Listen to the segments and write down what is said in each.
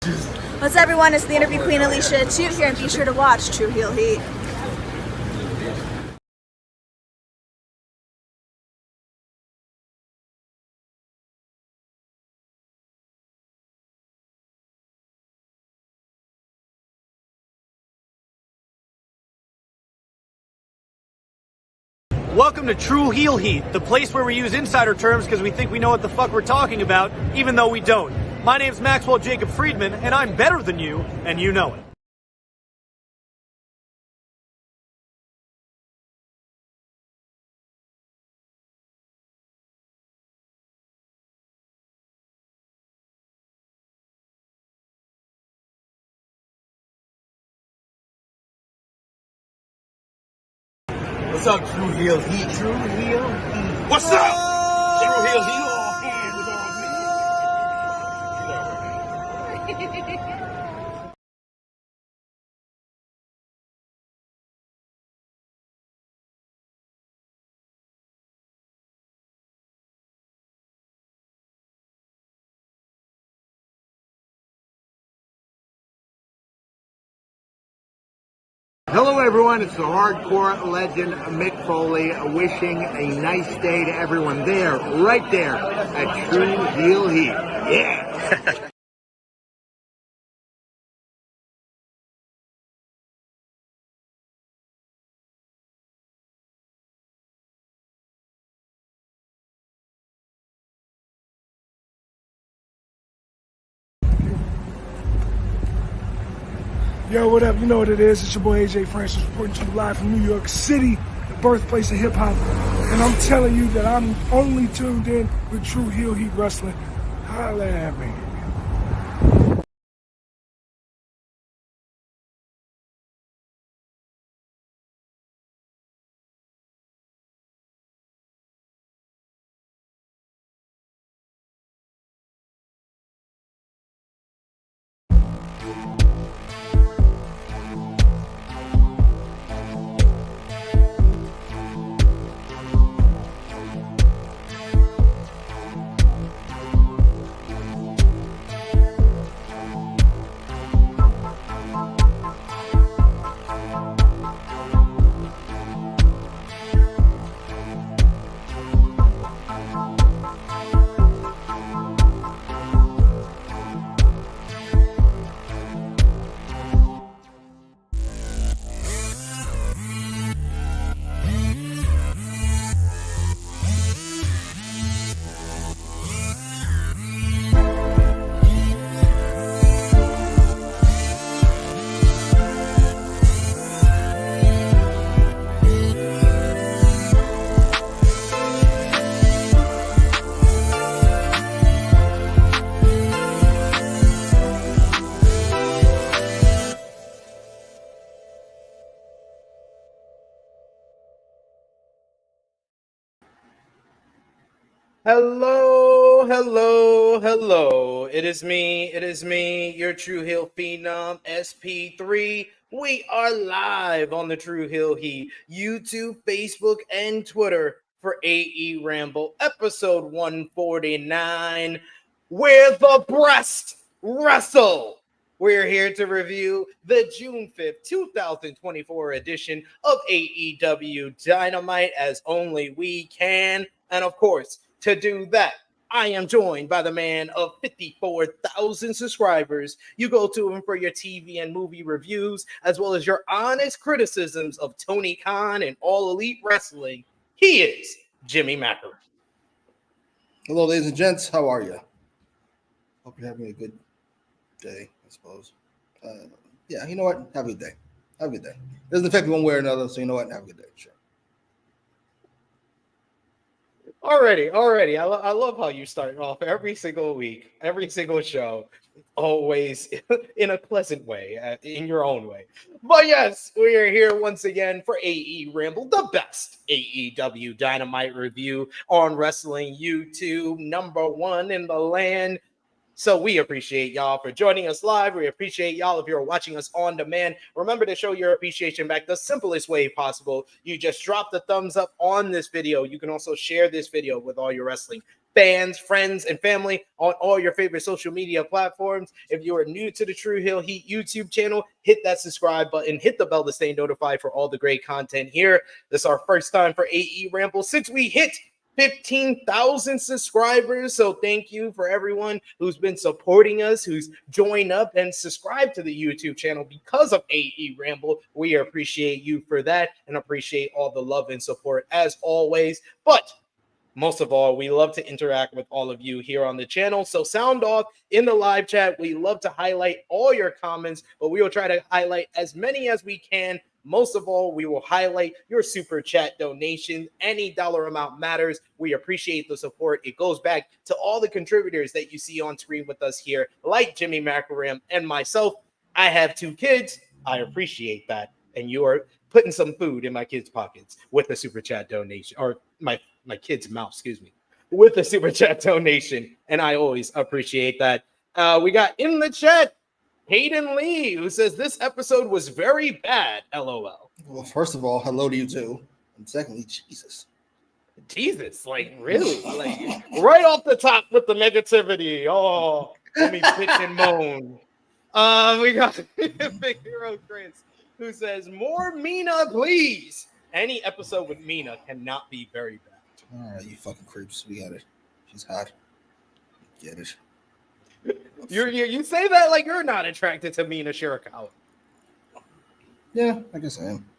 What's up, everyone? It's the Interview Queen Alicia Toot here, and be sure to watch True Heel Heat. Welcome to True Heel Heat, the place where we use insider terms because we think we know what the fuck we're talking about, even though we don't. My name's Maxwell Jacob Friedman, and I'm better than you, and you know it. What's up, True Heel Heat? True Heel Heat. What's up? True Heel Heat. All hands is on me. Hello, everyone. It's the hardcore legend Mick Foley wishing a nice day to everyone there, right there at True Heel Heat. Yeah. Yo, what up? You know what it is. It's your boy AJ Francis reporting to you live from New York City, the birthplace of hip-hop. And I'm telling you that I'm only tuned in with True Heel Heat Wrestling. Holla at me. Hello, hello, hello. It is me, your True Heel Phenom, SP3. We are live on the True Heel Heat, YouTube, Facebook, and Twitter for AEWramble, episode 149, where the breast wrestle. We're here to review the June 5th, 2024 edition of AEW Dynamite as only we can. And of course, to do that, I am joined by the man of 54,000 subscribers. You go to him for your TV and movie reviews, as well as your honest criticisms of Tony Khan and All Elite Wrestling. He is Jimmy Macram. Hello, ladies and gents. How are you? Hope you're having a good day, I suppose. Yeah, you know what? Have a good day. Have a good day. It doesn't affect me one way or another, so you know what? Have a good day. Sure. Already. I love how you start off every single week, every single show, always in a pleasant way, in your own way. But yes, we are here once again for AEWramble, the best AEW Dynamite review on wrestling YouTube, #1 in the land. So we appreciate y'all for joining us live. We appreciate y'all if you're watching us on demand. Remember to show your appreciation back the simplest way possible. You just drop the thumbs up on this video. You can also share this video with all your wrestling fans, friends, and family on all your favorite social media platforms. If you are new to the True Hill Heat YouTube channel, hit that subscribe button, hit the bell to stay notified for all the great content here. This is our first time for AEWramble since we hit 15,000 subscribers. So thank you for everyone who's been supporting us, who's joined up and subscribed to the YouTube channel because of AEWramble. We appreciate you for that and appreciate all the love and support as always. But most of all, we love to interact with all of you here on the channel. So sound off in the live chat. We love to highlight all your comments, but we will try to highlight as many as we can. Most of all, we will highlight your super chat donation. Any dollar amount matters. We appreciate the support. It goes back to all the contributors that you see on screen with us here, like Jimmy Macram and myself. I have 2 kids. I appreciate that. And you are putting some food in my kids' pockets with the super chat donation, or my kid's mouth, excuse me, with the super chat donation. And I always appreciate that. We got in the chat Hayden Lee, who says this episode was very bad. LOL. Well, first of all, hello to you too. And secondly, Jesus, like really, like right off the top with the negativity. Oh, let me bitch and moan. We got Big Hero Chris, who says more Mina, please. Any episode with Mina cannot be very bad. All right, you fucking creeps. We got it. She's hot. Get it. You say that like you're not attracted to Mina Shirakawa. Yeah, I guess I am.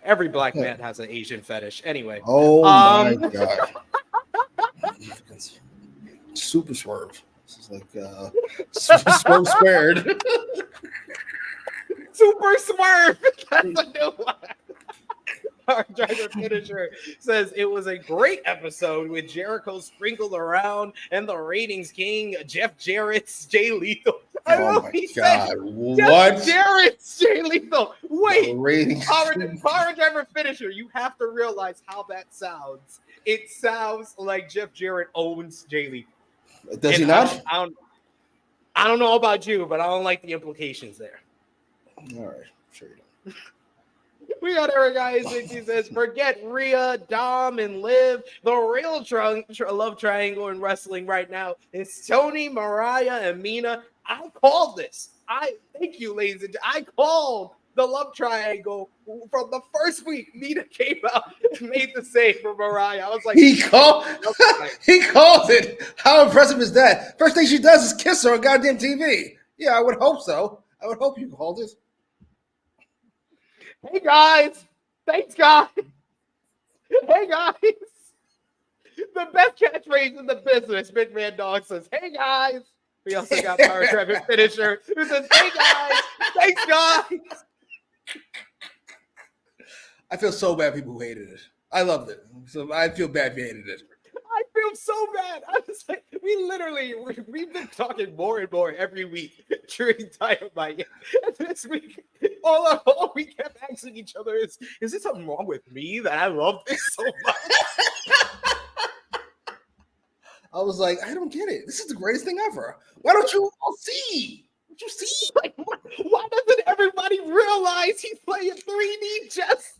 Every black man has an Asian fetish. Anyway. Oh my god. Super Swerve. This is like Swerve squared. Super Swerve. That's a new one. Our driver finisher says it was a great episode with Jericho sprinkled around and the ratings king, Jeff Jarrett's Jay Lethal. Oh my god! What? Jeff Jarrett's Jay Lethal. Wait, Power driver finisher. You have to realize how that sounds. It sounds like Jeff Jarrett owns Jay Lethal. Does he not? I don't know about you, but I don't like the implications there. All right, sure you don't. We got Eric Isaac. He says, forget Rhea, Dom, and Liv. The real love triangle in wrestling right now is Tony, Mariah, and Mina. I called this. Thank you, ladies and gentlemen. I called the love triangle from the first week. Mina came out and made the save for Mariah. I was like, he called it. How impressive is that? First thing she does is kiss her on goddamn TV. Yeah, I would hope so. I would hope you called it. Hey guys, thanks guys. Hey guys, the best catchphrase in the business. Big Man Dog says, "Hey guys." We also got Power Traffic Finisher who says, "Hey guys, thanks guys." I feel so bad. People who hated it. I loved it, so I feel bad if you hated it. I feel so bad. I was like, we've been talking more and more every week during Dynamite. And this week, all we kept asking each other is there something wrong with me that I love this so much? I was like, I don't get it. This is the greatest thing ever. Why don't you all see? Don't you see? Like, why doesn't everybody realize he's playing 3D chess?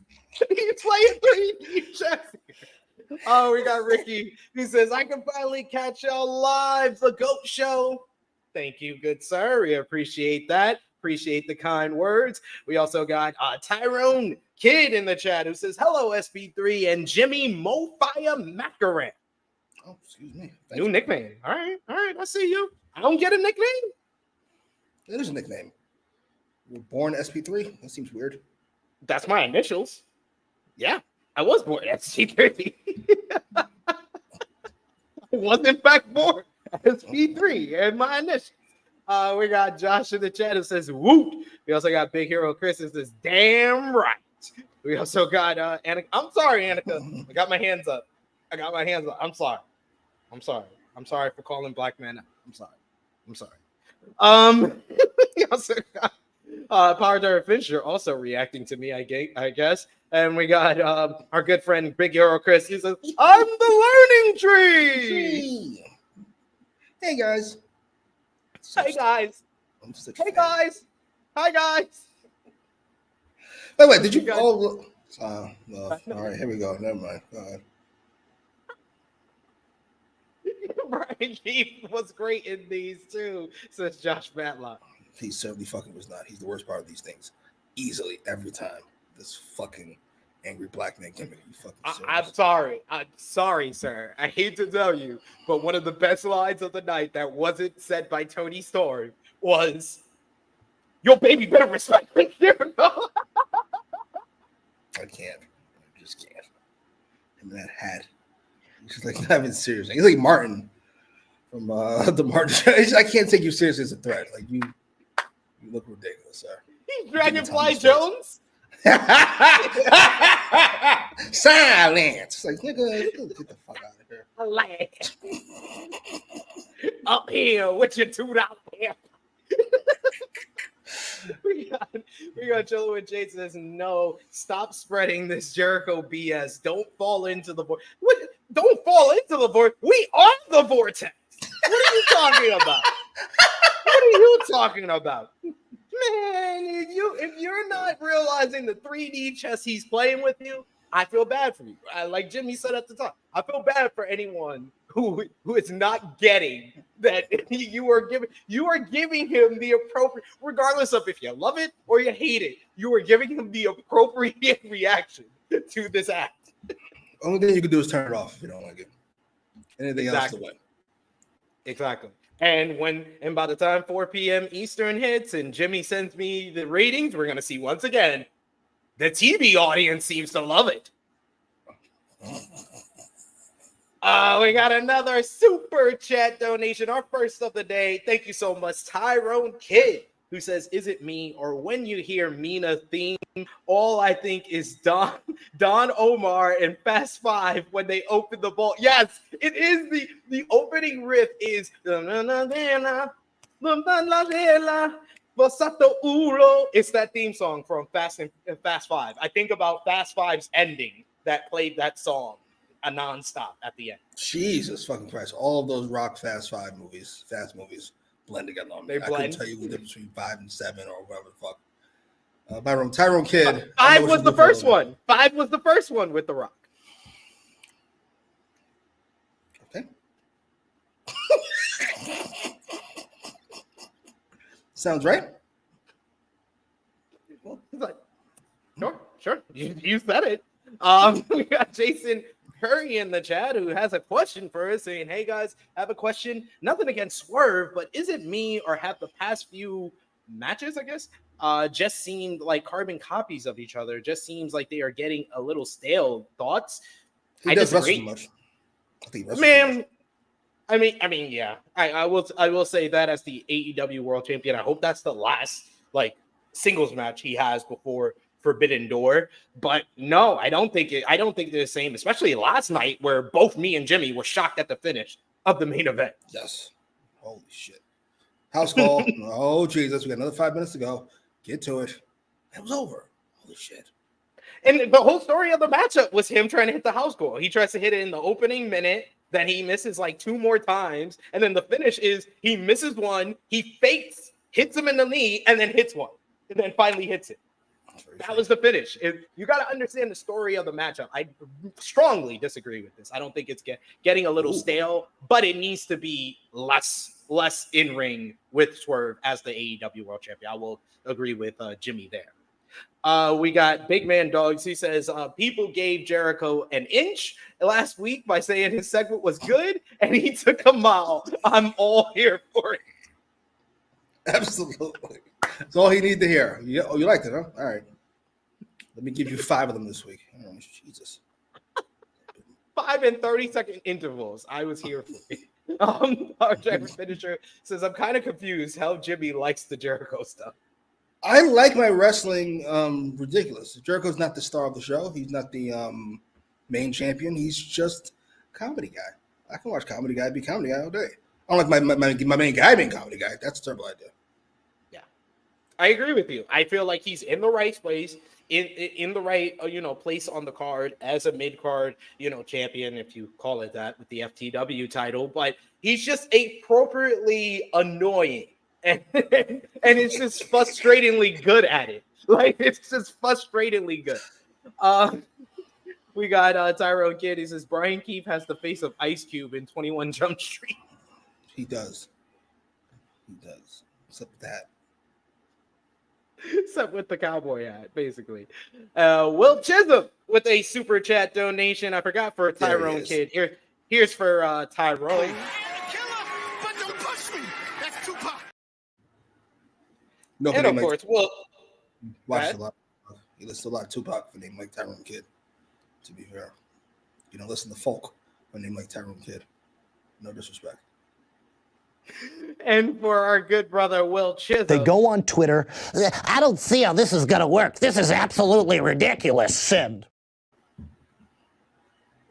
He's playing 3D chess. Oh, we got Ricky who says, I can finally catch y'all live, the GOAT Show. Thank you, good sir. We appreciate that. Appreciate the kind words. We also got Tyrone Kid in the chat who says, hello, SP3 and Jimmy Macram. Oh, excuse me. New nickname. All right. I see you. I don't get a nickname. It is a nickname. You were born SP3? That seems weird. That's my initials. Yeah. I was born at SP3. I was in fact born at SP3 and my initials. We got Josh in the chat who says, woot. We also got Big Hero Chris who says, damn right. We also got Annika. I'm sorry, Annika. I got my hands up. I'm sorry for calling black men. I'm sorry. We also got Power Driver Fincher also reacting to me, I guess. And we got our good friend Big Hero Chris. He says, I'm the learning tree. Hey guys. Hey guys. Hey guys. Hi guys. Wait, did you all no. All right, here we go. Never mind. Go ahead. Brian Keith was great in these too, says Josh Matlock. He certainly fucking was not. He's the worst part of these things. Easily, every time. This fucking angry black man gimmick. I'm sorry, sir. I hate to tell you, but one of the best lines of the night that wasn't said by Tony Storm was, "Your baby better respect me." I can't. I just can't. Him in that hat. He's just like not even serious. He's like Martin from the Martin. I can't take you seriously as a threat. Like you look ridiculous, sir. He's Dragonfly Jones. Silence. Like nigga, get the fuck out of here. Up here with your $2 here. We got Chilling with Jade says, no, stop spreading this Jericho BS. Don't fall into the vortex. What? Don't fall into the vortex. We are the vortex. What are you talking about? What are you talking about? Man, if you're not realizing the 3D chess he's playing with you, I feel bad for you. Like Jimmy said at the top, I feel bad for anyone who is not getting that you are giving him the appropriate, regardless of if you love it or you hate it, you are giving him the appropriate reaction to this act. Only thing you can do is turn it off if you don't like it. Anything else to win. Exactly. And by the time 4 p.m. Eastern hits and Jimmy sends me the ratings, we're gonna see once again the TV audience seems to love it. We got another super chat donation, our first of the day. Thank you so much, Tyrone Kidd, who says, "Is it me or when you hear Mina theme, all I think is Don Omar and Fast Five when they open the ball?" Yes, it is the opening riff is it's that theme song from Fast Five. I think about Fast Five's ending that played that song a nonstop at the end. Jesus fucking Christ! All of those Rock Fast movies blend together. I couldn't tell you the difference between 5 and 7 or whatever the fuck. Tyrone Kidd. 5 was the first one. 5 was the first one with The Rock. Okay. Sounds right. Well, he's like, sure. You said it. We got Jason Curry in the chat who has a question for us, saying, "Hey guys, I have a question. Nothing against Swerve, but is it me or have the past few matches, I guess, just seemed like carbon copies of each other? Just seems like they are getting a little stale. Thoughts?" He does wrestle too much. I think man. I mean, yeah. I will say that as the AEW World Champion, I hope that's the last singles match he has before Forbidden Door. But no, I don't think they're the same, especially last night where both me and Jimmy were shocked at the finish of the main event. Yes. Holy shit. House call. Oh Jesus, we got another 5 minutes to go. Get to it. It was over. Holy shit. And the whole story of the matchup was him trying to hit the house call. He tries to hit it in the opening minute, then he misses 2 more times, and then the finish is he misses one, he fakes, hits him in the knee, and then hits one, and then finally hits it. That was the finish. You got to understand the story of the matchup. I strongly disagree with this. I don't think it's getting a little stale, but it needs to be less in ring with Swerve as the AEW World Champion. I will agree with Jimmy there. We got Big Man Dogs. He says people gave Jericho an inch last week by saying his segment was good, and he took a mile. I'm all here for it. Absolutely. That's all he needed to hear. You liked it, huh? All right. Let me give you 5 of them this week. Oh, Jesus. 5 and 30-second intervals. I was here for it. Our Jeffrey finisher says, I'm kind of confused how Jimmy likes the Jericho stuff. I like my wrestling ridiculous. Jericho's not the star of the show. He's not the main champion. He's just a comedy guy. I can watch comedy guy be comedy guy all day. I don't like my main guy being comedy guy. That's a terrible idea. Yeah, I agree with you. I feel like he's in the right place, in the right place on the card as a mid card champion, if you call it that, with the FTW title. But he's just appropriately annoying, and it's just frustratingly good at it. It's just frustratingly good. We got Tyrone Kidd. He says Brian Keefe has the face of Ice Cube in 21 Jump Street. He does. He does. Except that. Except with the cowboy hat, basically. Will Chisholm with a super chat donation. I forgot for Tyrone Kidd. Here's for Tyrone. Nobody and of course, well, watched a lot. He listens to a lot of Tupac for a name like Tyrone Kidd. To be fair, you don't listen to folk for a name like Tyrone Kidd. No disrespect. And for our good brother Will Chisholm, they go on Twitter. I don't see how this is going to work. This is absolutely ridiculous, Sid.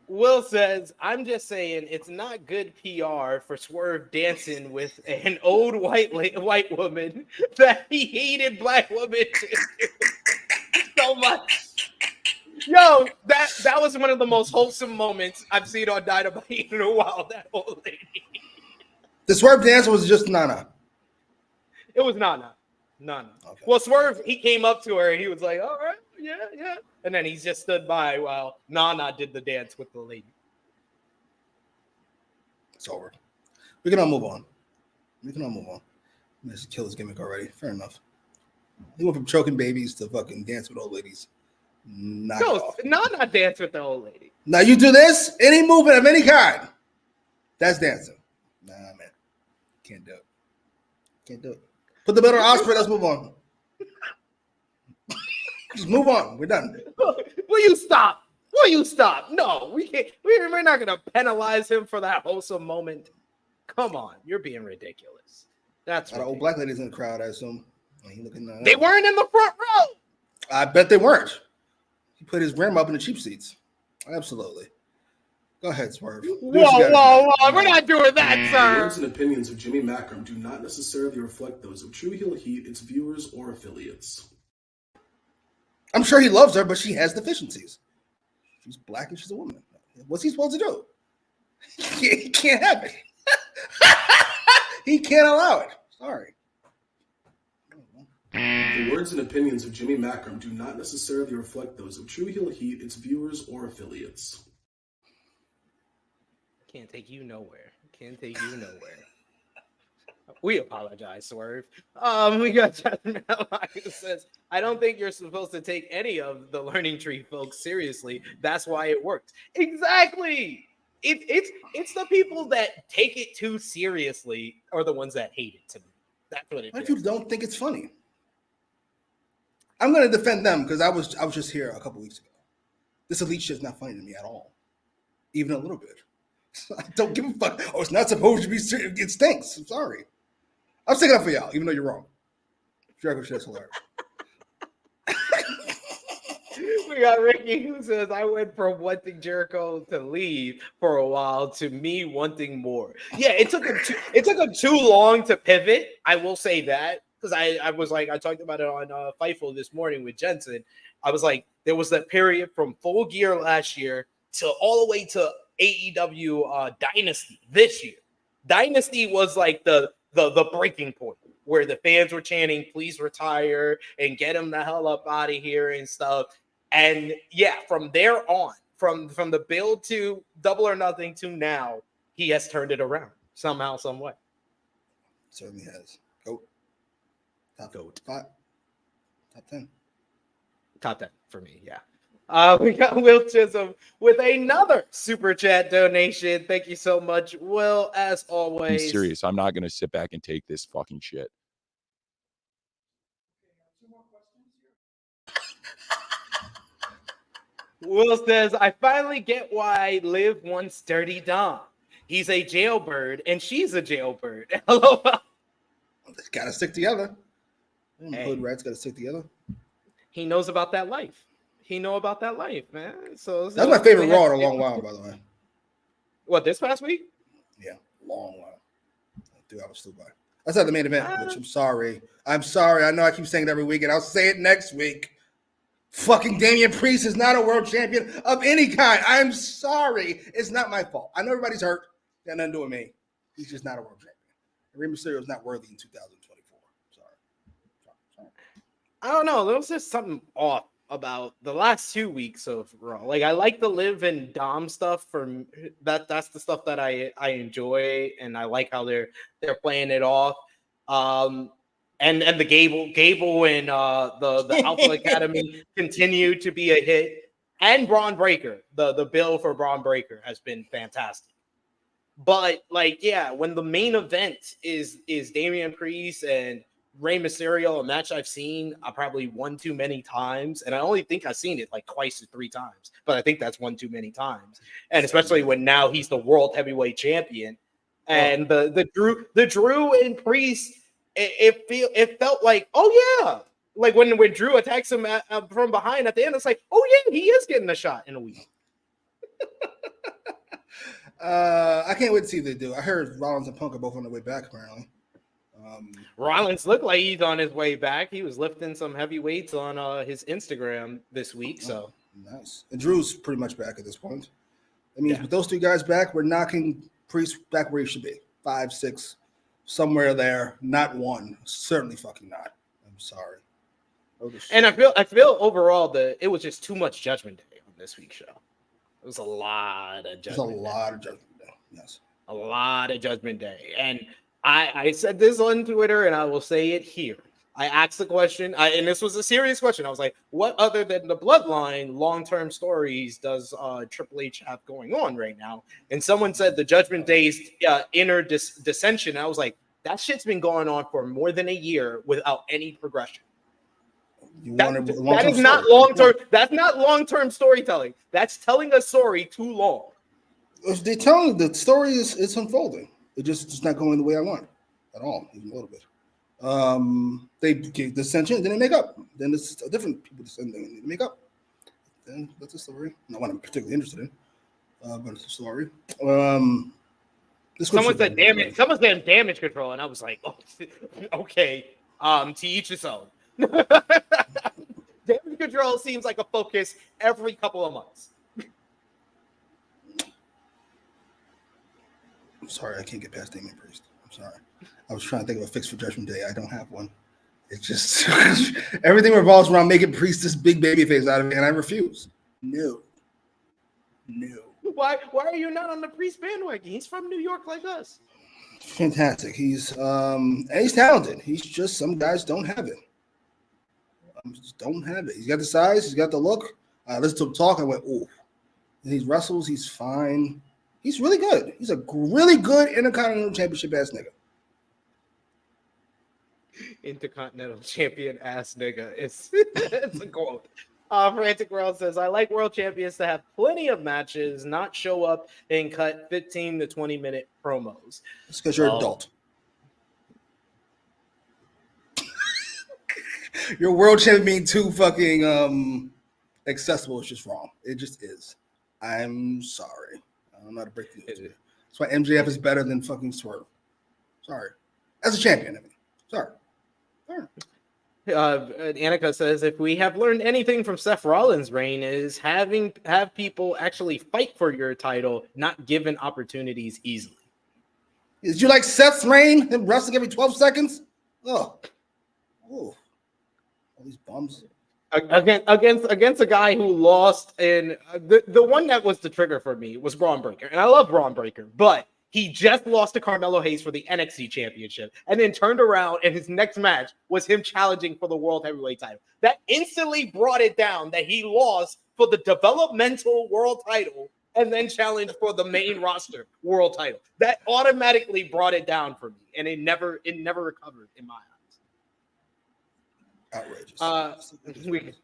Will says, I'm just saying it's not good PR for Swerve dancing with an old white woman that he hated black women so much. Yo, that was one of the most wholesome moments I've seen on Dynamite in a while, that old lady. The Swerve dance was just Nana. It was Nana. Okay. Well, Swerve, he came up to her and he was like, all right, yeah. And then he just stood by while Nana did the dance with the lady. It's over. We can all move on. Let's kill his gimmick already. Fair enough. He went from choking babies to fucking dance with old ladies. Nana dance with the old lady. Now you do this, any movement of any kind, that's dancing. Nah, man. Can't do it. Put the belt on Osprey. Let's move on. Just move on. We're done. Will you stop? No, we can't. We're not going to penalize him for that wholesome moment. Come on, you're being ridiculous. That's a lot of old black ladies in the crowd, I assume. They weren't in the front row. I bet they weren't. He put his grandma up in the cheap seats. Absolutely. Go ahead, Swerve. Whoa. We're not doing that, sir. The words and opinions of Jimmy Macram do not necessarily reflect those of True Heel Heat, its viewers, or affiliates. I'm sure he loves her, but she has deficiencies. She's black and she's a woman. What's he supposed to do? He can't have it. He can't allow it. Sorry. The words and opinions of Jimmy Macram do not necessarily reflect those of True Heel Heat, its viewers, or affiliates. Can't take you nowhere. We apologize, Swerve. We got Jasmine who says, I don't think you're supposed to take any of the learning tree folks seriously. That's why it works. Exactly. It's the people that take it too seriously are the ones that hate it to me. That's what it is. People don't think it's funny. I'm going to defend them because I was just here a couple weeks ago. This elite shit is not funny to me at all, even a little bit. I don't give a fuck. Oh, it's not supposed to be serious. It stinks. I'm sorry. I'm sticking up for y'all, even though you're wrong. Jericho shit's hilarious. We got Ricky who says, I went from wanting Jericho to leave for a while to me wanting more. Yeah, it took him too long to pivot. I will say that. Because I was like, I talked about it on Fightful this morning with Jensen. I was like, there was that period from Full Gear last year to all the way to AEW Dynasty this year. Dynasty was like the breaking point where the fans were chanting, please retire and get him the hell up out of here and stuff. And yeah, from there on, from the build to Double or Nothing to now, he has turned it around somehow, some way. Certainly has. Top 10. Top 10 for me, yeah. We got Will Chisholm with another super chat donation. Thank you so much, Will. As always, I'm serious. I'm not going to sit back and take this fucking shit. Will says, I finally get why Liv wants Dirty Dom. He's a jailbird and she's a jailbird. Hello. They gotta stick together. Hood rats gotta stick together. He knows about that life. Man. So that's my favorite Raw in a long while, by the way. What, this past week? Yeah, long while. 2 hours flew by. That's not the main event, which I'm sorry. I know I keep saying it every week, and I'll say it next week. Fucking Damian Priest is not a world champion of any kind. I'm sorry. It's not my fault. I know everybody's hurt. Got nothing to do with me. He's just not a world champion. Rey Mysterio is not worthy in 2024. Sorry. I don't know. There was just something off about the last 2 weeks of Raw. Like, I like the Liv and Dom stuff. That's the stuff that I enjoy, and I like how they're playing it off. And the Gable and the Alpha Academy continue to be a hit. And Braun Breaker, the bill for Braun Breaker has been fantastic. But like, yeah, when the main event is Damian Priest and Rey Mysterio, a match I've seen probably one too many times, and I only think I've seen it like twice or 3 times, but I think that's one too many times. And especially when now he's the world heavyweight champion, and the Drew and Priest, it felt like, oh yeah, like when Drew attacks him from behind at the end, it's like, oh yeah, he is getting a shot in a week. I can't wait to see what they do. I heard Rollins and Punk are both on their way back, apparently. Rollins looked like he's on his way back. He was lifting some heavy weights on his Instagram this week. So nice. And Drew's pretty much back at this point. I mean, with those 2 guys back, we're knocking Priest back where he should be. 5, 6, somewhere there. Not 1. Certainly fucking not. I'm sorry. And I feel overall that it was just too much Judgment Day on this week's show. It was a lot of Judgment Day. Yes. A lot of Judgment Day. And I said this on Twitter, and I will say it here. I asked the question, and this was a serious question. I was like, what other than the Bloodline long-term stories does Triple H have going on right now? And someone said the Judgment Day's inner dissension. I was like, that shit's been going on for more than a year without any progression. That is not long-term. That's not long-term storytelling. That's telling a story too long. If they tell the story is unfolding. It's not going the way I want at all, even a little bit. They get dissension, then they make up. Then it's different people descending and they make up. Then that's a story. Not what I'm particularly interested in, but it's a story. Someone said damage. Someone said damage control, and I was like, oh, okay. To each his own. Damage control seems like a focus every couple of months. I'm sorry, I can't get past Damian Priest. I'm sorry. I was trying to think of a fix for Judgment Day. I don't have one. It's just everything revolves around making Priest this big baby face out of it, and I refuse. No. Why are you not on the Priest bandwagon? He's from New York like us. Fantastic. He's talented. He's just, some guys don't have it. Just don't have it. He's got the size. He's got the look. I listened to him talk. I went, oh. He wrestles. He's fine. He's really good. He's a really good Intercontinental Championship ass nigga. Intercontinental champion ass nigga. It's a quote. Frantic World says, I like world champions to have plenty of matches, not show up and cut 15 to 20 minute promos. It's because you're an adult. Your world champion being too fucking accessible is just wrong. It just is. I'm sorry. I don't know how to break the news. That's why MJF is better than fucking Swerve. Sorry. As a champion, I mean. Sorry. Annika says, if we have learned anything from Seth Rollins' reign is have people actually fight for your title, not given opportunities easily. Did you like Seth's reign? Him wrestling every 12 seconds? Oh. All these bums. Against a guy who lost, and the one that was the trigger for me was Braun Breaker, and I love Braun Breaker, but he just lost to Carmelo Hayes for the NXT Championship, and then turned around, and his next match was him challenging for the World Heavyweight Title. That instantly brought it down that he lost for the developmental World Title, and then challenged for the main roster World Title. That automatically brought it down for me, and it never recovered in my eyes. Outrageous.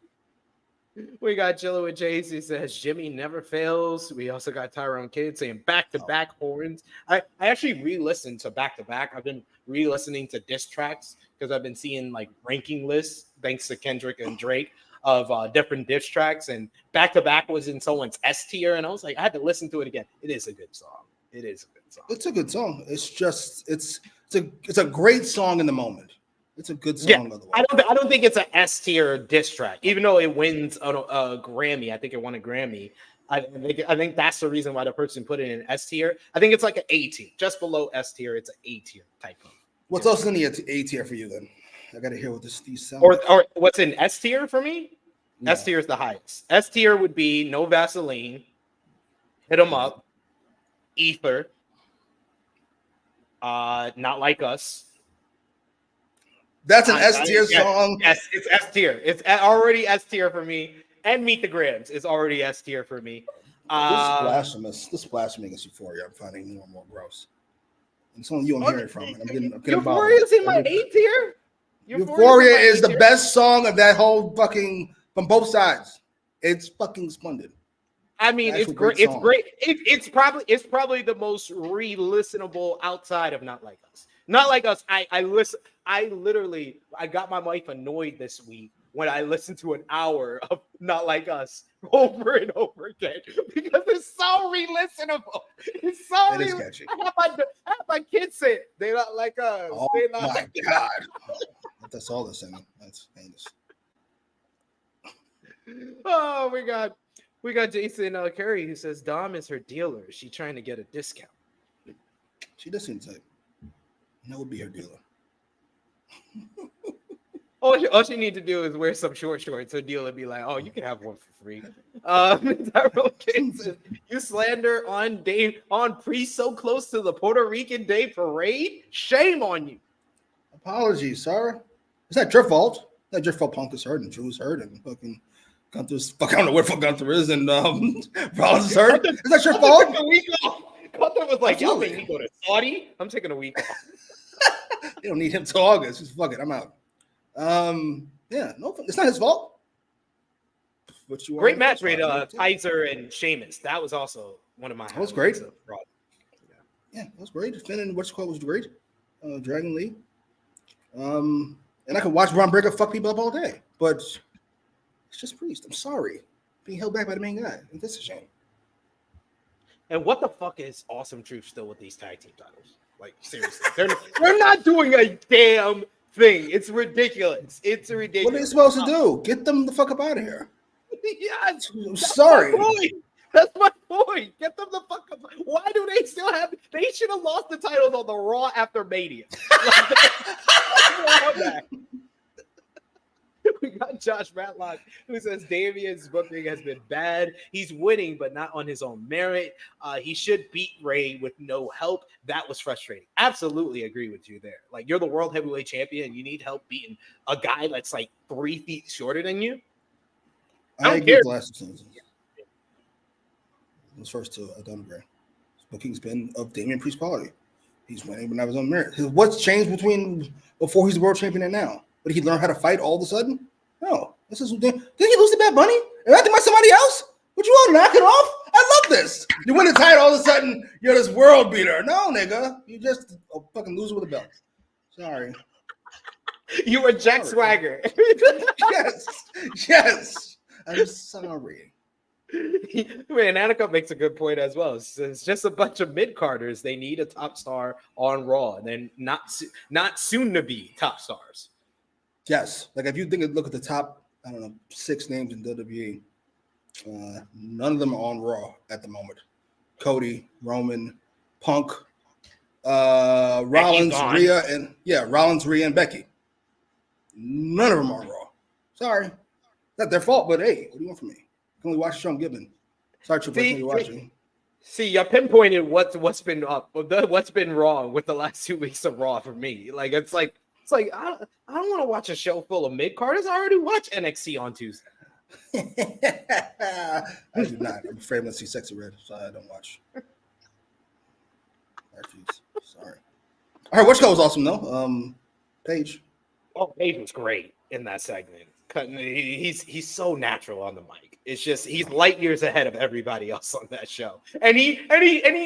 We got Jilla with Jace. He says Jimmy never fails. We also got Tyrone Kidd saying back-to-back horns. I actually re-listened to back-to-back. I've been re-listening to diss tracks because I've been seeing like ranking lists, thanks to Kendrick and Drake, of different diss tracks. And back-to-back was in someone's S tier, and I was like, I had to listen to it again. It is a good song. It's a good song. It's just it's a great song in the moment. It's a good song. Yeah, otherwise. I don't think it's an S tier diss track, even though it wins a Grammy. I think it won a Grammy. I think that's the reason why the person put it in S tier. I think it's like an A tier, just below S tier. It's an A tier type of. What's else in the A tier for you then? I got to hear what these sound. Or what's in S tier for me? No. S tier is the highest. S tier would be No Vaseline, Hit 'Em Up, Ether, Not Like Us. That's an S tier song. Yes, it's S tier. It's already S tier for me. And Meet the Grams is already S tier for me. This is blasphemous. This blasphemy against Euphoria. I'm finding more and more gross. And it's only you I'm hearing it from. And I'm getting Euphoria is in my A tier. Euphoria is the best song of that whole fucking from both sides. It's fucking splendid. I mean, it's great. It's great. It's probably the most re-listenable outside of Not Like Us. Not Like Us. I listen. I got my wife annoyed this week when I listened to an hour of Not Like Us over and over again because it's so re-listenable. It's so catchy. I have my kids say it. They not like us. Oh they not my like god. That's all they're saying. That's heinous. Oh my god. We got Jason Curry who says Dom is her dealer. She trying to get a discount. She does seem type. That would be her dealer. All she need to do is wear some short shorts. Her dealer be like, "Oh, you can have one for free." Tyrell King says, "You slander on Priest so close to the Puerto Rican Day Parade. Shame on you." Apologies, sir. It's not your fault. It's not your fault. Punk is hurt and Drew's hurt and fucking Gunther's fuck. I don't know where fuck Gunther is and Brawls is hurt. Is that your fault? Gunther was like, "Y'all make me go to Saudi? I'm taking a week off." You don't need him till August. Just fuck it. I'm out. Yeah, no, it's not his fault. But you great match with Kaiser and Sheamus. That was also one of my. That was great. Yeah, that was great. Finn and what's called was great. Dragon Lee. And I could watch Braun Breaker fuck people up all day, but it's just Priest. I'm sorry, being held back by the main guy. And this is a shame. And what the fuck is Awesome Truth still with these tag team titles? Like seriously, they're not doing a damn thing. It's ridiculous. It's ridiculous. What are they supposed to do? Get them the fuck up out of here. Yes, I'm sorry. That's my point. Get them the fuck up. Why do they still have? They should have lost the titles on the Raw after Mania. We got Josh Matlock who says Damian's booking has been bad. He's winning, but not on his own merit. He should beat Ray with no help. That was frustrating. Absolutely agree with you there. Like, you're the world heavyweight champion. You need help beating a guy that's like 3 feet shorter than you. I agree with the last 2 seasons. Those first 2, I don't agree. His booking's been of Damian Priest quality. He's winning, but not his own merit. What's changed between before he's the world champion and now? But he learned how to fight all of a sudden? No. This is did he lose to Bad Bunny? Am I thinking about somebody else? Would you all knock it off? I love this. You win the title, all of a sudden you're this world beater. No, nigga. You just a fucking loser with a belt. Sorry. You were Jack Swagger. Yes. I'm sorry. Man, Annika makes a good point as well. It's just a bunch of mid-carders. They need a top star on Raw, and then not soon to be top stars. Yes, like if you look at the top, I don't know, 6 names in WWE, none of them are on Raw at the moment. Cody, Roman, Punk, Rollins, Rhea, and Becky. None of them are on Raw. Sorry, not their fault, but hey, what do you want from me? I can only watch Sean Gibbon. Sorry, Triple H, you're watching. See, you pinpointed what's been up, what's been wrong with the last 2 weeks of Raw for me. Like it's like I don't want to watch a show full of mid-carders. I already watch NXT on Tuesday. I do not. I'm afraid I'm going to see Sexy Red, so I don't watch. I refuse. Sorry. All right, which show was awesome, though? Paige. Oh, Paige was great in that segment. He's so natural on the mic. It's just he's light years ahead of everybody else on that show. And he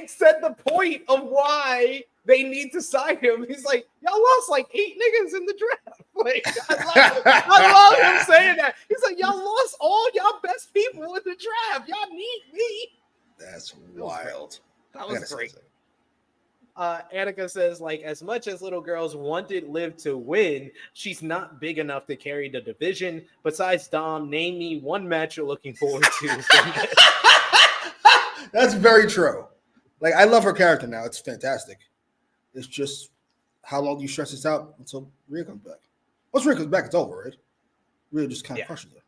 said the point of why they need to sign him. He's like, y'all lost like 8 niggas in the draft. Like, I love him saying that. He's like, y'all lost all y'all best people in the draft. Y'all need me. That's wild. That was great. Annika says, like, as much as little girls wanted Liv to win, she's not big enough to carry the division. Besides Dom, name me one match you're looking forward to. That's very true. Like, I love her character now. It's fantastic. It's just how long do you stress this out until Rhea comes back? Once Rhea comes back, it's over, right? Rhea just kind of crushes her.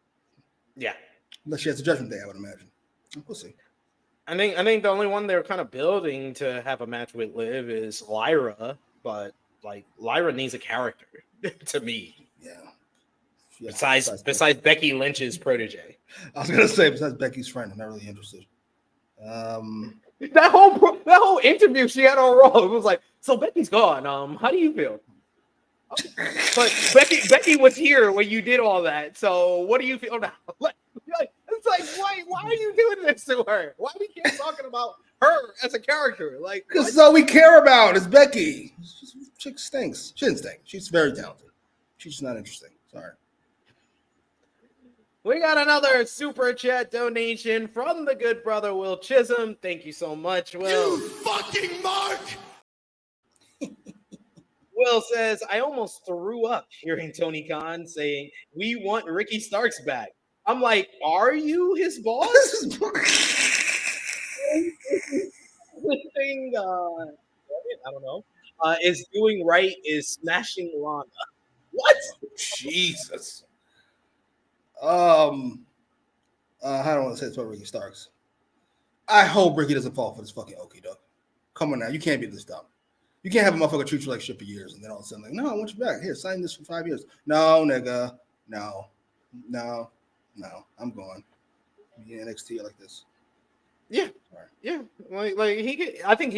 Yeah. Unless she has a Judgment Day, I would imagine. We'll see. I think the only one they're kind of building to have a match with Liv is Lyra, but like Lyra needs a character to me. Yeah. Besides Becky Lynch's protege. I was gonna say besides Becky's friend, I'm not really interested. That whole interview she had on Raw, it was like, so Becky's gone. How do you feel? But Becky was here when you did all that. So what do you feel now? It's like, why are you doing this to her? Why do we keep talking about her as a character? Like, because it's all we care about is Becky. Chick stinks. She didn't stink. She's very talented. She's just not interesting. Sorry. We got another super chat donation from the good brother Will Chisholm. Thank you so much, Will. You fucking mark! Will says, I almost threw up hearing Tony Khan saying, we want Ricky Starks back. I'm like, are you his boss? The thing, I don't know, is doing right is smashing Lana. What? Jesus. I don't want to say it's about Ricky Starks. I hope Ricky doesn't fall for this fucking okie doke. Come on now, you can't be this dumb. You can't have a motherfucker treat you like shit for years and then all of a sudden like, no, I want you back. Here, sign this for 5 years. No, nigga. No. I'm going. Yeah, NXT like this. Yeah. Right. Yeah. I think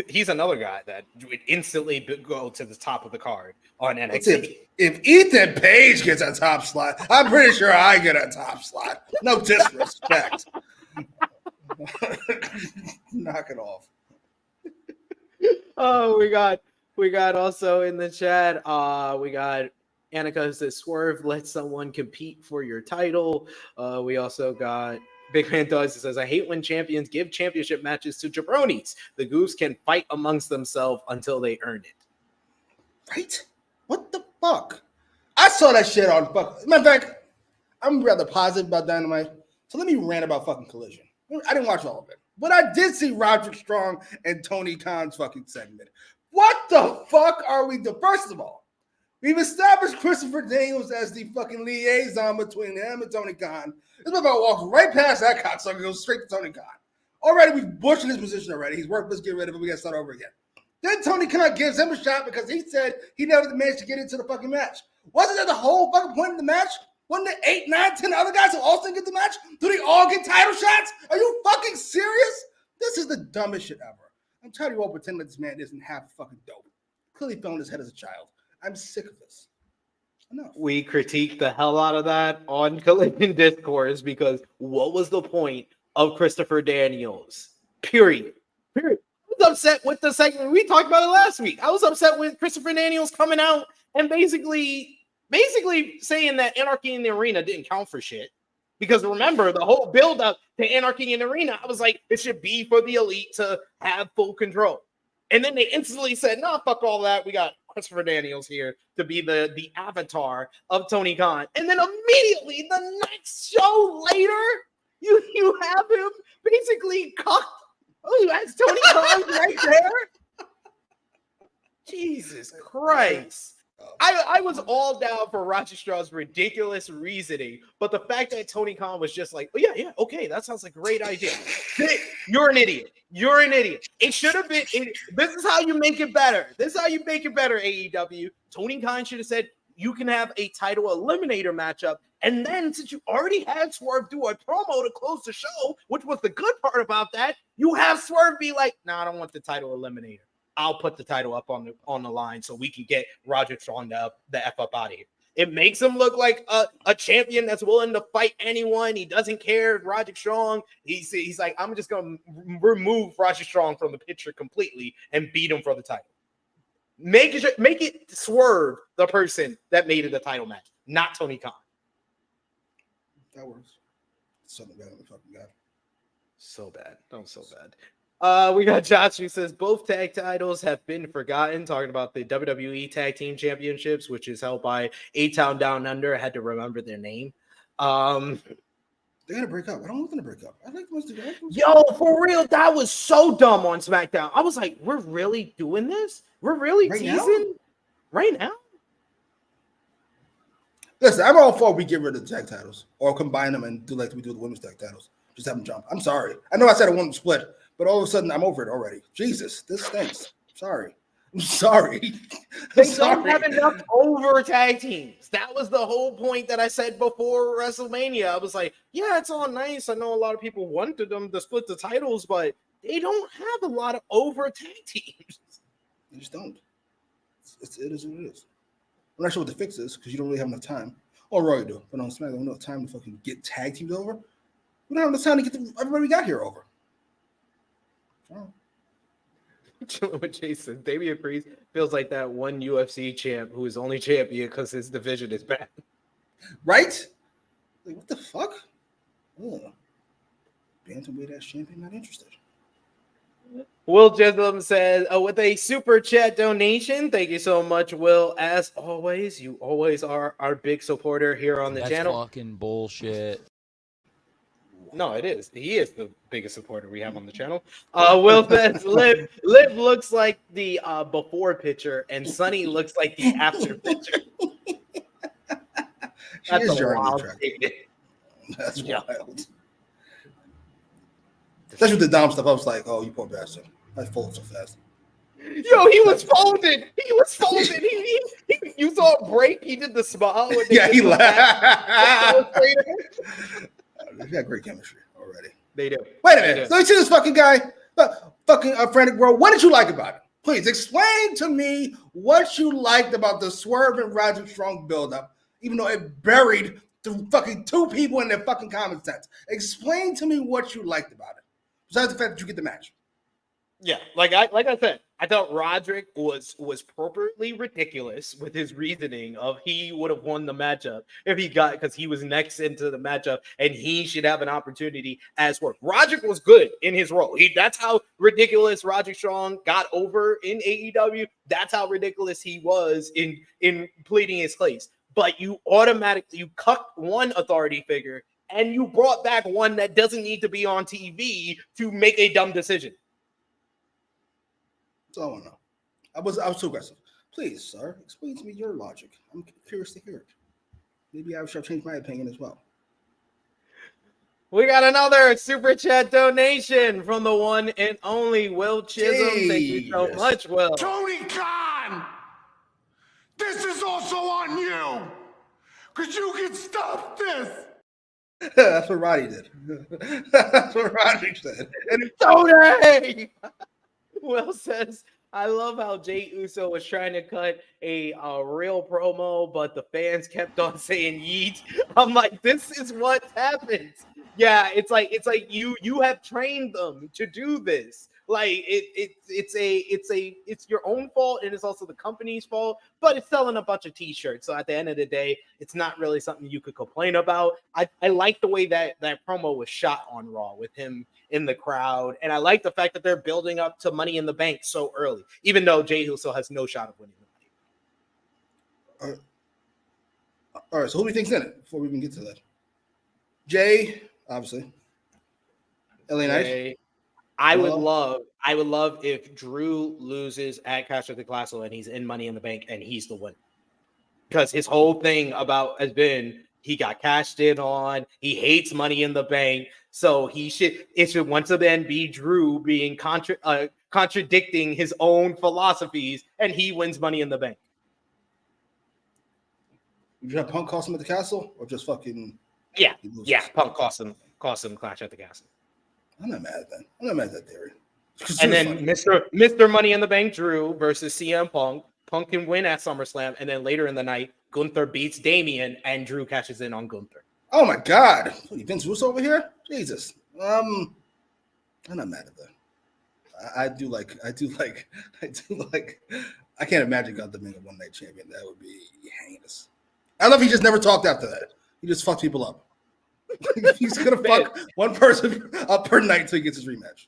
he's another guy that would instantly go to the top of the card on NXT. If Ethan Page gets a top slot, I'm pretty sure I get a top slot. No disrespect. Knock it off. Oh, we got also in the chat. We got Annika who says Swerve, let someone compete for your title. We also got Big Man Dogs says, I hate when champions give championship matches to jabronis. The Goofs can fight amongst themselves until they earn it. Right? What the fuck? I saw that shit on fuck. Matter of fact, I'm rather positive about Dynamite. So let me rant about fucking Collision. I didn't watch all of it, but I did see Roderick Strong and Tony Khan's fucking segment. What the fuck are we doing? First of all, we've established Christopher Daniels as the fucking liaison between him and Tony Khan. This motherfucker walks right past that cocksucker and goes straight to Tony Khan. Already, we've butchered his position already. He's worthless. Get rid of it. We got to start over again. Then Tony Khan gives him a shot because he said he never managed to get into the fucking match. Wasn't that the whole fucking point of the match? Wasn't there 8, 9, 10 other guys who also didn't get the match? Do they all get title shots? Are you fucking serious? This is the dumbest shit ever. I'm tired of you all pretending that this man isn't half fucking dope. Clearly fell on his head as a child. I'm sick of this. Enough. We critiqued the hell out of that on Collision Discourse because what was the point of Christopher Daniels? Period. I was upset with the segment. We talked about it last week. I was upset with Christopher Daniels coming out and basically saying that Anarchy in the Arena didn't count for shit. Because remember, the whole build-up to Anarchy in the Arena, I was like, it should be for the elite to have full control. And then they instantly said, no, fuck all that. We got Christopher Daniels here to be the avatar of Tony Khan. And then immediately, the next show later, you have him basically cocked. Oh, that's Tony Khan right there? Jesus Christ. I was all down for Roger Straw's ridiculous reasoning, but the fact that Tony Khan was just like, oh, yeah, okay, that sounds like a great idea. You're an idiot. It should have been. This is how you make it better. AEW. Tony Khan should have said, you can have a title eliminator matchup. And then since you already had Swerve do a promo to close the show, which was the good part about that, you have Swerve be like, I don't want the title eliminator. I'll put the title up on the line so we can get Roger Strong the F up out of here. It makes him look like a champion that's willing to fight anyone. He doesn't care. Roger Strong, he's like, I'm just going to remove Roger Strong from the picture completely and beat him for the title. Make it Swerve the person that made it a title match, not Tony Khan. That works. Something bad on the fucking guy. So bad. We got Josh who says both tag titles have been forgotten. Talking about the WWE Tag Team Championships, which is held by A-Town Down Under. I had to remember their name. They gotta break up. I don't want them to break up. I like them to go. Yo, for real, that was so dumb on SmackDown. I was like, we're really doing this? We're really teasing right now? Listen, I'm all for we get rid of the tag titles or combine them and do like we do the women's tag titles. Just have them jump. I'm sorry. I know I said I wanted to split, but all of a sudden I'm over it already. Jesus, this stinks. Sorry. I'm sorry. They don't have enough over tag teams. That was the whole point that I said before WrestleMania. I was like, yeah, it's all nice. I know a lot of people wanted them to split the titles, but they don't have a lot of over tag teams. You just don't. It is what it is. I'm not sure what the fix is because you don't really have enough time. Or Roy do, but on SmackDown, we don't have enough time to fucking get tag teams over. We don't have enough time to get everybody we got here over. Oh. Chilling with Jason. Damian Priest feels like that one UFC champ who is only champion because his division is bad. Right? Like, what the fuck? Bantamweight ass champion, not interested. Will Chisholm says, with a super chat donation, thank you so much, Will. As always, you always are our big supporter here on the channel. That's fucking bullshit. No, it is. He is the biggest supporter we have on the channel. Will says, Liv looks like the before picture, and Sunny looks like the after picture. That's a wild statement. That's wild. Especially with the Dom stuff, I was like, oh, you poor bastard. I folded so fast. Yo, he was folded. He was folded. You saw it break. He did the smile. Yeah, he laughed. They've got great chemistry already. They do. Wait a minute. So you see this fucking guy, fucking Frantic World. What did you like about it? Please explain to me what you liked about the Swerve and Roderick Strong buildup, even though it buried the fucking two people in their fucking common sense. Explain to me what you liked about it, besides the fact that you get the match. Yeah, like I said, I thought Roderick was appropriately ridiculous with his reasoning of he would have won the matchup if he got, because he was next into the matchup and he should have an opportunity as Swerve. Roderick was good in his role. That's how ridiculous Roderick Strong got over in AEW. That's how ridiculous he was in pleading his case. But you cucked one authority figure and you brought back one that doesn't need to be on TV to make a dumb decision. That's all I want to know. I was too aggressive. Please, sir, explain to me your logic. I'm curious to hear it. Maybe I should have changed my opinion as well. We got another super chat donation from the one and only Will Chisholm. Thank you so much, Will. Tony Khan, this is also on you, because you can stop this. That's what Roddy did. That's what Roddy said. And Tony! Will says, I love how Jey Uso was trying to cut a real promo, but the fans kept on saying yeet. I'm like, this is what happens. Yeah, it's like you have trained them to do this. Like it's your own fault, and it's also the company's fault, but it's selling a bunch of t-shirts. So at the end of the day, it's not really something you could complain about. I like the way that promo was shot on Raw with him in the crowd, and I like the fact that they're building up to Money in the Bank so early, even though Jey Uso has no shot of winning the Money. All right, so who do you think's in it before we even get to that? Jay, obviously. LA Knight. I would love if Drew loses at Clash at the Castle and he's in Money in the Bank and he's the winner. Because his whole thing has been he got cashed in on, he hates Money in the Bank, so it should once again be Drew being contradicting his own philosophies, and he wins Money in the Bank. Would you have Punk cost him at the Castle, or just fucking? Yeah, Punk cost him Clash at the Castle. I'm not mad at that. I'm not mad at that theory. And then Mr. Money in the Bank Drew versus CM Punk. Punk can win at SummerSlam, and then later in the night, Gunther beats Damian, and Drew cashes in on Gunther. Oh my God, Vince Russo over here? Jesus. I'm not mad at that. I do like. I can't imagine Gunther being a one-night champion. That would be heinous. I love he just never talked after that. He just fucked people up. He's gonna fuck one person up per night until he gets his rematch.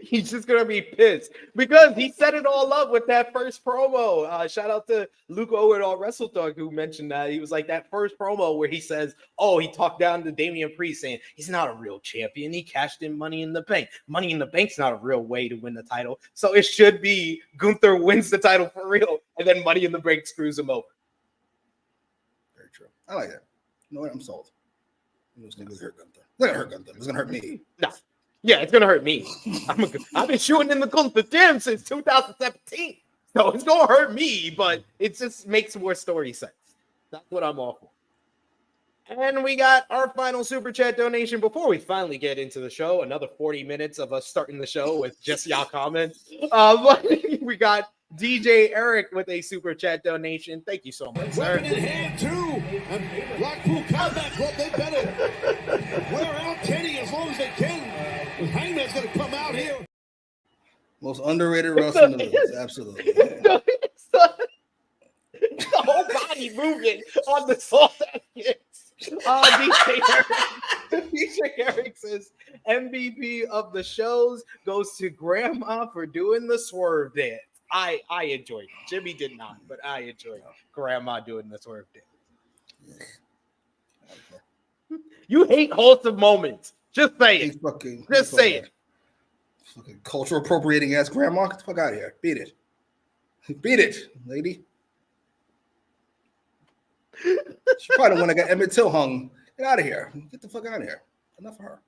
He's just gonna be pissed because he set it all up with that first promo. Shout out to Luke Owen on Wrestle Talk who mentioned that. He was like that first promo where he says, "Oh, he talked down to Damian Priest saying he's not a real champion. He cashed in Money in the Bank. Money in the Bank's not a real way to win the title. So it should be Gunther wins the title for real, and then Money in the Bank screws him over." Very true. I like that. You know what? I'm sold. It's gonna hurt Gunther. It's not gonna hurt Gunther. It's gonna hurt me. No. Yeah, it's gonna hurt me. I've been shooting in the Gunther gym since 2017, so it's gonna hurt me. But it just makes more story sense. That's what I'm all for. And we got our final super chat donation before we finally get into the show. Another 40 minutes of us starting the show with just y'all comments. We got DJ Eric with a super chat donation. Thank you so much, sir. Weapon in hand, too. And Blackpool Combat Club, they better wear out Kenny as long as they can. Hangman's going to come out here. Most underrated wrestler in the business. Absolutely. It's the whole body movement on the soft kicks. DJ Eric says MVP of the shows goes to Grandma for doing the swerve dance. I enjoyed it. Jimmy did not, but I enjoyed Grandma doing the swerve dance. You hate wholesome moments. Just say it. Just say it. Fucking cultural appropriating ass grandma. Get the fuck out of here. Beat it. Beat it, lady. She probably the one that got Emmett Till hung. Get out of here. Get the fuck out of here. Enough of her.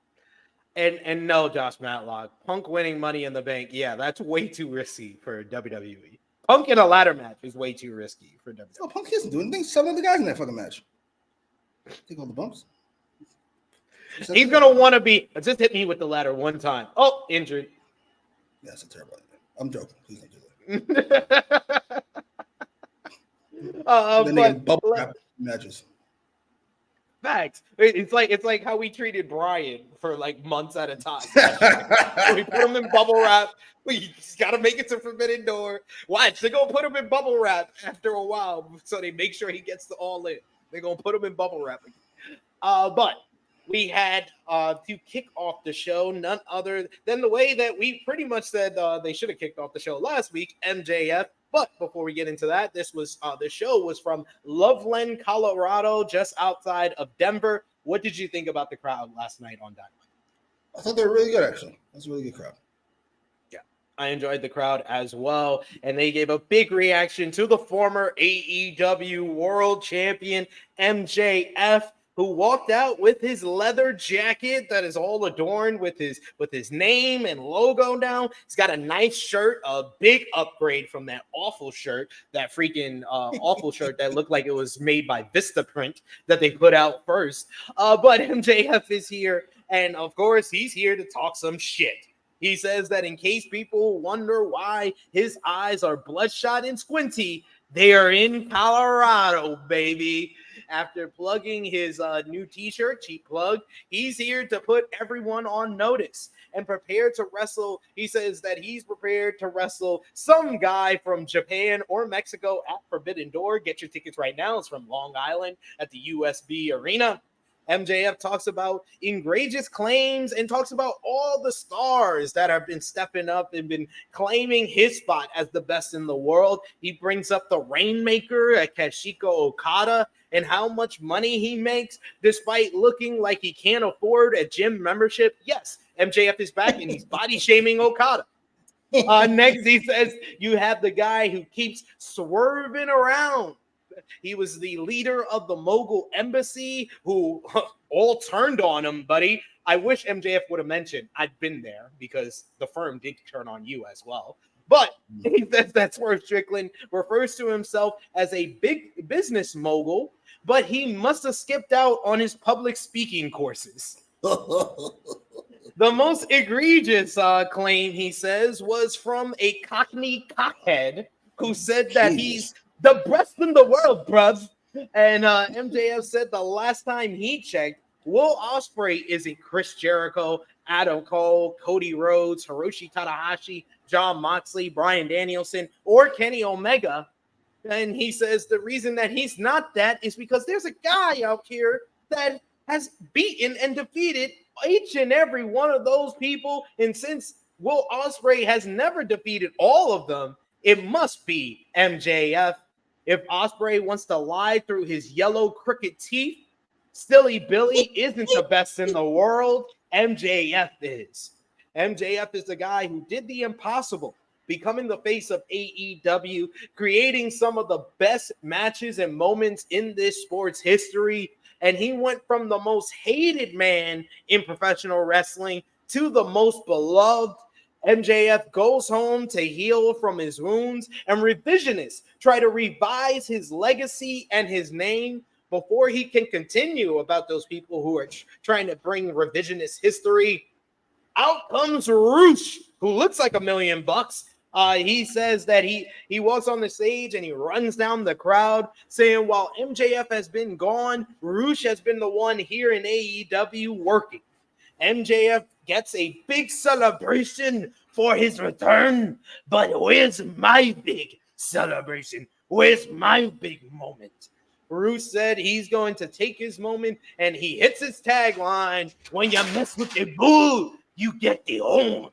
And no, Josh Matlock. Punk winning Money in the Bank. Yeah, that's way too risky for WWE. Punk in a ladder match is way too risky for WWE. Oh, Punk isn't doing anything. 7 other guys in that fucking match. Take all the bumps. He's gonna want to be. Just hit me with the ladder one time. Oh, injured. Yeah, that's a terrible idea. I'm joking. Please don't do that. Then they get bubble wrap matches. Facts. It's like how we treated Bryan for like months at a time. We put him in bubble wrap. We just gotta make it to Forbidden Door. Watch, they're gonna put him in bubble wrap after a while, so they make sure he gets the all in. They're gonna put him in bubble wrap again. But we had to kick off the show none other than the way that we pretty much said they should have kicked off the show last week, MJF. But before we get into that, this was the show was from Loveland, Colorado, just outside of Denver. What did you think about the crowd last night on Dynamite? I thought they were really good, actually. That's a really good crowd. Yeah, I enjoyed the crowd as well. And they gave a big reaction to the former AEW World Champion, MJF, who walked out with his leather jacket that is all adorned with his name and logo now. He's got a nice shirt, a big upgrade from that awful shirt, that freaking awful shirt that looked like it was made by Vistaprint that they put out first. But MJF is here, and of course, he's here to talk some shit. He says that in case people wonder why his eyes are bloodshot and squinty, they are in Colorado, baby. After plugging his new t-shirt, cheap plug, he's here to put everyone on notice and prepared to wrestle. He says that he's prepared to wrestle some guy from Japan or Mexico at Forbidden Door. Get your tickets right now. It's from Long Island at the USB Arena. MJF talks about egregious claims and talks about all the stars that have been stepping up and been claiming his spot as the best in the world. He brings up the Rainmaker at Kazuchika Okada and how much money he makes despite looking like he can't afford a gym membership. Yes, MJF is back and he's body shaming Okada. Next, he says you have the guy who keeps swerving around. He was the leader of the Mogul Embassy who all turned on him, buddy. I wish MJF would have mentioned I'd been there because the firm did turn on you as well. But he says that Swerve Strickland refers to himself as a big business mogul, but he must have skipped out on his public speaking courses. The most egregious claim, he says, was from a Cockney cockhead who said that he's the best in the world, bruv. And MJF said the last time he checked, Will Ospreay isn't Chris Jericho, Adam Cole, Cody Rhodes, Hiroshi Tanahashi, Jon Moxley, Bryan Danielson, or Kenny Omega. And he says the reason that he's not that is because there's a guy out here that has beaten and defeated each and every one of those people. And since Will Ospreay has never defeated all of them, it must be MJF. If Ospreay wants to lie through his yellow crooked teeth, Silly Billy isn't the best in the world. MJF is. MJF is the guy who did the impossible. becoming the face of AEW, creating some of the best matches and moments in this sport's history. And he went from the most hated man in professional wrestling to the most beloved. MJF goes home to heal from his wounds, and revisionists try to revise his legacy and his name before he can continue about those people who are trying to bring revisionist history. Out comes Rush, who looks like $1 million. He says that he walks on the stage and he runs down the crowd saying, while MJF has been gone, Rush has been the one here in AEW working. MJF gets a big celebration for his return, but where's my big celebration? Where's my big moment? Rush said he's going to take his moment, and he hits his tagline, when you mess with the bull, you get the horn.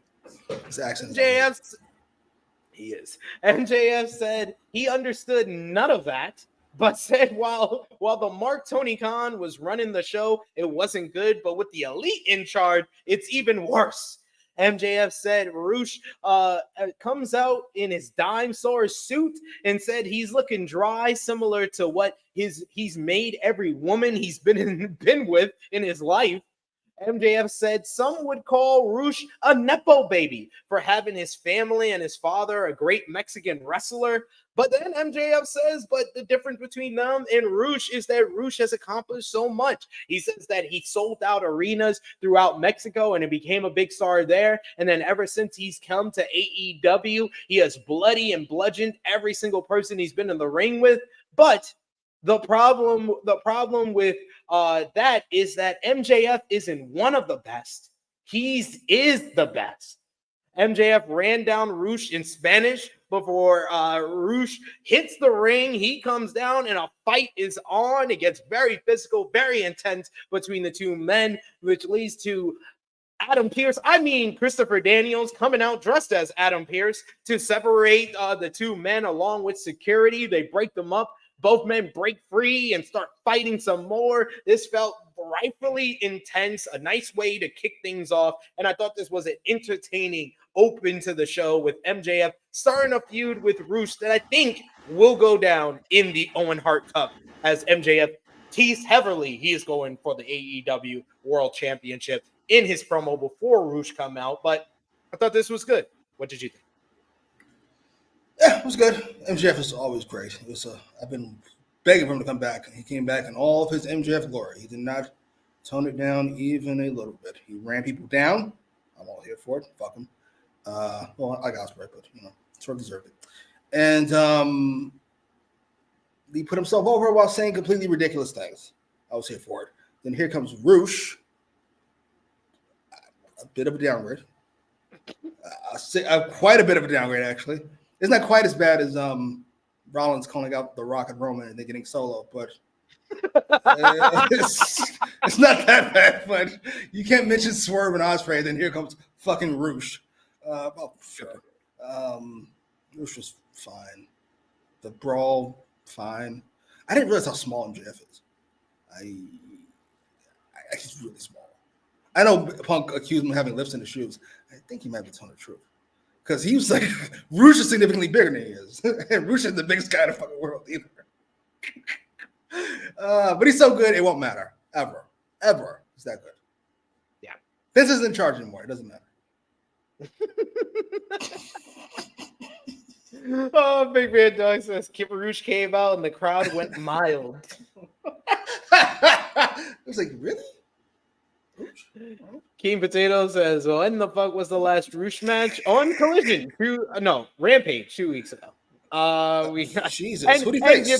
MJF said he understood none of that, but said while the Mark Tony Khan was running the show, it wasn't good, but with the Elite in charge, it's even worse. MJF said Rush comes out in his dime store suit and said he's looking dry, similar to what he's made every woman he's been with in his life. MJF said some would call Rush a Nepo baby for having his family and his father a great Mexican wrestler. But then MJF says, but the difference between them and Rush is that Rush has accomplished so much. He says that he sold out arenas throughout Mexico and it became a big star there. And then ever since he's come to AEW, he has bloody and bludgeoned every single person he's been in the ring with. But the problem with that is that MJF isn't one of the best. He is the best. MJF ran down Rush in Spanish before Rush hits the ring. He comes down and a fight is on. It gets very physical, very intense between the two men, which leads to Christopher Daniels coming out dressed as Adam Pearce to separate the two men along with security. They break them up. Both men break free and start fighting some more. This felt rightfully intense, a nice way to kick things off. And I thought this was an entertaining open to the show with MJF starting a feud with Rush that I think will go down in the Owen Hart Cup, as MJF teased heavily he is going for the AEW World Championship in his promo before Rush come out. But I thought this was good. What did you think? Yeah, it was good. MJF is always great. It was I've been begging for him to come back. He came back in all of his MJF glory. He did not tone it down even a little bit. He ran people down. I'm all here for it. Fuck him. Well, I got it, but Swerve deserved it. And he put himself over while saying completely ridiculous things. I was here for it. Then here comes Rush. A bit of a downgrade. Quite a bit of a downgrade, actually. It's not quite as bad as Rollins calling out The Rock and Roman and then getting Solo, but it's not that bad. But you can't mention Swerve and Ospreay, then here comes fucking Rush. Sure. Rush was fine. The brawl, fine. I didn't realize how small MJF is. He's really small. I know Punk accused him of having lifts in his shoes. I think he might be telling the truth. Because he was like, Rush is significantly bigger than he is. And Rush is the biggest guy in the fucking world either. But he's so good, it won't matter. Ever. He's that good. Yeah. Vince isn't in charge anymore. It doesn't matter. Big Man Doug says Kip Rush came out and the crowd went mild. It was like, really? King Potato says, well, when the fuck was the last Rush match on Collision? Rampage 2 weeks ago. Jesus, who did he face? Yeah,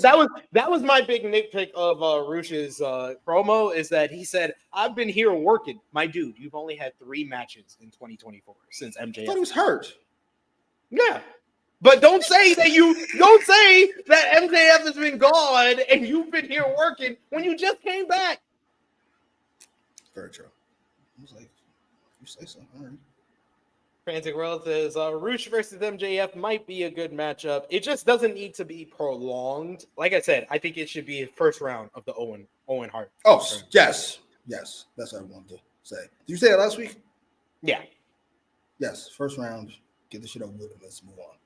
that was my big nitpick of Rush's promo, is that he said, I've been here working. My dude, you've only had 3 matches in 2024 since MJF. I thought he was hurt. Yeah. But don't say that MJF has been gone and you've been here working when you just came back. Very true. I was like, you say so. All right. Frantic World says, Rush versus MJF might be a good matchup. It just doesn't need to be prolonged. Like I said, I think it should be first round of the Owen Hart. Oh, yes. Yes. That's what I wanted to say. Did you say that last week? Yeah. Yes. First round. Get this shit over with and let's move on.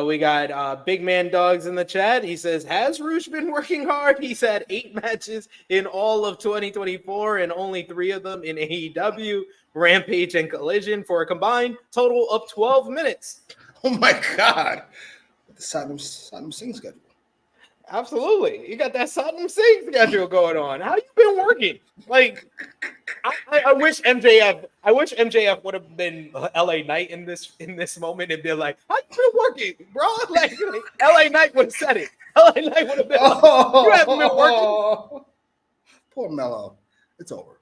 We got Big Man Dogs in the chat. He says, has Rush been working hard? He's had 8 matches in all of 2024 and only 3 of them in AEW, Rampage, and Collision for a combined total of 12 minutes. Oh my God. The Saddam Singh schedule. Absolutely. You got that Saddam Singh schedule going on. How you been working? Like, I wish MJF would have been LA Knight in this moment and been like, how you been working, bro? Like LA Knight would have said it. LA Knight would have been like, you haven't been working. Poor Mello. It's over.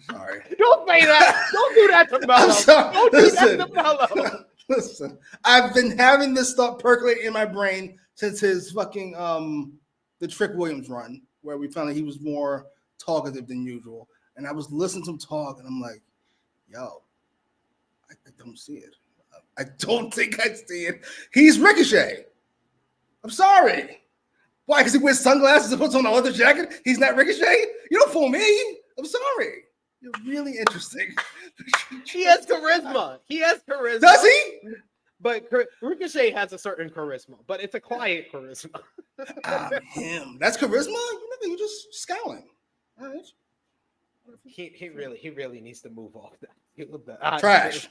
Sorry. Don't say that. Don't do that to Mello. Don't do that to Mello. Listen, I've been having this thought percolate in my brain since his fucking the Trick Williams run, where we found that he was more talkative than usual. And I was listening to him talk, and I'm like, yo, I don't see it. I don't think I see it. He's Ricochet. I'm sorry. Why? Because he wears sunglasses and puts on a leather jacket? He's not Ricochet? You don't fool me. I'm sorry. You're really interesting. He has charisma. Does he? But Ricochet has a certain charisma, but it's a quiet charisma. Him. That's charisma? You're just scowling. All right. He really needs to move off that. Trash.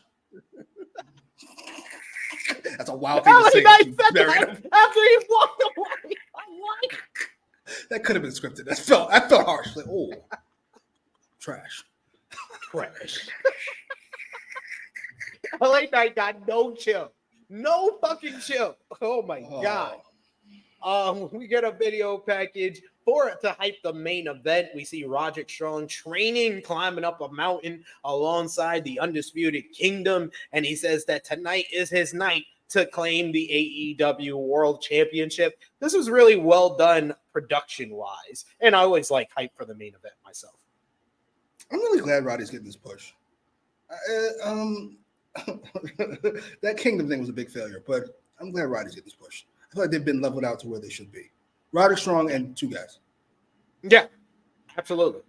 That's a wild thing to say. After he walked away. That could have been scripted. I felt harsh. Like, oh, trash. LA Knight got no chill. No fucking chill. Oh my God. We get a video package to hype the main event. We see Roderick Strong training, climbing up a mountain alongside the Undisputed Kingdom. And he says that tonight is his night to claim the AEW World Championship. This was really well done production-wise. And I always like hype for the main event myself. I'm really glad Roddy's getting this push. That Kingdom thing was a big failure, but I'm glad Roddy's getting this push. I feel like they've been leveled out to where they should be. Roderick Strong and 2 guys. Yeah, absolutely.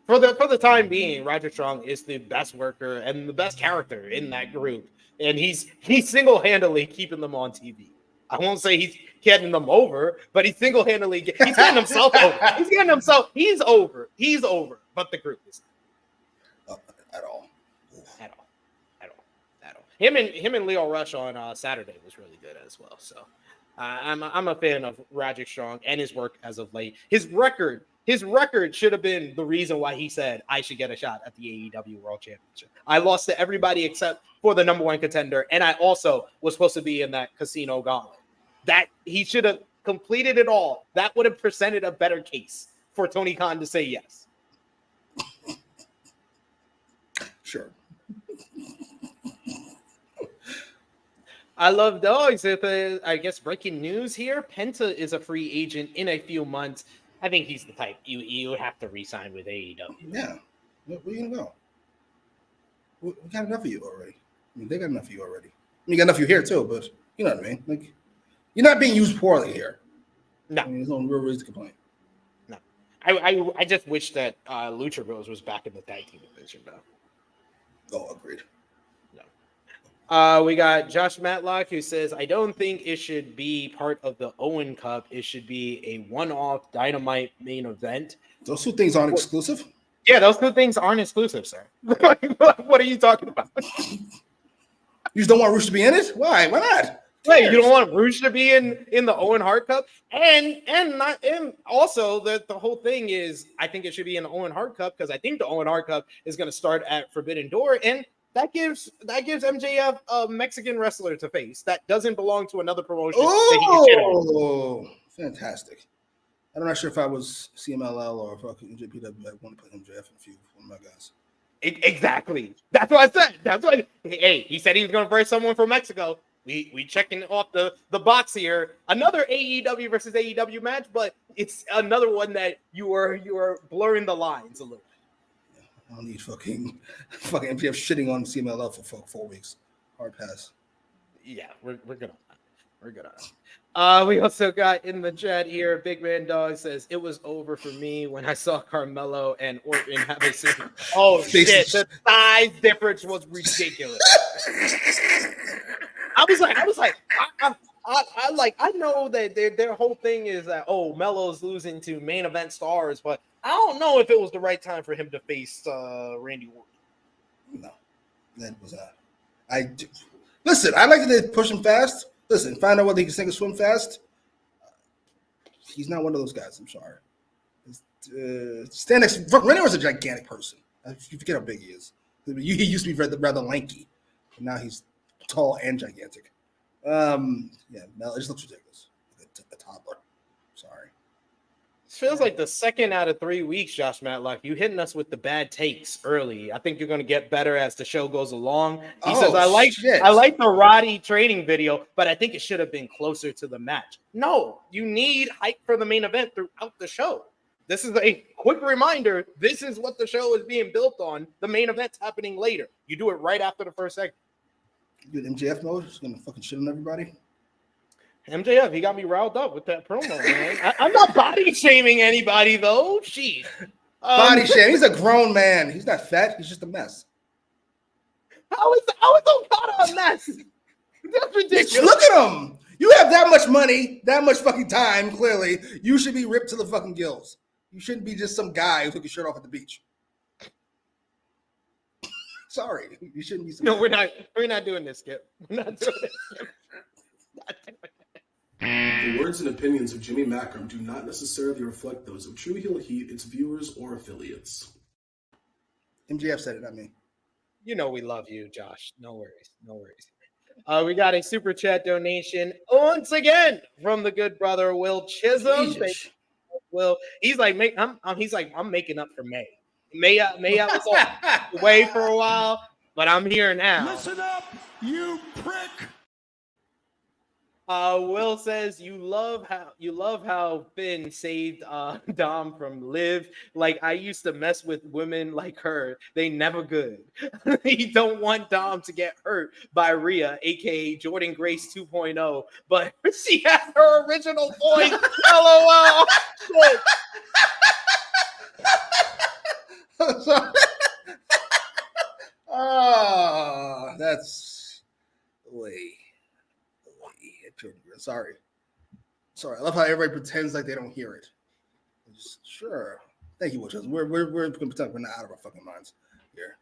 For the time being, Roderick Strong is the best worker and the best character in that group, and he's single-handedly keeping them on TV. I won't say he's getting them over, but he's single-handedly getting himself over. He's over, but the group is at all. Him and Leo Rush on Saturday was really good as well. So I'm a fan of Roderick Strong and his work as of late. His record should have been the reason why he said I should get a shot at the AEW World Championship. I lost to everybody except for the number 1 contender, and I also was supposed to be in that Casino Gauntlet. That he should have completed it all. That would have presented a better case for Tony Khan to say yes. Sure. I love dogs. I guess breaking news here. Penta is a free agent in a few months. I think he's the type you have to re-sign with AEW. Yeah. Where are you going to go? We got enough of you already. I mean, they got enough of you already. You got enough of you here too, but you know what I mean? Like, you're not being used poorly here. No. I mean, there's no real reason to complain. No. I just wish that Lucha Bros was back in the tag team division, though. Oh, agreed. We got Josh Matlock who says, I don't think it should be part of the Owen Cup. It should be a one-off Dynamite main event. Those 2 things aren't exclusive? Yeah, those 2 things aren't exclusive, sir. What are you talking about? You just don't want Rush to be in it? Why? Why not? Wait, you don't want Rush to be in the Owen Hart Cup? And also the whole thing is I think it should be in the Owen Hart Cup because I think the Owen Hart Cup is going to start at Forbidden Door, and that gives MJF a Mexican wrestler to face that doesn't belong to another promotion. Oh, fantastic! I'm not sure if I was CMLL or fucking JPW. I want to put MJF in a few of my guys. Exactly. That's what I said. That's why. Hey, he said he was going to face someone from Mexico. We checking off the box here. Another AEW versus AEW match, but it's another one that you are blurring the lines a little. I don't need fucking MJF shitting on CMLL for 4 weeks. Hard pass. Yeah, we're gonna. We're good on it. We also got in the chat here, Big Man Dog says, it was over for me when I saw Carmelo and Orton have a scene. Oh, shit. The size difference was ridiculous. I know that their whole thing is that, oh, Melo's losing to main event stars, but I don't know if it was the right time for him to face Randy Orton. No, that was listen, I like that they push him fast. Listen, find out whether he can sink or swim fast. He's not one of those guys. I'm sorry. Stand next. Randy Orton's a gigantic person. You forget how big he is. He used to be rather lanky, but now he's tall and gigantic. Mel, it just looks ridiculous. A toddler. Sorry. It feels like the second out of 3 weeks, Josh Matlock. You hitting us with the bad takes early. I think you're going to get better as the show goes along. He says, I like the Roddy training video, but I think it should have been closer to the match. No, you need hype for the main event throughout the show. This is a quick reminder. This is what the show is being built on. The main event's happening later. You do it right after the first segment. Dude, MJF mode is going to fucking shit on everybody. MJF, he got me riled up with that promo, man. I'm not body shaming anybody, though. Jeez. Body shame. He's a grown man. He's not fat. He's just a mess. How is Okada a mess? That's ridiculous. Look at him. You have that much money, that much fucking time, clearly. You should be ripped to the fucking gills. You shouldn't be just some guy who took his shirt off at the beach. Sorry. You shouldn't be some No, guy. We're not doing this, Skip. We're not doing this, Skip. The words and opinions of Jimmy Macram do not necessarily reflect those of True Heel Heat, its viewers, or affiliates. MJF said it, not me. You know we love you, Josh. No worries. We got a super chat donation once again from the good brother Will Chisholm. Will, he's like, I'm making up for May. May was away for a while, but I'm here now. Listen up, you prick. Will says you love how Finn saved Dom from Liv. Like, I used to mess with women like her. They never good. He don't want Dom to get hurt by Rhea, aka Jordan Grace 2.0, but she has her original voice. LOL. That's way. Sorry. I love how everybody pretends like they don't hear it. Sure. Thank you, Witches. We're going to pretend we're not out of our fucking minds here.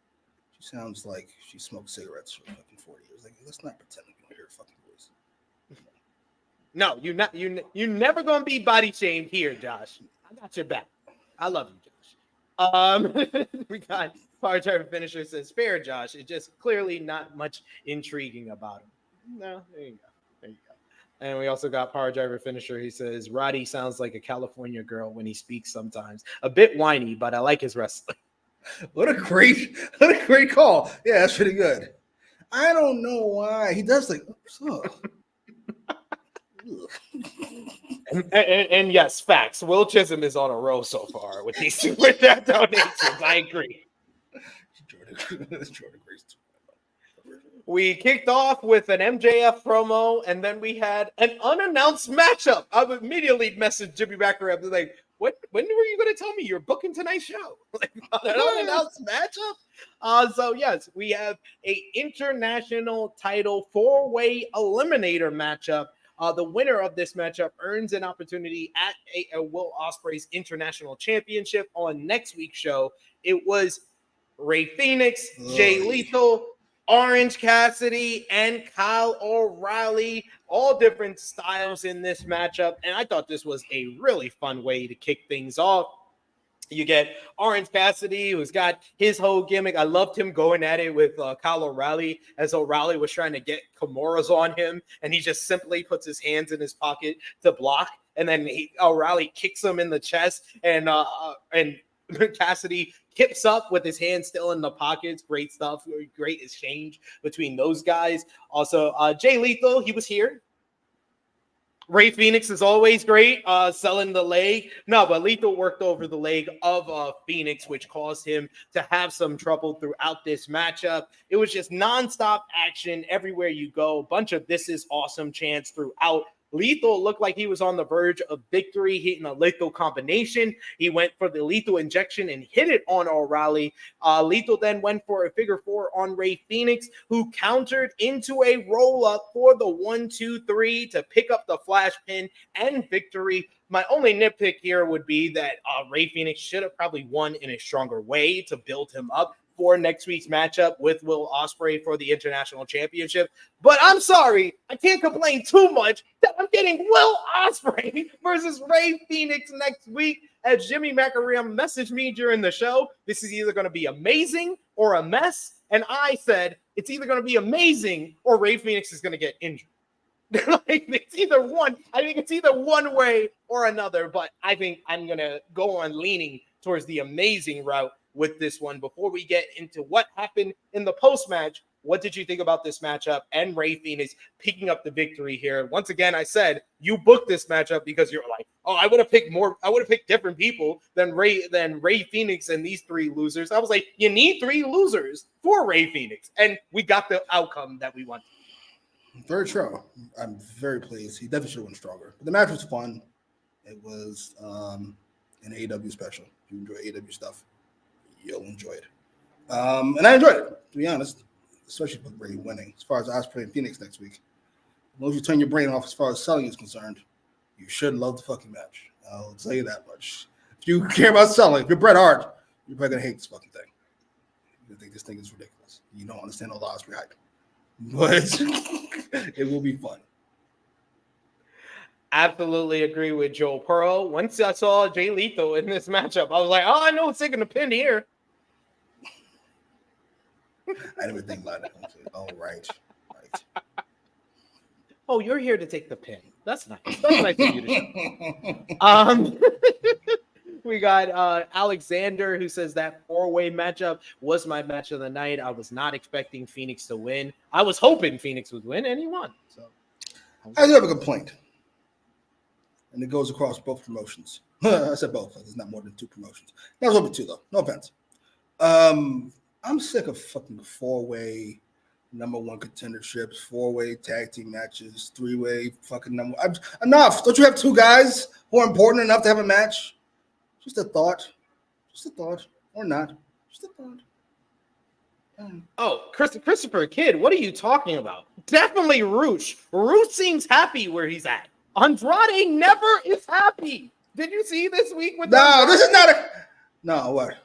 She sounds like she smoked cigarettes for fucking 40 years. Like, let's not pretend we don't hear her fucking voice. No, you're never going to be body shamed here, Josh. I got your back. I love you, Josh. We got Patriarch Finisher says, spare Josh. It's just clearly not much intriguing about him. No, there you go. And we also got Power Driver Finisher. He says, Roddy sounds like a California girl when he speaks sometimes. A bit whiny, but I like his wrestling. What a great call. Yeah, that's pretty good. I don't know why. He does like, and yes, facts. Will Chisholm is on a roll so far with these super chat donations. I agree. Jordan Grace. We kicked off with an MJF promo, and then we had an unannounced matchup. I would immediately message Jimmy Macram like, when were you going to tell me you're booking tonight's show? Like, an unannounced matchup? So, yes, we have a international title 4-way eliminator matchup. The winner of this matchup earns an opportunity at a Will Ospreay's International Championship on next week's show. It was Rey Fenix, Jay Lethal, Orange Cassidy, and Kyle O'Reilly, all different styles in this matchup. And I thought this was a really fun way to kick things off. You get Orange Cassidy, who's got his whole gimmick. I loved him going at it with Kyle O'Reilly as O'Reilly was trying to get Kimuras on him. And he just simply puts his hands in his pocket to block. And then O'Reilly kicks him in the chest. And Cassidy kips up with his hands still in the pockets. Great stuff. Great exchange between those guys. Also, Jay Lethal, he was here. Ray Phoenix is always great, selling the leg. No, but Lethal worked over the leg of Phoenix, which caused him to have some trouble throughout this matchup. It was just nonstop action everywhere you go. A bunch of "this is awesome" chants throughout. Lethal looked like he was on the verge of victory, hitting a lethal combination. He went for the lethal injection and hit it on O'Reilly. Lethal then went for a figure four on Ray Phoenix, who countered into a roll-up for the 1-2-3 to pick up the flash pin and victory. My only nitpick here would be that Ray Phoenix should have probably won in a stronger way to build him up for next week's matchup with Will Ospreay for the International Championship. But I'm sorry, I can't complain too much that I'm getting Will Ospreay versus Ray Phoenix next week. As Jimmy Macram messaged me during the show, this is either going to be amazing or a mess. And I said, it's either going to be amazing or Ray Phoenix is going to get injured. It's either one. I think it's either one way or another, but I think I'm going to go on leaning towards the amazing route with this one. Before we get into what happened in the post-match, what did you think about this matchup and Ray Phoenix picking up the victory here? Once again, I said you booked this matchup because you're like, oh, I would have picked different people than Ray Phoenix and these three losers. I was like, you need three losers for Ray Phoenix, and we got the outcome that we wanted. Very true. I'm very pleased. He definitely should have went stronger. But the match was fun. It was an AEW special. If you enjoy AEW stuff, you'll enjoy it. And I enjoyed it, to be honest, especially with Ray winning. As far as Ospreay and Phoenix next week, as long as you turn your brain off as far as selling is concerned, you should love the fucking match. I'll tell you that much. If you care about selling, if you're Bret Hart, you're probably going to hate this fucking thing. You think this thing is ridiculous. You don't understand all the Ospreay hype. But it will be fun. Absolutely agree with Joe Pearl. Once I saw Jay Lethal in this matchup, I was like, oh, I know it's taking a pin here. I didn't even think about it. Oh, right. Oh, you're here to take the pin. That's nice. That's nice of you to show. We got Alexander, who says that four-way matchup was my match of the night. I was not expecting Phoenix to win. I was hoping Phoenix would win, and he won. So I do have a complaint. And it goes across both promotions. I said both. There's not more than two promotions. That was over two, though. No offense. I'm sick of fucking four-way number one contenderships, four-way tag team matches, three-way fucking number. Enough. Don't you have two guys who are important enough to have a match? Just a thought. Just a thought. Or not. Just a thought. Oh, Christopher Kidd, what are you talking about? Definitely Roosh. Roosh seems happy where he's at. Andrade never is happy. Did you see this week with Andrade? This is not a... No, what?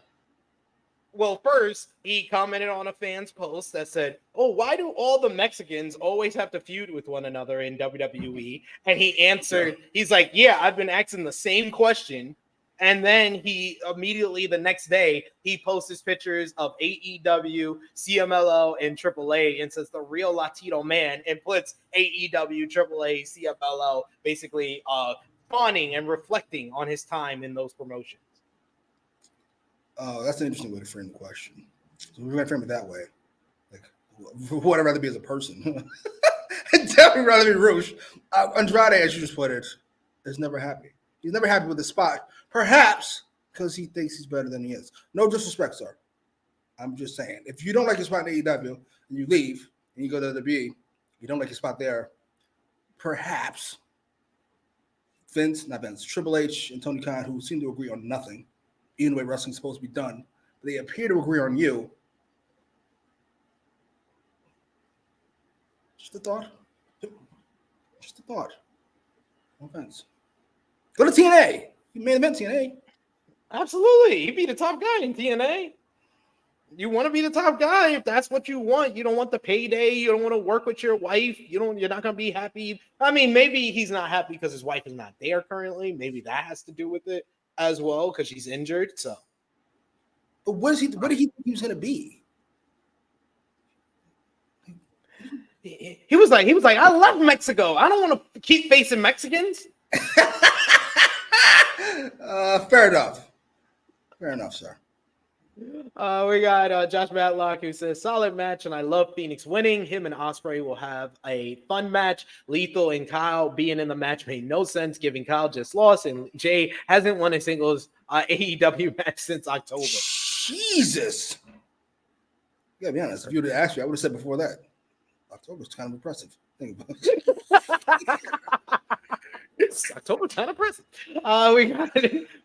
Well, first, he commented on a fan's post that said, oh, why do all the Mexicans always have to feud with one another in WWE? And he answered, he's like, yeah, I've been asking the same question. And then he immediately the next day, he posts his pictures of AEW, CMLL, and AAA and says the real Latino man and puts AEW, AAA, CMLL basically fawning and reflecting on his time in those promotions. Oh, that's an interesting way to frame the question. So we're going to frame it that way. Like, who would I rather be as a person? I'd definitely rather be Roosh. Andrade, as you just put it, is never happy. He's never happy with the spot. Perhaps because he thinks he's better than he is. No disrespect, sir. I'm just saying. If you don't like your spot in AEW and you leave and you go to the WWE, you don't like your spot there, perhaps Triple H and Tony Khan, who seem to agree on nothing, even the way wrestling's supposed to be done, but they appear to agree on you. Just a thought. Just a thought. No offense. Go to TNA. You main event TNA. Absolutely. He'd be the top guy in TNA. You want to be the top guy if that's what you want. You don't want the payday. You don't want to work with your wife. You're not going to be happy. I mean, maybe he's not happy because his wife is not there currently. Maybe that has to do with it as well because she's injured. So, but what did he think he was going to be? He was like, I love Mexico. I don't want to keep facing Mexicans. Fair enough. Fair enough, sir. We got Josh Matlock who says solid match, and I love Phoenix winning. Him and Ospreay will have a fun match. Lethal and Kyle being in the match made no sense, given Kyle just lost and Jay hasn't won a singles AEW match since October. Jesus. You gotta be honest. If you would have asked me, I would have said before that. October's kind of impressive. Think about it. October kind of impressive. We got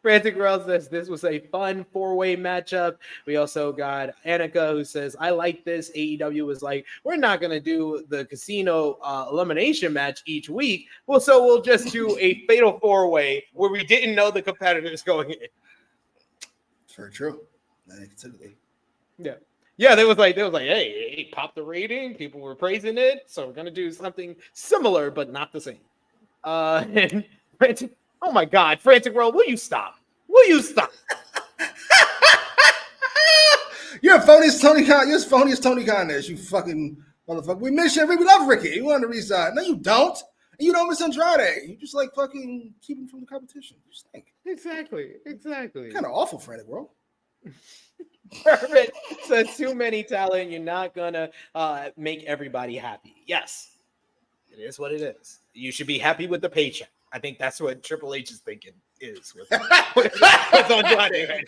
Frantic Rail says this was a fun 4-way matchup. We also got Annika who says, I like this. AEW was like, we're not going to do the casino elimination match each week. Well, so we'll just do a fatal 4-way where we didn't know the competitors going in. Very true. I didn't consider that. Yeah. Yeah, they was like, hey, it popped the rating. People were praising it. So we're going to do something similar, but not the same. And Frantic, oh my God, Frantic World, will you stop? Will you stop? You're phony as Tony Khan. You're as phony as Tony Khan is, you fucking motherfucker. We miss you. We love Ricky. You want to resign. No, you don't. And you don't miss Andrade. You just like fucking keep him from the competition. You stink. Exactly. Kind of awful, Frantic World. Perfect. Says too many talent. You're not gonna make everybody happy. Yes. It is what it is. You should be happy with the paycheck. I think that's what Triple H is thinking is with Andrade. Right?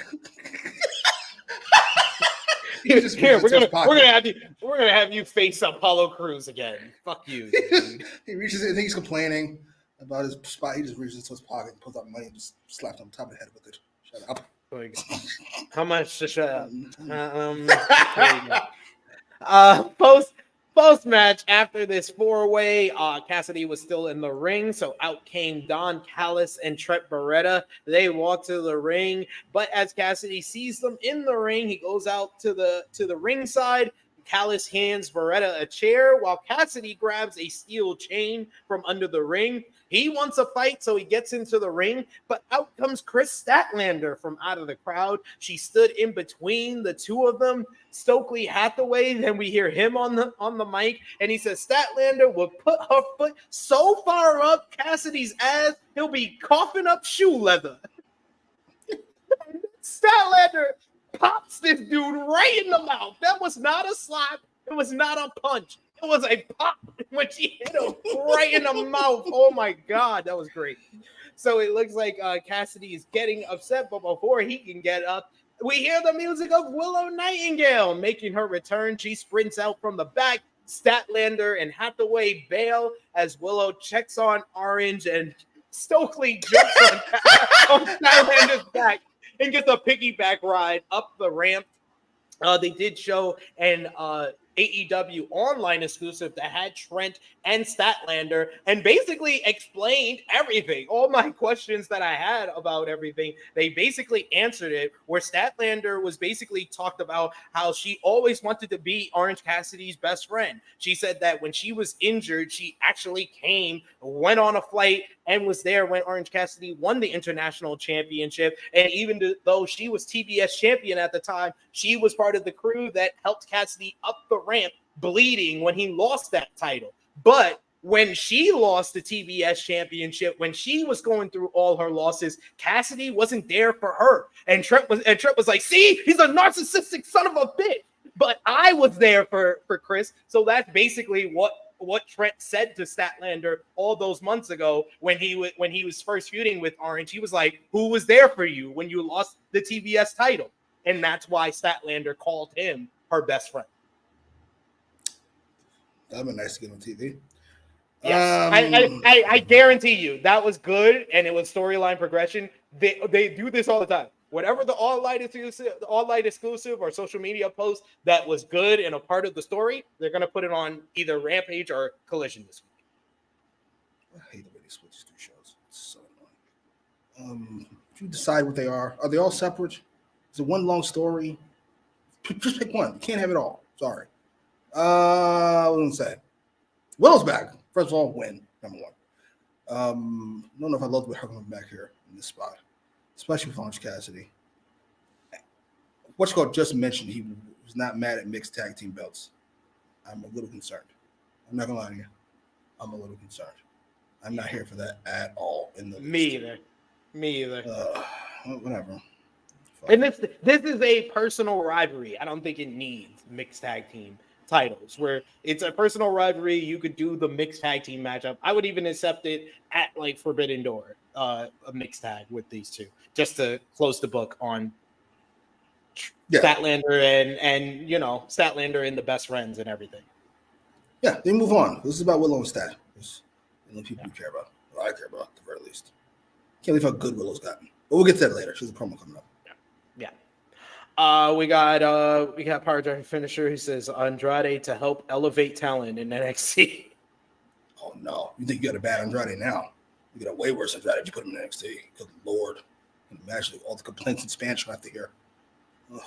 Here, we're gonna have you face Apollo Crews again. Fuck you. Dude. He reaches. I think he's complaining about his spot. He just reaches into his pocket and pulls out money and just slaps on top of the head with it. Shut up. Like, how much to shut up? Post match after this 4-way, Cassidy was still in the ring, so out came Don Callis and Trent Beretta. They walk to the ring, but as Cassidy sees them in the ring, he goes out to the ring side. Callis hands Beretta a chair while Cassidy grabs a steel chain from under the ring. He wants a fight, so he gets into the ring, but out comes Chris Statlander from out of the crowd. She stood in between the two of them. Stokely Hathaway, then we hear him on the mic, and he says Statlander will put her foot so far up Cassidy's ass, he'll be coughing up shoe leather. Statlander pops this dude right in the mouth. That was not a slap. It was not a punch. It was a pop when she hit him right in the mouth. Oh my God, that was great. So it looks like Cassidy is getting upset, but before he can get up, we hear the music of Willow Nightingale making her return. She sprints out from the back. Statlander and Hathaway bail as Willow checks on Orange, and Stokely jumps on Statlander's back and gets a piggyback ride up the ramp. They did show an AEW online exclusive that had Trent and Statlander and basically explained everything. All my questions that I had about everything, they basically answered it, where Statlander was basically talked about how she always wanted to be Orange Cassidy's best friend. She said that when she was injured, she actually went on a flight and was there when Orange Cassidy won the international championship. And even though she was TBS champion at the time, she was part of the crew that helped Cassidy up the ramp bleeding when he lost that title. But when she lost the TBS championship, when she was going through all her losses, Cassidy wasn't there for her. And Trent was like, see, he's a narcissistic son of a bitch. But I was there for Chris. So that's basically what Trent said to Statlander all those months ago when he was first feuding with Orange. He was like, who was there for you when you lost the TBS title? And that's why Statlander called him her best friend. That'd be nice to get on TV. Yes, I guarantee you that was good, and it was storyline progression. They do this all the time. Whatever the All Light exclusive or social media post that was good and a part of the story, they're gonna put it on either Rampage or Collision this week. I hate the way they switch two shows. It's so annoying. Did you decide what they are? Are they all separate? Is it one long story? Just pick one. You can't have it all. Sorry. I wouldn't say. Willow's back. First of all, win. Number one. I don't know if I love her coming back here in this spot, especially with Orange Cassidy. What's called just mentioned he was not mad at mixed tag team belts. I'm a little concerned. I'm not gonna lie to you. I'm a little concerned. I'm not here for that at all. Me either. Me either. Whatever. And this is a personal rivalry. I don't think it needs mixed tag team titles. Where it's a personal rivalry, you could do the mixed tag team matchup. I would even accept it at like Forbidden Door, a mixed tag with these two, just to close the book on Statlander and Statlander and the best friends and everything. Yeah, they move on. This is about Willow and Stat. It's the only people you care about. Well, I care about at the very least. Can't believe how good Willow's gotten. But we'll get to that later. She's a promo coming up. Yeah. We got Patriarch finisher who says Andrade to help elevate talent in NXT. Oh no. You think you got a bad Andrade now? You got a way worse Andrade if you put him in NXT. Good Lord. Imagine all the complaints and spans I have to hear. Ugh.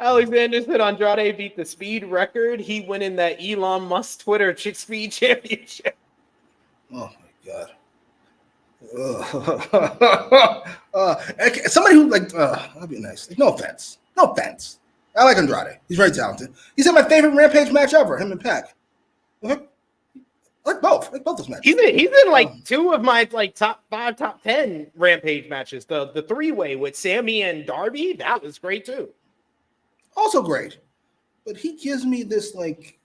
Alexander said Andrade beat the speed record. He went in that Elon Musk Twitter Chick Speed Championship. Oh my God. Somebody who that'd be nice. No offense. I like Andrade. He's very talented. He's in my favorite Rampage match ever. Him and Pac. I like both. Those matches. He's in like two of my like top 5, top 10 Rampage matches. The 3-way with Sammy and Darby, that was great too. Also great, but he gives me this like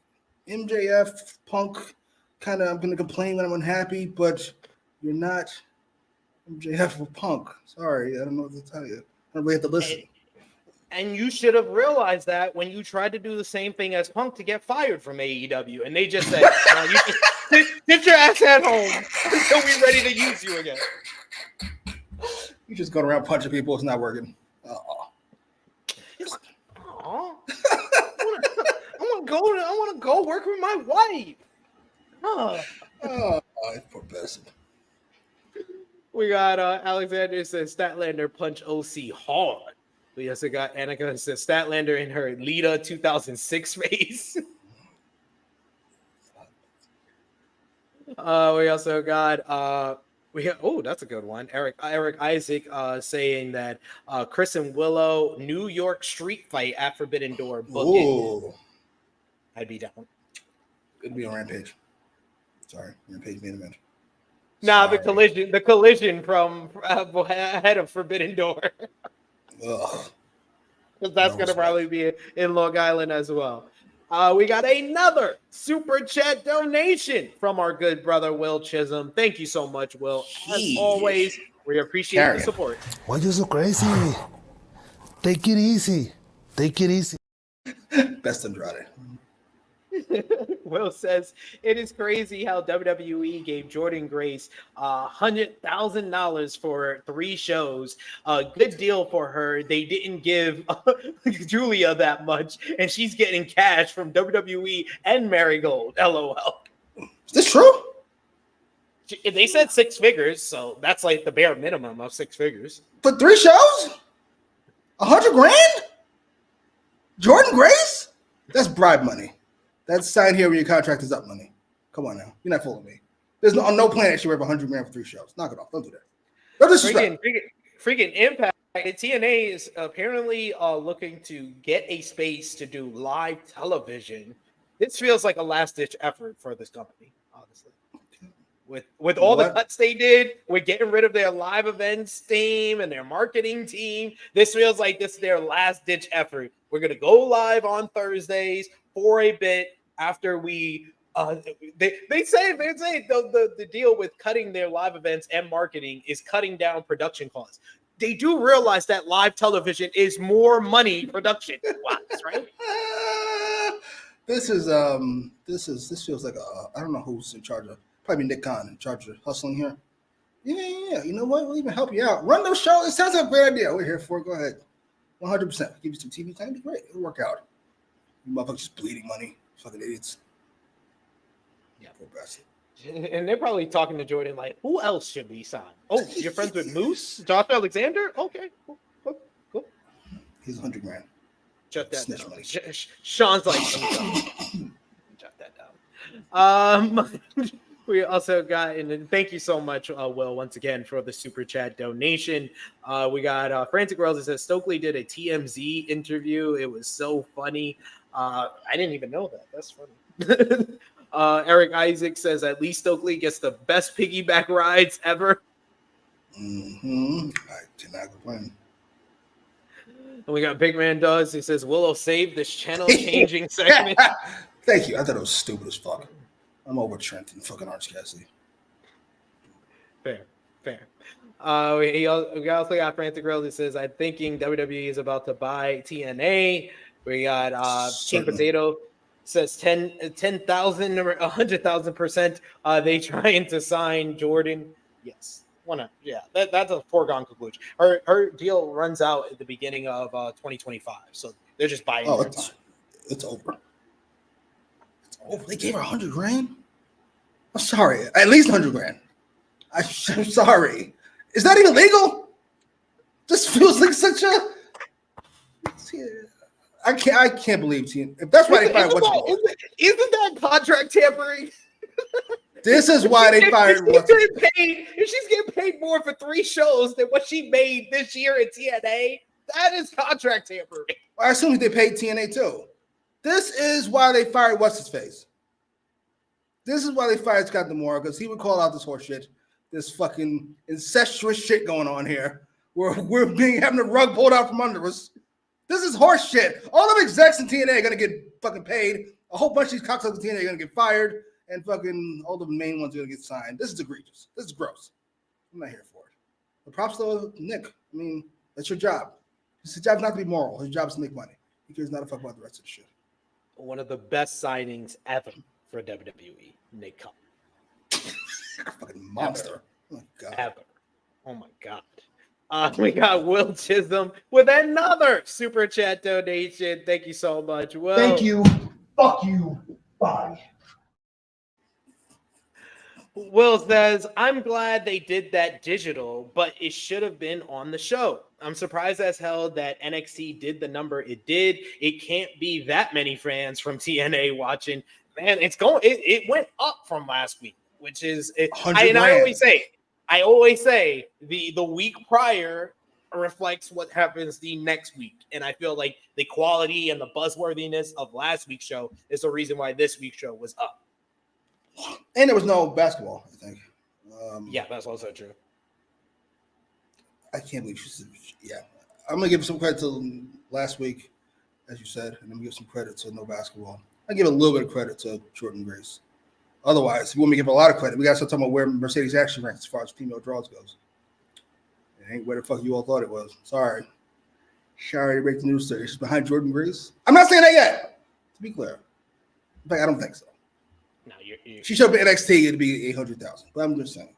MJF Punk kind of. I'm gonna complain when I'm unhappy, but you're not MJF or Punk. Sorry, I don't know what to tell you. I really have to listen. And you should have realized that when you tried to do the same thing as Punk to get fired from AEW, and they just said, no, "You just sit your ass at home until we're ready to use you again." You just going around punching people. It's not working. I want to go work with my wife. Poor person. We got Alexander says Statlander punch OC hard. We also got Annika says Statlander in her Lita 2006 phase. We also got that's a good one. Eric Isaac saying that Chris and Willow New York street fight at Forbidden Door booking. Ooh. I'd be down. It'd be on Rampage. Sorry, Rampage main event. Nah, the collision from ahead of Forbidden Door. Ugh. Because that's going to probably be in Long Island as well. We got another super chat donation from our good brother Will Chisholm. Thank you so much, Will. As always, we appreciate the support. Why you so crazy? Take it easy. Best Andrade. Will says it is crazy how WWE gave Jordan Grace $100,000 for 3 shows. A good deal for her. They didn't give Julia that much, and she's getting cash from WWE and Marigold. LOL. Is this true? They said 6 figures, so that's like the bare minimum of 6 figures. For 3 shows? $100,000? Jordan Grace? That's bribe money. That's signed here when your contract is up money. Come on now. You're not fooling me. There's no planet should worth $100,000 for 3 shows. Knock it off. Don't do that. Don't disrespect. Freaking Impact. TNA is apparently looking to get a space to do live television. This feels like a last-ditch effort for this company, honestly. With all the cuts they did, with getting rid of their live events team and their marketing team, this feels like this is their last-ditch effort. We're going to go live on Thursdays for a bit after we they say the deal with cutting their live events and marketing is cutting down production costs. They do realize that live television is more money production wise, right? This feels like I don't know who's in charge of, probably Nick Khan in charge of hustling here. Yeah. You know what? We'll even help you out. Run those shows. It sounds like a great idea. We're here for it. Go ahead. 100%. Give you some TV time. It'd be great. It'll work out. You motherfuckers just bleeding money. Fucking idiots. Yeah. Poor bastard. And they're probably talking to Jordan like, who else should we sign? Oh, you're friends with Moose? Josh Alexander? Okay. Cool. He's $100,000. Shut that Snitch down. money. Sean's like, shut that down. We also got, and thank you so much, Will, once again for the super chat donation. We got Frantic Girls that says Stokely did a TMZ interview. It was so funny. I didn't even know that. That's funny. Eric Isaac says at least Stokely gets the best piggyback rides ever. I cannot complain. And we got Big Man Does. He says, Willow saved this channel changing segment. Thank you. I thought it was stupid as fuck. I'm over Trent and fucking Orange Cassidy. Fair. We also got Frantic Grill that says, I'm thinking WWE is about to buy TNA. We got King Potato says 10,000 or 100,000%. They trying to sign Jordan. Yes. That's a foregone conclusion. Her deal runs out at the beginning of 2025. So they're just buying their time. It's over. They gave her $100,000. I'm sorry. At least $100,000. I'm sorry. Is that even legal? This feels like such a. I can't believe TNA. If that's why they fired Isn't that contract tampering? This is why they fired. If she's getting paid more for 3 shows than what she made this year at TNA, that is contract tampering. I assume they paid TNA too. This is why they fired what's his face. This is why they fired Scott D'Amore, because he would call out this horse shit, this fucking incestuous shit going on here. We're having the rug pulled out from under us. This is horse shit. All the execs in TNA are gonna get fucking paid. A whole bunch of these cocksuckers in TNA are gonna get fired, and fucking all the main ones are gonna get signed. This is egregious. This is gross. I'm not here for it. But props to Nick. I mean, that's your job. His job's not to be moral. His job is to make money. He cares not a fuck about the rest of the shit. One of the best signings ever for WWE, Nick Khan. Fucking monster. Oh my god. Ever. Oh my god. We got Will Chisholm with another super chat donation. Thank you so much, Will. Thank you. Fuck you. Bye. Will says, I'm glad they did that digital, but it should have been on the show. I'm surprised as hell that NXT did the number it did. It can't be that many fans from TNA watching. Man, it went up from last week, which is I always say the week prior reflects what happens the next week. And I feel like the quality and the buzzworthiness of last week's show is the reason why this week's show was up. And there was no basketball, I think. Yeah, that's also true. I can't believe I'm going to give some credit to last week, as you said, and I'm going to give some credit to no basketball. I give a little bit of credit to Jordan Grace. Otherwise, if you want me to give a lot of credit, we got to start talking about where Mercedes actually ranks as far as female draws goes. It ain't where the fuck you all thought it was. Sorry to break the news to you. She's behind Jordan Grace. I'm not saying that yet, to be clear. In fact, I don't think so. No, she showed up at NXT, it'd be 800,000. But I'm just saying.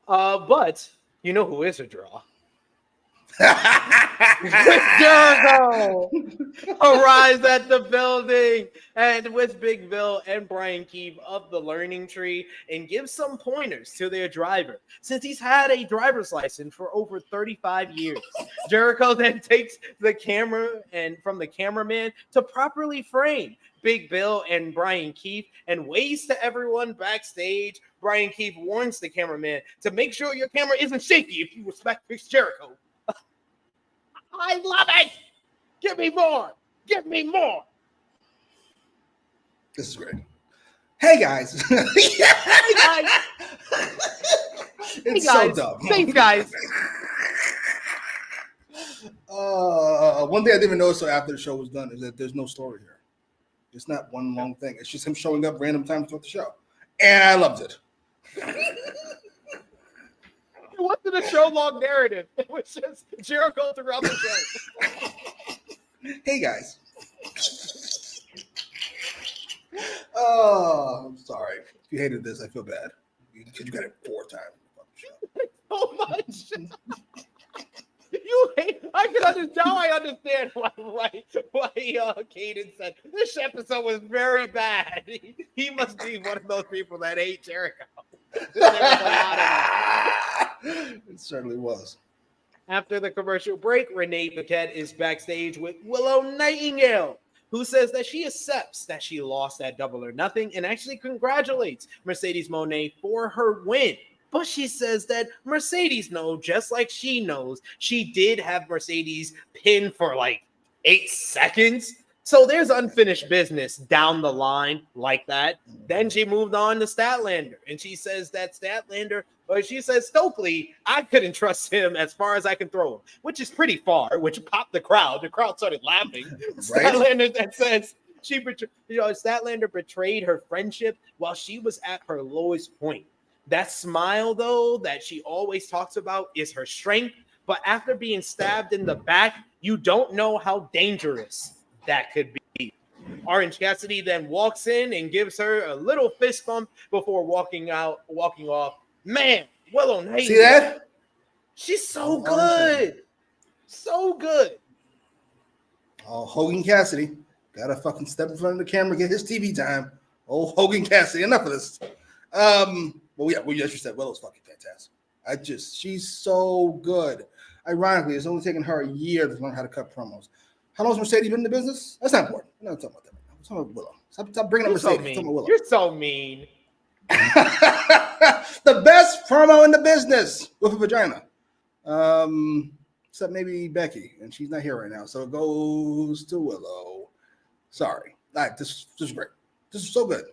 But you know who is a draw? Jericho arrives at the building and with Big Bill and Brian Keefe of the Learning Tree and gives some pointers to their driver since he's had a driver's license for over 35 years. Jericho then takes the camera and from the cameraman to properly frame Big Bill and Brian Keefe and waves to everyone backstage. Brian Keefe warns the cameraman to make sure your camera isn't shaky if you respect Chris Jericho. I love it. Give me more. Give me more. This is great. Hey, guys. Hey, guys. It's so dumb. Thanks, guys. One thing I didn't even notice after the show was done is that there's no story here. It's not one long thing. It's just him showing up random times throughout the show. And I loved it. It wasn't a show-long narrative. It was just Jericho throughout the show. Hey, guys. Oh, I'm sorry. If you hated this, I feel bad. Because you got it 4 times. So much. You hate. I can understand. Now I understand why Caden said this episode was very bad. He must be one of those people that hate Jericho. It certainly was. After the commercial break, Renee Paquette is backstage with Willow Nightingale, who says that she accepts that she lost at Double or Nothing and actually congratulates Mercedes Moné for her win. But she says that Mercedes knows, just like she knows, she did have Mercedes pinned for like 8 seconds. So there's unfinished business down the line like that. Then she moved on to Statlander, and she says that she says Stokely, I couldn't trust him as far as I can throw him, which is pretty far, which popped the crowd. The crowd started laughing. Right? Statlander that says Statlander betrayed her friendship while she was at her lowest point. That smile, though, that she always talks about is her strength. But after being stabbed in the back, you don't know how dangerous that could be. Orange Cassidy then walks in and gives her a little fist bump before walking off. Man, Willow Nightingale. See that? She's so good. So good. Oh, Hogan Cassidy. Gotta fucking step in front of the camera, get his TV time. Oh, Hogan Cassidy. Enough of this. Well, yeah, what you just said, Willow's fucking fantastic. She's so good. Ironically, it's only taken her a year to learn how to cut promos. How long has Mercedes been in the business? That's not important. We're not talking about that right now. We're talking about Willow. Stop bringing up Mercedes. You're so mean. The best promo in the business with a vagina. Except maybe Becky, and she's not here right now. So it goes to Willow. Sorry. All right, this is great. This is so good.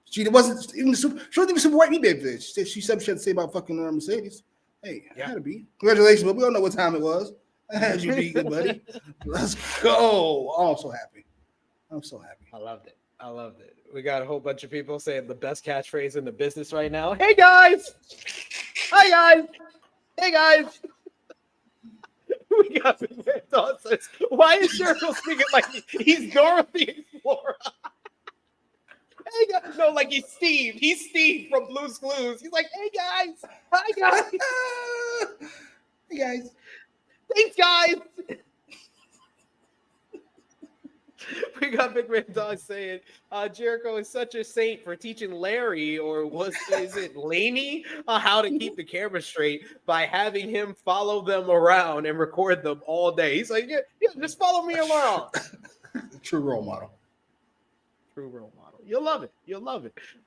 She wasn't even super white meat baby. She said she had to say about fucking Mercedes. Hey, I had to be. Congratulations, but we don't know what time it was. I had you be good, buddy. Let's go. Oh, I'm so happy. I loved it. We got a whole bunch of people saying the best catchphrase in the business right now. Hey, guys. Hi, guys. Hey, guys. We got the says, why is Jericho speaking like he's Dorothy Explorer? Hey guys, no, like he's Steve. He's Steve from Blue's Clues. He's like, hey guys, hi guys, hey guys, thanks guys. We got Big Red Dog saying Jericho is such a saint for teaching Larry, or is it Laney, how to keep the camera straight by having him follow them around and record them all day. He's like, yeah, just follow me around. True role model. You'll love it.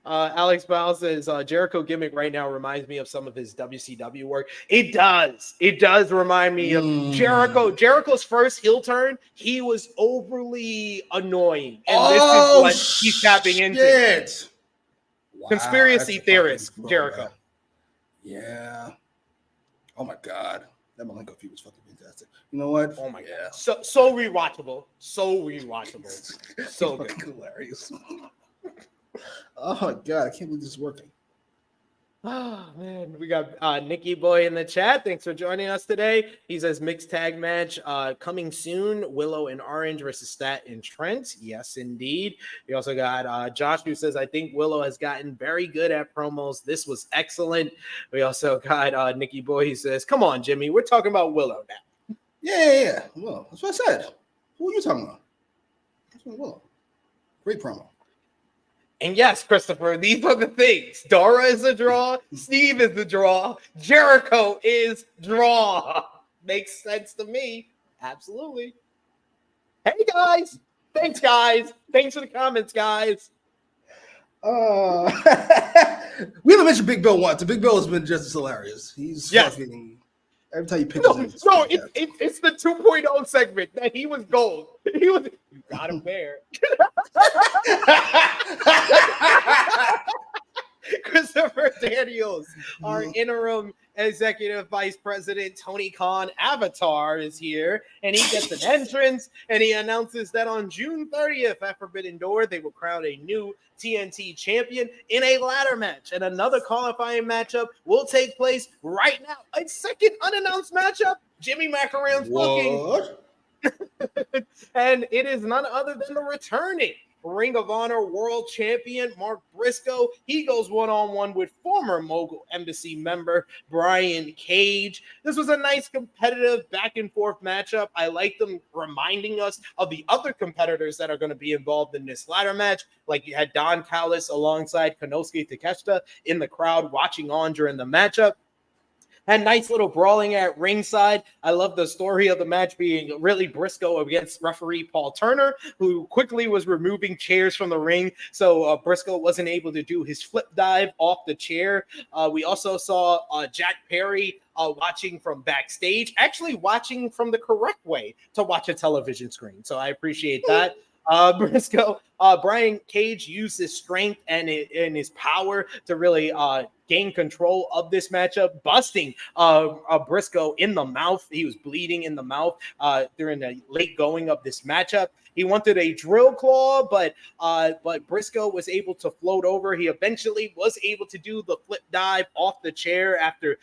Alex Bowles says Jericho gimmick right now reminds me of some of his WCW work. It does remind me of Jericho. Jericho's first heel turn, he was overly annoying, and this is what he's tapping into. Wow, conspiracy theorist Jericho. Yeah. Oh my god, that Malenko feud was fucking fantastic. You know what? Oh my god, so rewatchable, so good, hilarious. Oh my god, I can't believe this is working. Oh man, we got Nikki Boy in the chat. Thanks for joining us today. He says mixed tag match coming soon. Willow and Orange versus Stat and Trent. Yes, indeed. We also got Josh who says I think Willow has gotten very good at promos. This was excellent. We also got Nikki Boy who says, "Come on, Jimmy, we're talking about Willow now." Yeah. Well, that's what I said. Who are you talking about? That's what Willow. Great promo. And yes, Christopher, these are the things. Dora is a draw. Steve is the draw. Jericho is draw. Makes sense to me. Absolutely. Hey, guys. Thanks, guys. Thanks for the comments, guys. We haven't mentioned Big Bill once. Big Bill has been just as hilarious. He's fucking... Every time you pick it's the 2.0 segment that he was gold. You got him there. Christopher Daniels, our interim executive vice president, Tony Khan Avatar, is here, and he gets an entrance, and he announces that on June 30th at Forbidden Door, they will crown a new TNT champion in a ladder match, and another qualifying matchup will take place right now. A second unannounced matchup. Jimmy Macaram's booking. And it is none other than the returning Ring of Honor World Champion Mark Briscoe. He goes one-on-one with former Mogul Embassy member Brian Cage. This was a nice competitive back-and-forth matchup. I like them reminding us of the other competitors that are going to be involved in this ladder match. Like you had Don Callis alongside Konosuke Takeshita in the crowd watching on during the matchup. Had nice little brawling at ringside. I love the story of the match being really Briscoe against referee Paul Turner, who quickly was removing chairs from the ring. So Briscoe wasn't able to do his flip dive off the chair. We also saw Jack Perry watching from backstage, actually watching from the correct way to watch a television screen. So I appreciate that. Briscoe, Brian Cage used his strength and his power to really gain control of this matchup, busting Briscoe in the mouth. He was bleeding in the mouth during the late going of this matchup. He wanted a drill claw, but Briscoe was able to float over. He eventually was able to do the flip dive off the chair after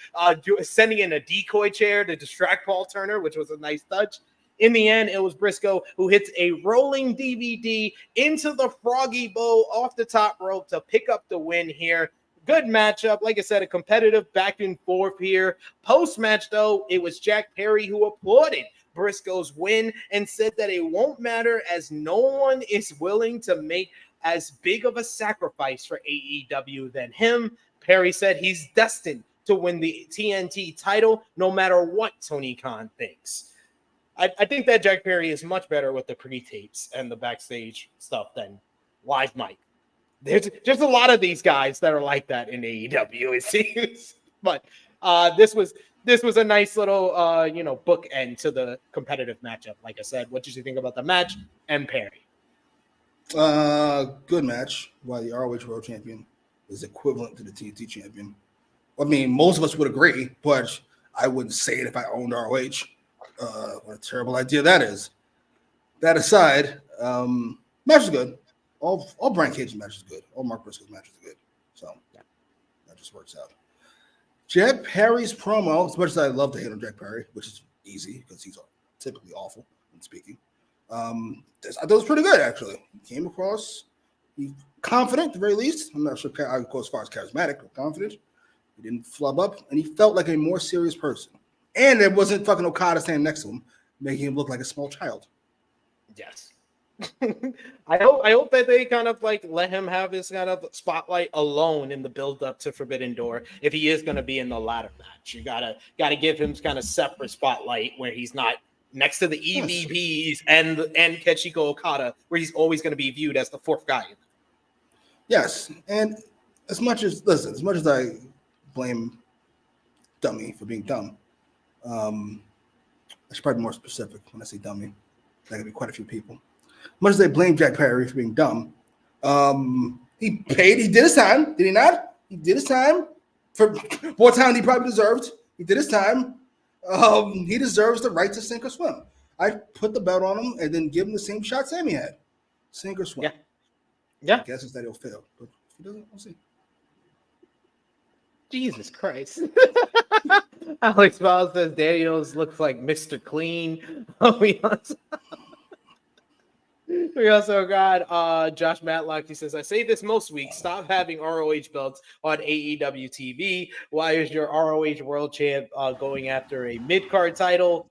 sending in a decoy chair to distract Paul Turner, which was a nice touch. In the end, it was Briscoe who hits a rolling DVD into the froggy bow off the top rope to pick up the win here. Good matchup. Like I said, a competitive back and forth here. Post-match, though, it was Jack Perry who applauded Briscoe's win and said that it won't matter as no one is willing to make as big of a sacrifice for AEW than him. Perry said he's destined to win the TNT title no matter what Tony Khan thinks. I think that Jack Perry is much better with the pre-tapes and the backstage stuff than live mic. There's just a lot of these guys that are like that in AEW, it seems. But this was a nice little bookend to the competitive matchup. Like I said, what did you think about the match and Perry? Good match. While the ROH World Champion is equivalent to the TNT Champion. I mean, most of us would agree, but I wouldn't say it if I owned ROH. What a terrible idea that is. That aside, match is good. All Brian Cage's matches good. All Mark Briscoe's matches are good. So that just works out. Jack Perry's promo, as much as I love to hate on Jack Perry, which is easy because he's typically awful in speaking. I thought it was pretty good, actually. He came across confident, at the very least. I'm not sure I would go as far as charismatic, but confident. He didn't flub up, and he felt like a more serious person. And there wasn't fucking Okada standing next to him, making him look like a small child. Yes. I hope that they kind of like let him have his kind of spotlight alone in the build up to Forbidden Door. If he is going to be in the ladder match, you gotta give him kind of separate spotlight where he's not next to the EVPs and Katsuhiko Okada, where he's always going to be viewed as the fourth guy. Yes, and as much as I blame Dummy for being dumb, I should probably be more specific when I say dummy. That could be quite a few people. As much as they blame Jack Perry for being dumb, he did his time, did he not? He did his time for more time than he probably deserved. He did his time. He deserves the right to sink or swim. I put the belt on him and then give him the same shot Sammy had. Sink or swim. Yeah. I guess it's that he'll fail. But if he doesn't, we'll see. Jesus Christ. Alex Miles says Daniels looks like Mr. Clean. We also got Josh Matlock. He says, I say this most weeks. Stop having ROH belts on AEW TV. Why is your ROH World Champ going after a mid-card title?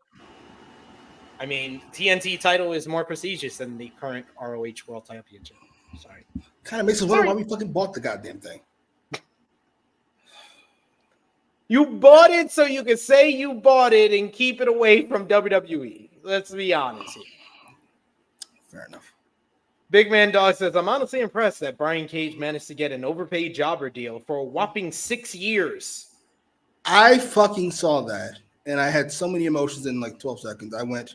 I mean, TNT title is more prestigious than the current ROH World Championship. Sorry. Kind of makes us wonder why we fucking bought the goddamn thing. You bought it so you could say you bought it and keep it away from WWE. Let's be honest here. Fair enough. Big Man Dog says, I'm honestly impressed that Brian Cage managed to get an overpaid jobber deal for a whopping 6 years. I fucking saw that, and I had so many emotions in like 12 seconds. I went,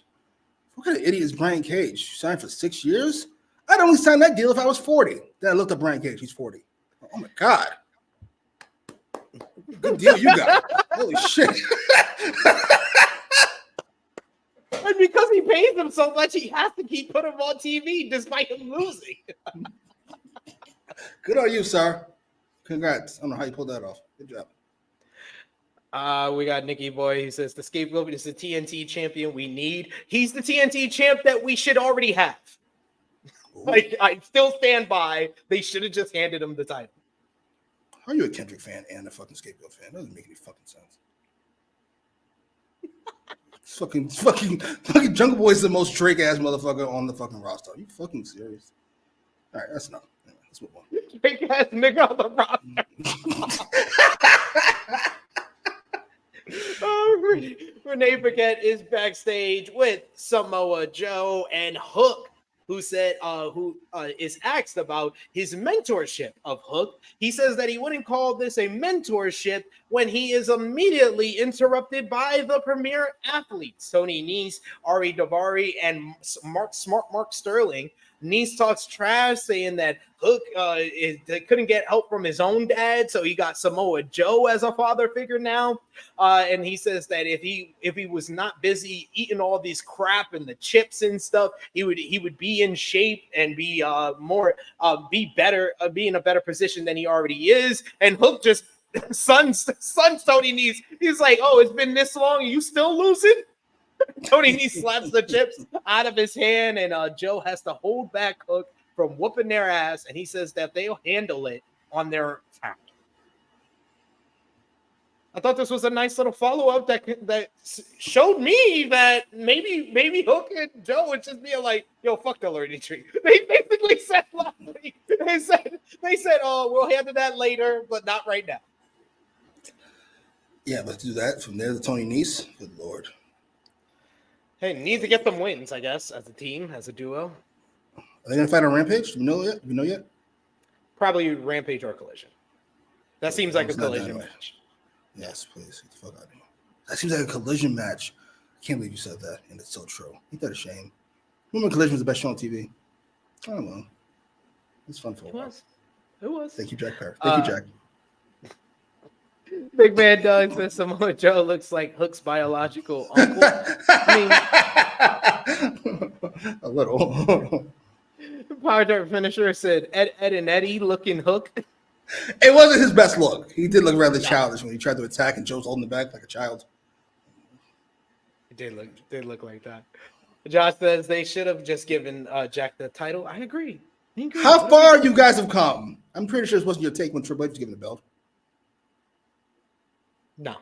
what kind of idiot is Brian Cage? Signed for 6 years? I'd only sign that deal if I was 40. Then I looked at Brian Cage. He's 40. Oh, my God. Good deal you got. Holy shit. And because he pays him so much, he has to keep putting him on TV despite him losing. Good on you, sir. Congrats. I don't know how you pulled that off. Good job. We got Nicky Boy. He says the scapegoat is the TNT champion we need. He's the TNT champ that we should already have. Like, I still stand by. They should have just handed him the title. How are you a Kendrick fan and a fucking scapegoat fan? That doesn't make any fucking sense. fucking Jungle Boy is the most Drake ass motherfucker on the fucking roster. Are you fucking serious? All right, that's enough. Anyway, let's move on. Drake ass nigga on the roster. Renee Paquette is backstage with Samoa Joe and Hook, who said, who is asked about his mentorship of Hook. He says that he wouldn't call this a mentorship when he is immediately interrupted by the premier athletes, Tony Nese, Ari Daivari, and Mark Sterling. Nice talks trash, saying that Hook couldn't get help from his own dad, so he got Samoa Joe as a father figure now. And he says that if he was not busy eating all these crap and the chips and stuff, he would be in shape and be be in a better position than he already is. And Hook just sons Tony Nese. He's like, oh, it's been this long, and you still losing? Tony Nese slaps the chips out of his hand, and Joe has to hold back Hook from whooping their ass, and he says that they'll handle it on their time. I thought this was a nice little follow-up that showed me that maybe Hook and Joe would just be like, yo, fuck the learning tree. They basically said last week, they said, oh, we'll handle that later, but not right now. Yeah, let's do that. From there to Tony Nese. Good Lord. Hey, need to get them wins, I guess, as a team, as a duo. Are they going to fight on Rampage? Do we know yet? Probably Rampage or Collision. That seems like a Collision match. Yes, please. Get the fuck out of here. That seems like a Collision match. I can't believe you said that, and it's so true. Ain't that a shame? Remember Collision was the best show on TV? I don't know. It's fun for a while. It was. Thank you, Jack Parr. Thank you, Jack. Big Man Doug says Samoa Joe looks like Hook's biological uncle. I mean, a little. Power Dirt Finisher said Ed and Eddie looking Hook. It wasn't his best look. He did look rather childish when he tried to attack, and Joe's holding the back like a child. It did look like that. Josh says they should have just given Jack the title. I agree. How far you guys have come? I'm pretty sure this wasn't your take when Triple H was given the belt. No,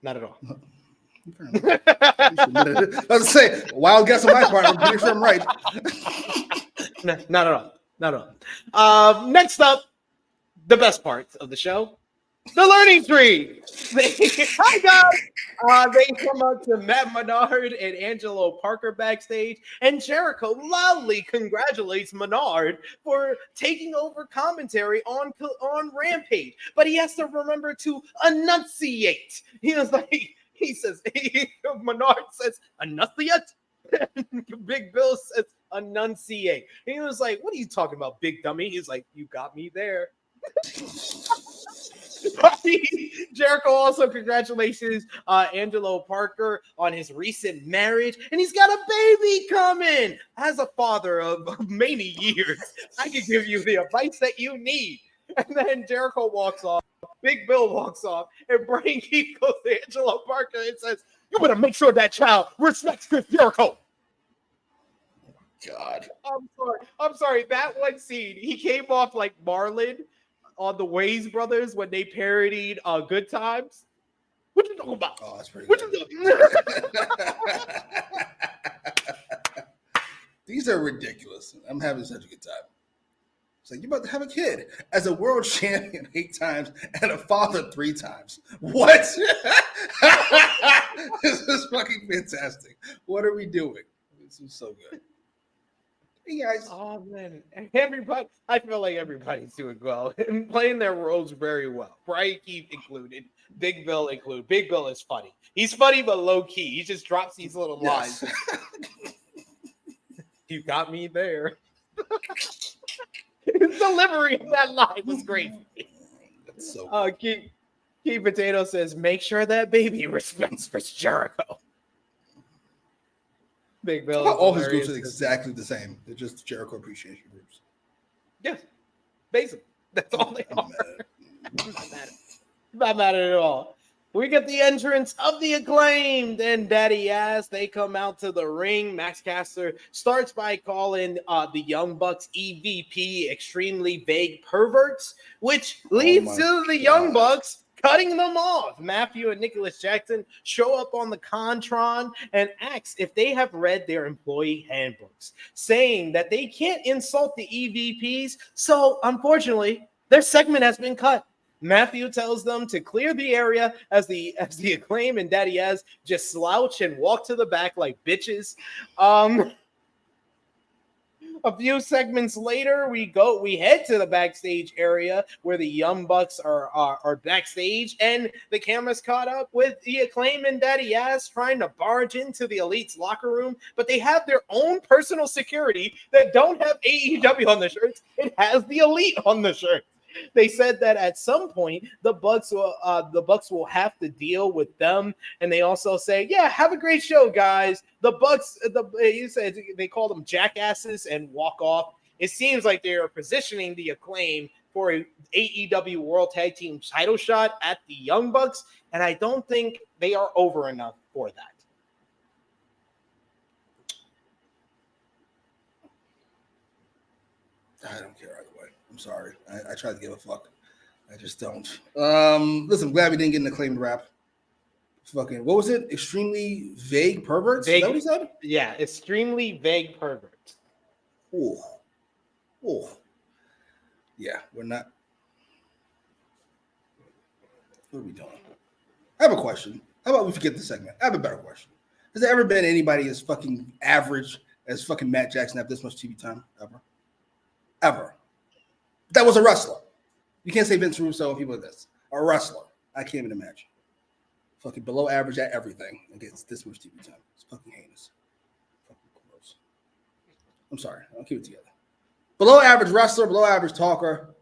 not at all. I was say, wild guess on my part. I'm pretty sure I'm right. No, not at all. Not at all. Next up, the best part of the show, the learning tree. Hi, guys. They come up to Matt Menard and Angelo Parker backstage, and Jericho loudly congratulates Menard for taking over commentary on Rampage, but he has to remember to enunciate. Menard says, enunciate? Big Bill says, enunciate. He was like, what are you talking about, big dummy? He's like, you got me there. Jericho also congratulates Angelo Parker on his recent marriage, and he's got a baby coming. As a father of many years, I can give you the advice that you need. And then Jericho walks off, Big Bill walks off, and Brian Keith goes to Angelo Parker and says, you better make sure that child respects Chris Jericho. God. I'm sorry. That one scene, he came off like Marlon on the Wayans Brothers when they parodied Good Times. What you talking about? Oh, that's pretty what good. These are ridiculous. I'm having such a good time. It's like, you're about to have a kid as a world champion 8 times and a father 3 times. What? This is fucking fantastic. What are we doing? This is so good. Hey guys. Oh man, everybody! I feel like everybody's doing well and playing their roles very well. Brian Keith included, Big Bill included. Big Bill is funny. He's funny but low key. He just drops these little lines. You got me there. His delivery of that line was great. That's so. Key Potato says, "Make sure that baby respects Chris Jericho." Big Bill. All his groups are exactly the same. They're just Jericho appreciation groups. Yes, basically. That's all they are. Not mad at it at all. We get the entrance of the Acclaimed and Daddy Ass. They come out to the ring. Max Caster starts by calling the Young Bucks EVP extremely vague perverts, which leads to the Young Bucks cutting them off. Matthew and Nicholas Jackson show up on the Contron and ask if they have read their employee handbooks, saying that they can't insult the EVPs. So, unfortunately, their segment has been cut. Matthew tells them to clear the area as the Acclaim and Daddy Az just slouch and walk to the back like bitches. A few segments later, we head to the backstage area where the Young Bucks are backstage, and the camera's caught up with the Acclaim and Daddy Ass trying to barge into the Elite's locker room, but they have their own personal security that don't have AEW on the shirts. It has the Elite on the shirt. They said that at some point the Bucks will have to deal with them, and they also say, "Yeah, have a great show, guys." The Bucks, you said they call them jackasses and walk off. It seems like they are positioning the Acclaim for a AEW World Tag Team title shot at the Young Bucks, and I don't think they are over enough for that. I don't care either way. I'm sorry. I tried to give a fuck. I just don't. Listen, I'm glad we didn't get an Acclaimed rap. Fucking, what was it? Extremely vague perverts? Is that what he said? Yeah, extremely vague perverts. Ooh. Yeah, we're not. What are we doing? I have a question. How about we forget the segment? I have a better question. Has there ever been anybody as fucking average as fucking Matt Jackson have this much TV time? Ever. That was a wrestler. You can't say Vince Russo and people like this. A wrestler. I can't even imagine. Fucking below average at everything and gets this much TV time. It's fucking heinous. Fucking gross. I'm sorry. I'll keep it together. Below average wrestler, below average talker.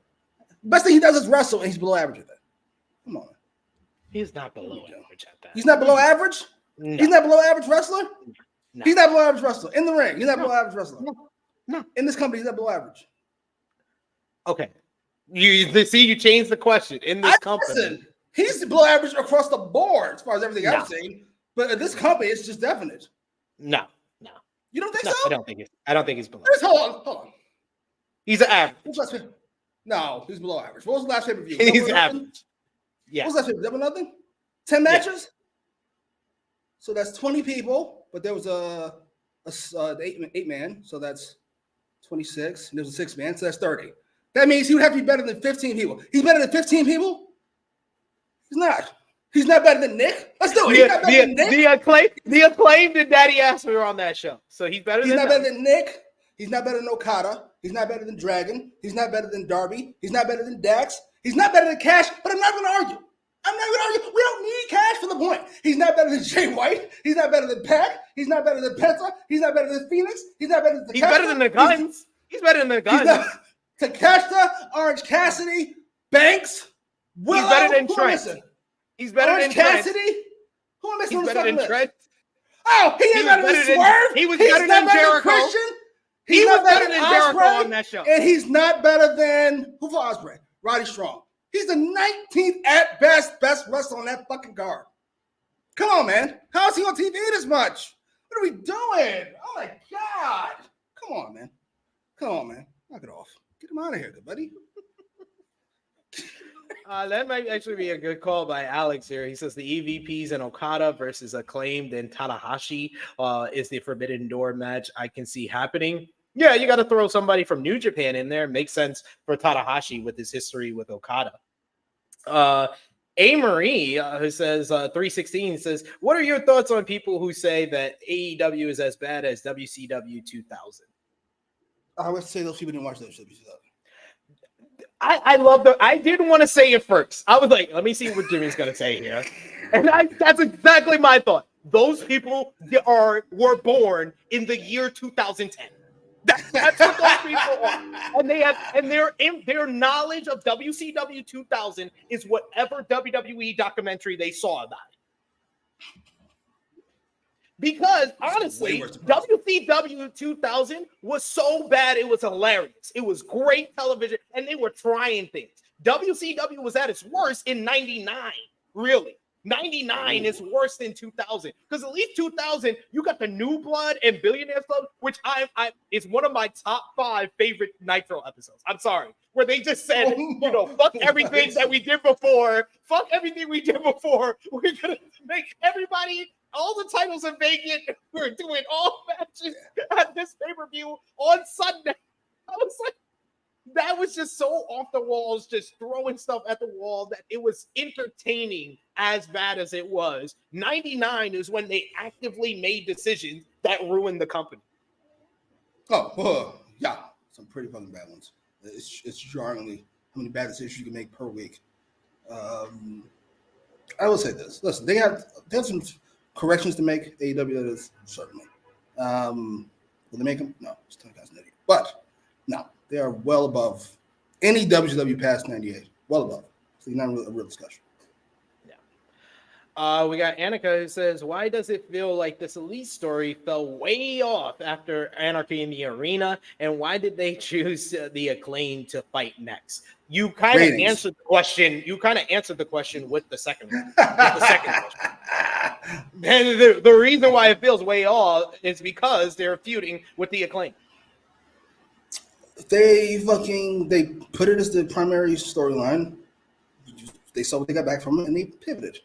Best thing he does is wrestle, and he's below average at that. Come on. He's not below average at that. He's not below average? No. He's not below average wrestler? No. He's not below average wrestler. In the ring, he's not below average wrestler. No. In this company, he's not below average. Okay. You changed the question. In this company. Listen, he's below average across the board as far as everything I've seen. But in this company, it's just definite. No. You don't think No, so? I don't think he's below. Hold on. He's an average. No, he's below average. What was the last pay-per-view? He's average. Yeah. What was that? Double nothing? 10 matches? Yeah. So that's 20 people, but there was a eight man, so that's 26, and there was a 6-man, so that's 30. That means he would have to be better than 15 people. He's better than 15 people? He's not. He's not better than Nick. Let's do it. He's not better than Nick. The acclaimed and Daddy Ass were on that show, so he's better. He's not better than Nick. He's not better than Okada. He's not better than Dragon. He's not better than Darby. He's not better than Dax. He's not better than Cash, but I'm not going to argue. We don't need Cash for the point. He's not better than Jay White. He's not better than Pac. He's not better than Penta. He's not better than Phoenix. He's not better than He's better than the Guns. He's better than the Guns. Takeshita, Orange Cassidy, Banks. Willow. He's better than Trent. He's better Orange than Trent. Cassidy. Who am I He's better than Trent. Oh, he ain't better than Swerve. He was better than Jericho. He was better than Jericho on that show. And he's not better than who for Ospreay? Roddy Strong. He's the 19th at best wrestler on that fucking card. Come on, man. How is he on TV this much? What are we doing? Oh my God. Come on, man. Knock it off. Get him out of here, good buddy. That might actually be a good call by Alex here. He says the EVPs and Okada versus Acclaimed and Tanahashi is the Forbidden Door match I can see happening. Yeah, you got to throw somebody from New Japan in there. Makes sense for Tanahashi with his history with Okada. A. Marie, who says 316 says, what are your thoughts on people who say that AEW is as bad as WCW 2000? I would say those people didn't watch WCW 2000. I love the. I didn't want to say it first. I was like, let me see what Jimmy's gonna say here, and that's exactly my thought. Those people were born in the year 2010. That's what those people are, and their knowledge of WCW 2000 is whatever WWE documentary they saw about it. Because honestly, WCW 2000 was so bad, it was hilarious. It was great television, and they were trying things. WCW was at its worst in 99, really. 99 is worse than 2000. Because at least 2000, you got the New Blood and Billionaires Club, which is one of my top 5 favorite Nitro episodes. I'm sorry. Where they just said, fuck everything that we did before. Fuck everything we did before. We're going to make everybody... all the titles are vacant. We're doing all matches at this pay-per-view on Sunday. I was like, that was just so off the walls, just throwing stuff at the wall that it was entertaining as bad as it was. 99 is when they actively made decisions that ruined the company. Yeah. pretty fucking bad ones. It's jarringly how many bad decisions you can make per week. I will say this. Listen, they have some corrections to make. AEW, that is, certainly. Will they make them? No, it's 10 guys an idiot. But no, they are well above any WCW past 98. Well above. So not a real discussion. We got Annika who says, why does it feel like this Elite story fell way off after Anarchy in the Arena? And why did they choose the Acclaim to fight next? You kind of answered the question. You kind of answered the question with the second one. Question. And the reason why it feels way off is because they're feuding with the Acclaim. They put it as the primary storyline. They saw what they got back from it and they pivoted.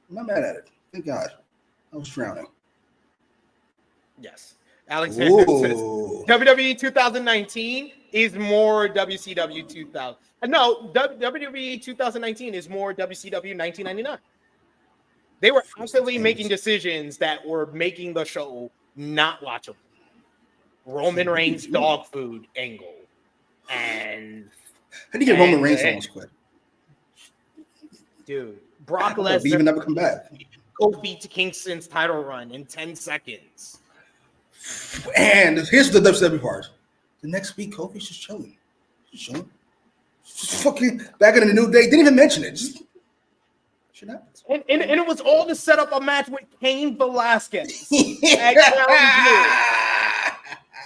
I'm not mad at it. Thank God. I was drowning. Yes. Alexander says WWE 2019 is more WCW 2000. No, WWE 2019 is more WCW 1999. They were constantly making decisions that were making the show not watchable. Roman Reigns dog food angle. And how do you get Roman Reigns almost quit? Dude. Brock Lesnar even never come back. Kofi to Kingston's title run in 10 seconds. And here's the WCW part. The next week, Kofi's just chilling. Just fucking back in the New Day. Didn't even mention it. Just shit happens. And it was all to set up a match with Cain Velasquez.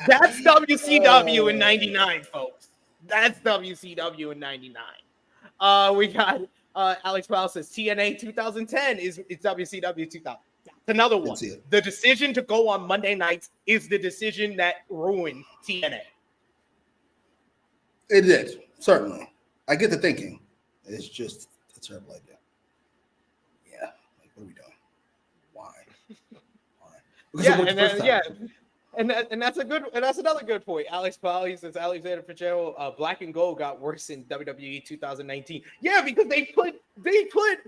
That's WCW in 99, folks. That's WCW in 99. We got Alex Powell says TNA 2010 is WCW 2000. That's another one. The decision to go on Monday nights is the decision that ruined TNA. It did, certainly. I get the thinking. It's just a terrible idea. Yeah, like, what are we doing? Why? And that's another good point. Alex Powell, he says Alexander Fitzgerald, Black and Gold got worse in WWE 2019. Yeah, because they put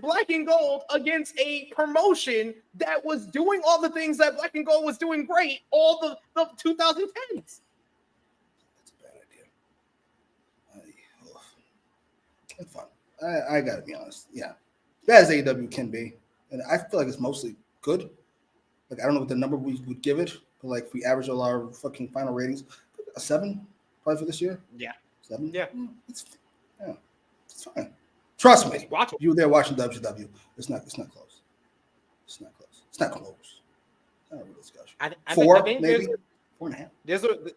Black and Gold against a promotion that was doing all the things that Black and Gold was doing great all the 2010s. That's a bad idea. It's fun. I gotta be honest. Yeah, bad as AEW can be, and I feel like it's mostly good. Like I don't know what the number we would give it. But like if we average all our fucking final ratings, a 7 probably for this year. Yeah, 7. Yeah, it's fine. Trust me. Watch you were there watching WCW. It's not close. It's not close. It's not close. Not a real discussion. I 4 think maybe. 4.5.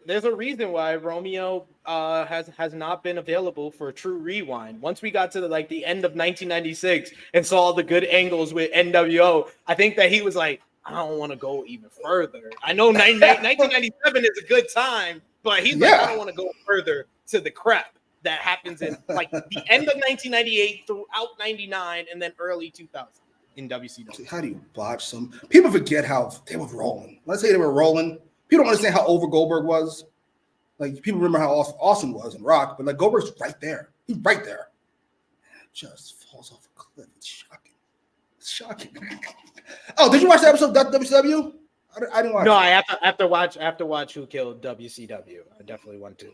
There's a reason why Romeo has not been available for a true rewind. Once we got to the end of 1996 and saw the good angles with NWO, I think that he was like, I don't want to go even further. I know 1997 is a good time, but he's like, I don't want to go further to the crap that happens in like the end of 1998 throughout 99 and then early 2000 in WCW. How do you botch some? People forget how they were rolling. Let's say they were rolling. People don't understand how over Goldberg was. Like people remember how Austin was in Rock, but like Goldberg's right there. He's right there. It just falls off a cliff. It's shocking. It's shocking. Oh, did you watch the episode of WCW? I didn't watch. No, I have to watch Who Killed WCW. I definitely want to.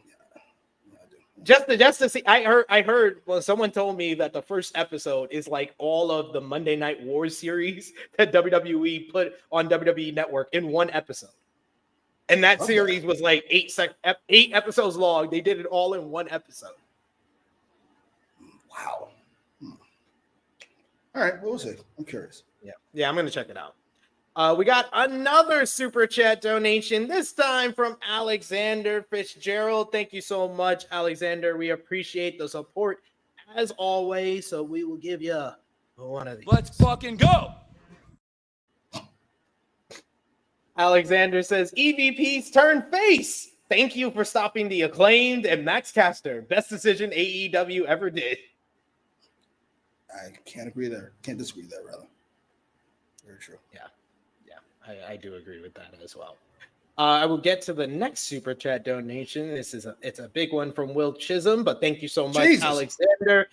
Just to see. I heard. Well, someone told me that the first episode is like all of the Monday Night Wars series that WWE put on WWE Network in one episode, and that series was like 8 episodes long. They did it all in one episode. Wow. All right, well, we'll see. I'm curious. Yeah, I'm gonna check it out. We got another super chat donation, this time from Alexander Fitzgerald. Thank you so much, Alexander. We appreciate the support as always. So we will give you one of these. Let's fucking go. Alexander says EVPs turn face. Thank you for stopping the Acclaimed and Max Caster. Best decision AEW ever did. I can't agree there. Can't disagree there, rather. Very true. Yeah, I do agree with that as well. I will get to the next super chat donation. It's a big one from Will Chisholm, but thank you so much, Jesus. Alexander.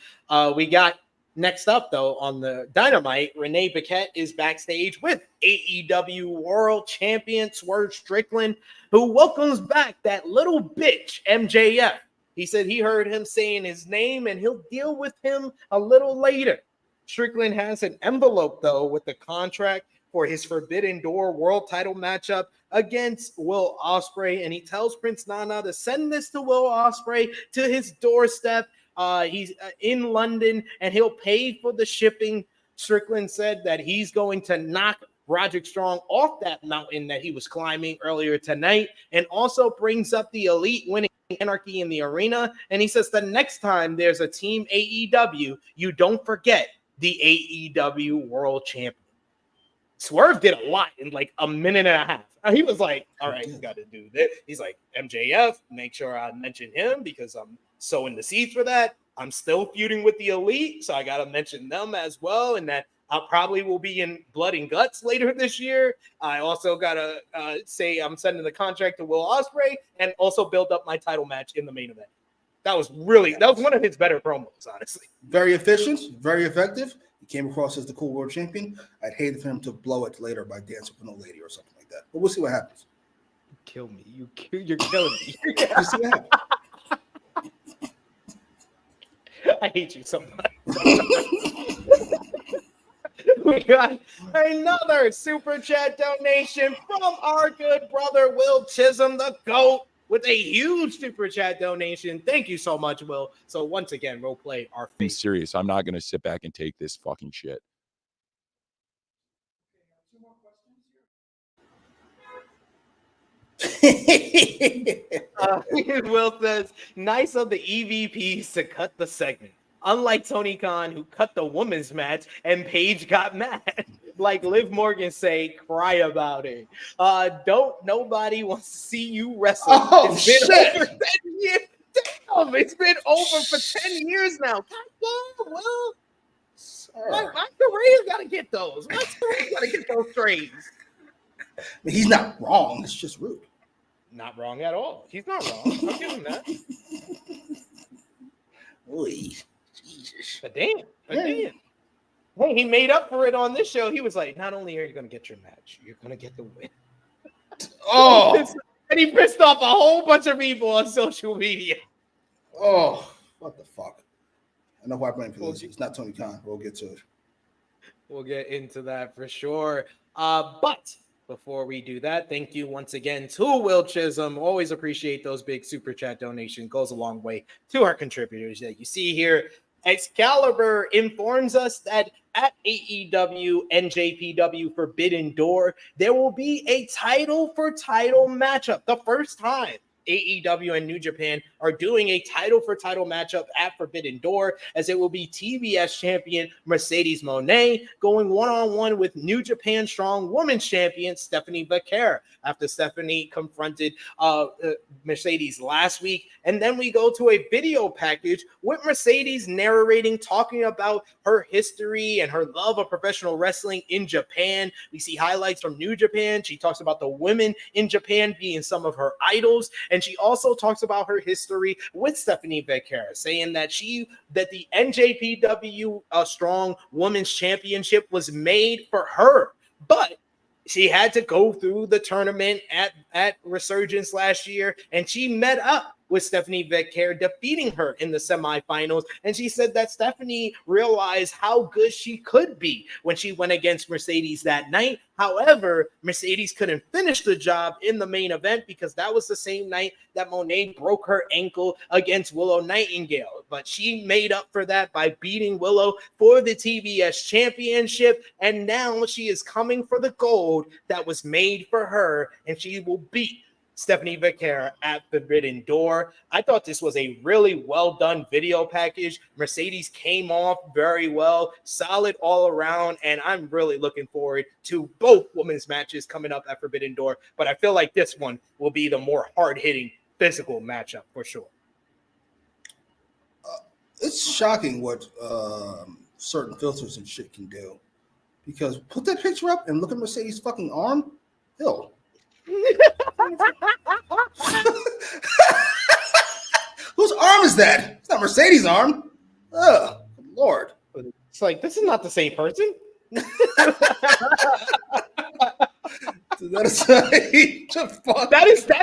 We got Next up, though, on the Dynamite, Renee Paquette is backstage with AEW World Champion Swerve Strickland, who welcomes back that little bitch, MJF. He said he heard him saying his name and he'll deal with him a little later. Strickland has an envelope, though, with the contract for his Forbidden Door World Title matchup against Will Ospreay, and he tells Prince Nana to send this to Will Ospreay to his doorstep. He's in London, and he'll pay for the shipping. Strickland said that he's going to knock Roderick Strong off that mountain that he was climbing earlier tonight, and also brings up the Elite winning Anarchy in the arena. And he says the next time there's a team AEW, you don't forget the AEW World Champion. Swerve did a lot in like a minute and a half. He was like, all right, you got to do this. He's like, MJF, make sure I mention him because I'm sowing the seeds for that. I'm still feuding with the Elite, so I got to mention them as well, and that I probably will be in Blood and Guts later this year. I also got to say I'm sending the contract to Will Ospreay and also build up my title match in the main event. That was one of his better promos, honestly. Very efficient, very effective. He came across as the cool world champion. I'd hate for him to blow it later by dancing with an old lady or something like that. But we'll see what happens. Kill me. You're killing me. We'll see what happens. I hate you so much. We got another super chat donation from our good brother Will Chisholm, the GOAT, with a huge super chat donation. Thank you so much, Will. So once again, we'll play our I'm serious. I'm not going to sit back and take this fucking shit. Will says, nice of the EVPs to cut the segment. Unlike Tony Khan, who cut the women's match and Paige got mad. Like Liv Morgan say, cry about it. Nobody wants to see you wrestle. Oh, it's been shit. over 10 years. Damn, it's been over for 10 years now. God damn, Will. My career's got to get those. My career's got to get those trades. He's not wrong. It's just rude. Not wrong at all. He's not wrong. I'll give him that. Oy, Jesus. But damn. Hey, he made up for it on this show. He was like, not only are you going to get your match, you're going to get the win. Oh. And he pissed off a whole bunch of people on social media. Oh, what the fuck? I know who I blame for this. It's not Tony Khan. We'll get to it. We'll get into that for sure. But before we do that, thank you once again to Will Chisholm. Always appreciate those big super chat donations. Goes a long way to our contributors that you see here. Excalibur informs us that at AEW NJPW Forbidden Door, there will be a title for title matchup. The first time AEW and New Japan are doing a title for title matchup at Forbidden Door, as it will be TBS champion Mercedes Moné going one-on-one with New Japan Strong Women's champion Stephanie Vaquer after Stephanie confronted Mercedes last week. And then we go to a video package with Mercedes narrating, talking about her history and her love of professional wrestling in Japan. We see highlights from New Japan. She talks about the women in Japan being some of her idols. And she also talks about her history with Stephanie Vaquer, saying that the NJPW Strong Women's Championship was made for her, but she had to go through the tournament at Resurgence last year, and she met up with Stephanie Vaquer, defeating her in the semifinals. And she said that Stephanie realized how good she could be when she went against Mercedes that night. However, Mercedes couldn't finish the job in the main event because that was the same night that Moné broke her ankle against Willow Nightingale. But she made up for that by beating Willow for the TBS championship. And now she is coming for the gold that was made for her, and she will beat Stephanie Vaquer at Forbidden Door. I thought this was a really well done video package. Mercedes came off very well, solid all around, and I'm really looking forward to both women's matches coming up at Forbidden Door. But I feel like this one will be the more hard-hitting physical matchup for sure. It's shocking what certain filters and shit can do. Because put that picture up and look at Mercedes' fucking arm. Ew. Whose arm is that? It's not Mercedes' arm. Oh, Lord. It's like, this is not the same person. that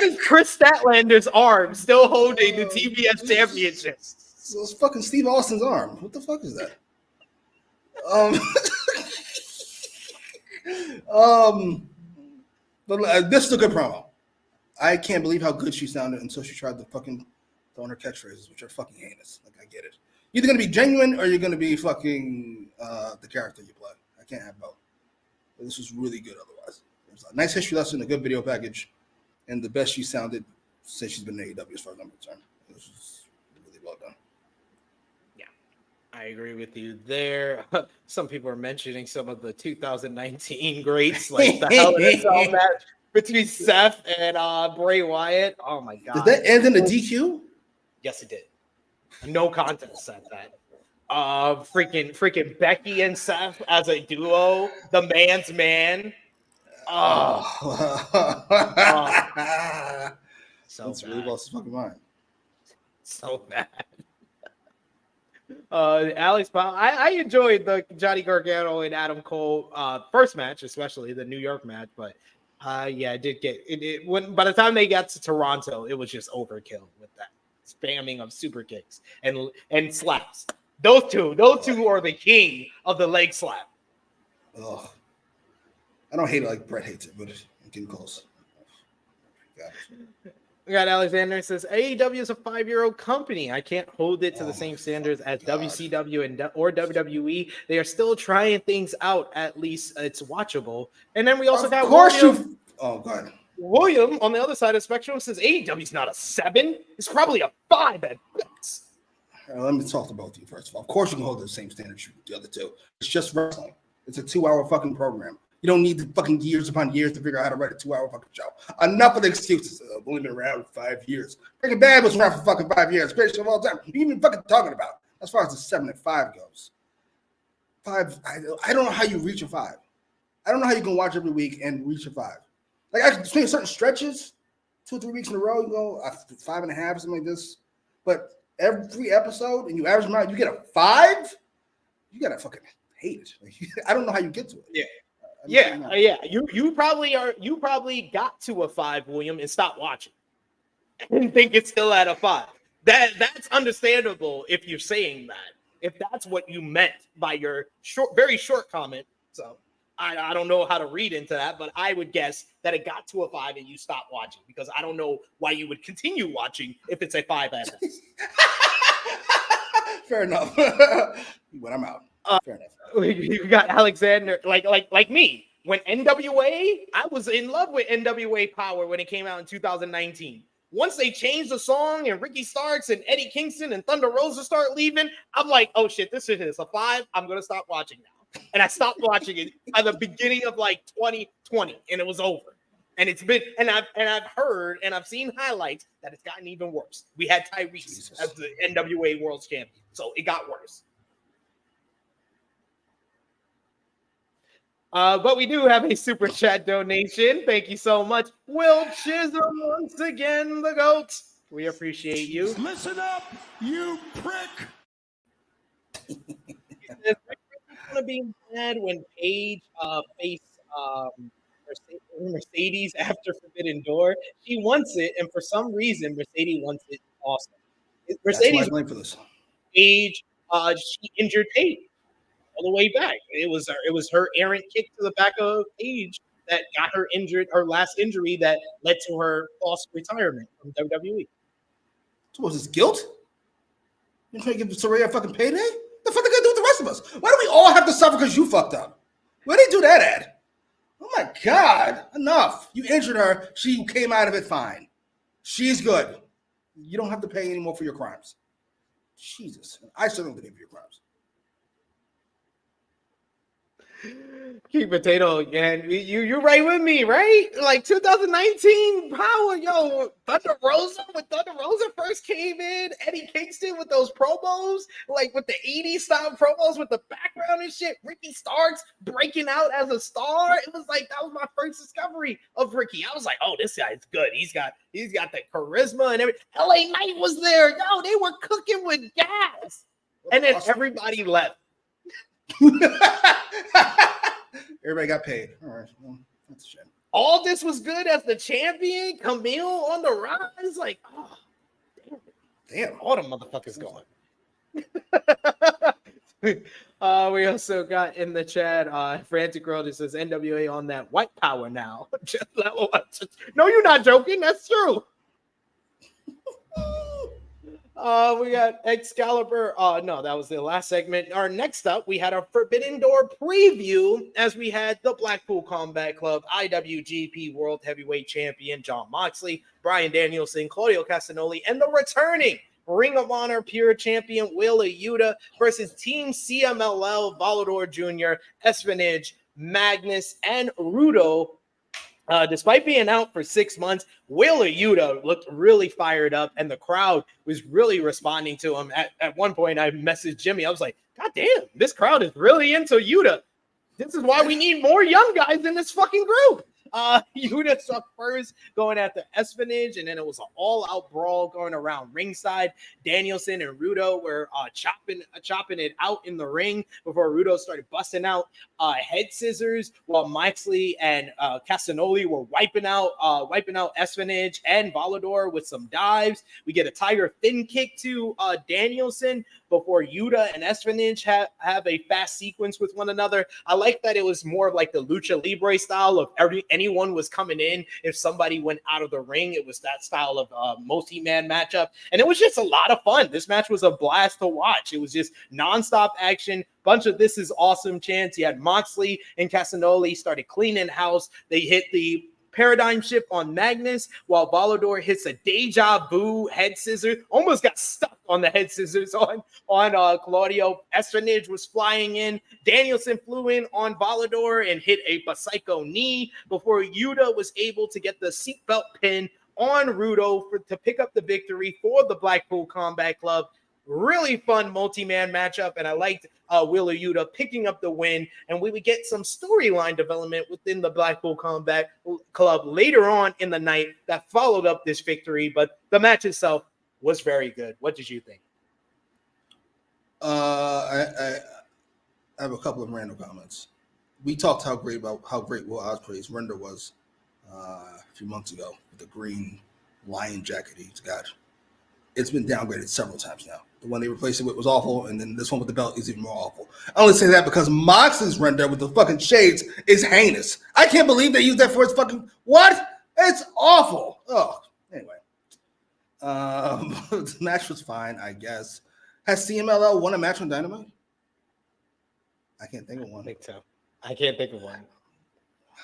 is Chris Statlander's arm still holding the TBS championship. So it's fucking Steve Austin's arm. What the fuck is that? But this is a good promo. I can't believe how good she sounded until she tried to fucking throw in her catchphrases, which are fucking heinous. Like, I get it. You're either gonna be genuine or you're gonna be fucking the character you play. I can't have both. But this was really good otherwise. It was a nice history lesson, a good video package, and the best she sounded since she's been in AEW as far as I'm concerned. It was just really well done. Yeah, I agree with you there. Some people are mentioning some of the 2019 greats, like the Hell in a Cell match between Seth and Bray Wyatt. Oh my god! Did that end in a DQ? Yes, it did. No contest at that. Freaking Becky and Seth as a duo, the man's man. So that's really lost his fucking mind. So bad. Alex Powell, I enjoyed the Johnny Gargano and Adam Cole first match, especially the New York match, but yeah, it did get it when by the time they got to Toronto, it was just overkill with that spamming of super kicks and slaps. Those two are the king of the leg slap. Oh, I don't hate it like Brett hates it, but it's getting close. We got Alexander says AEW is a 5-year-old company. I can't hold it to the same standards as WCW or WWE. They are still trying things out. At least it's watchable. And then we also got William. Oh, God. William on the other side of the spectrum says AEW's not a 7. It's probably a 5 at best. Let me talk to both of you first of all. Of course, you can hold the same standards with the other two. It's just wrestling. It's a 2-hour fucking program. You don't need the fucking years upon years to figure out how to write a 2-hour fucking show. Enough of the excuses. I've only been around 5 years. Breaking Bad was around for fucking 5 years. Greatest show of all time. What are you even fucking talking about? As far as the 7 and 5 goes. 5, I don't know how you reach a 5. I don't know how you can watch every week and reach a 5. Like, between certain stretches, 2 or 3 weeks in a row, you go 5.5 or something like this. But every episode, and you average them out, you get a 5? You gotta fucking hate it. Like, I don't know how you get to it. Yeah. You probably got to a 5, William, and stopped watching and think it's still at a 5. That's understandable if you're saying that. If that's what you meant by your very short comment. So I don't know how to read into that, but I would guess that it got to a 5 and you stopped watching, because I don't know why you would continue watching if it's a 5 at best. Fair enough. But I'm out. Fair enough. You got Alexander, like me. When NWA, I was in love with NWA Power when it came out in 2019. Once they changed the song and Ricky Starks and Eddie Kingston and Thunder Rosa start leaving, I'm like, oh shit, this is a 5. I'm gonna stop watching now. And I stopped watching it by the beginning of like 2020, and it was over. And it's been, and I've heard and I've seen highlights that it's gotten even worse. We had Tyrese as the NWA World Champion, so it got worse. But we do have a super chat donation. Thank you so much, Will Chisholm, once again, the GOAT. We appreciate you. Listen up, you prick. It's gonna be mad when Paige faced Mercedes after Forbidden Door. She wants it, and for some reason, Mercedes wants it also. Mercedes for this. Paige, she injured Paige all the way back. It was her errant kick to the back of Paige that got her injured, her last injury that led to her false retirement from WWE. So was this guilt? You trying to give Saraya a fucking payday? The fuck they gonna do with the rest of us? Why do we all have to suffer because you fucked up? Where they do that at? Oh my God! Enough. You injured her. She came out of it fine. She's good. You don't have to pay anymore for your crimes. Jesus, I still don't believe your crimes. King Potato again. You're right with me, right? Like 2019 Power, yo, Thunder Rosa, when Thunder Rosa first came in, Eddie Kingston with those promos, like with the 80s style promos with the background and shit, Ricky Starks breaking out as a star. It was like, that was my first discovery of Ricky. I was like, oh, this guy's good. He's got the charisma and everything. LA Knight was there. Yo, they were cooking with gas. And then everybody left. Everybody got paid. All right. Well, that's a shame. All this was good as the champion. Camille on the rise. Like, oh, damn. All the motherfuckers going. We also got in the chat, Frantic Girl that says NWA on that white power now. No, you're not joking. That's true. We got Excalibur. No, that was the last segment. Our next up, we had our Forbidden Door preview as we had the Blackpool Combat Club IWGP World Heavyweight Champion Jon Moxley, Bryan Danielson, Claudio Castagnoli, and the returning Ring of Honor Pure Champion Wheeler Yuta versus Team CMLL, Volador Jr., Espionage, Magnus, and Rudo. Despite being out for 6 months, Wheeler Yuta looked really fired up, and the crowd was really responding to him. At one point, I messaged Jimmy. I was like, God damn, this crowd is really into Yuta. This is why we need more young guys in this fucking group. Yuta struck first, going at the Espionage, and then it was an all-out brawl going around ringside. Danielson and Rudo were chopping it out in the ring before Rudo started busting out head scissors, while Moxley and Castagnoli were wiping out Espionage and Volador with some dives. We get a Tiger Fin kick to Danielson before Yuta and Espionage have a fast sequence with one another. I like that it was more of like the Lucha Libre style of anyone was coming in. If somebody went out of the ring, it was that style of multi-man matchup. And it was just a lot of fun. This match was a blast to watch. It was just nonstop action. Bunch of "this is awesome" chants. You had Moxley and Castagnoli started cleaning house. They hit the paradigm shift on Magnus, while Volador hits a deja vu head scissors. Almost got stuck on the head scissors on Claudio. Espionage was flying in. Danielson flew in on Volador and hit a Psycho knee before Yuta was able to get the seatbelt pin on Rudo to pick up the victory for the Blackpool Combat Club. Really fun multi-man matchup, and I liked Wheeler Yuta picking up the win, and we would get some storyline development within the Blackpool Combat Club later on in the night that followed up this victory, but the match itself was very good. What did you think? I have a couple of random comments. We talked how great Will Ospreay's render was a few months ago with the green lion jacket he's got. It's been downgraded several times now. The one they replaced it with was awful, and then this one with the belt is even more awful. I only say that because Moxley's render with the fucking shades is heinous. I can't believe they used that for its fucking what? It's awful. Oh, anyway. The match was fine, I guess. Has CMLL won a match on Dynamite? I can't think of one. I think so. I can't think of one.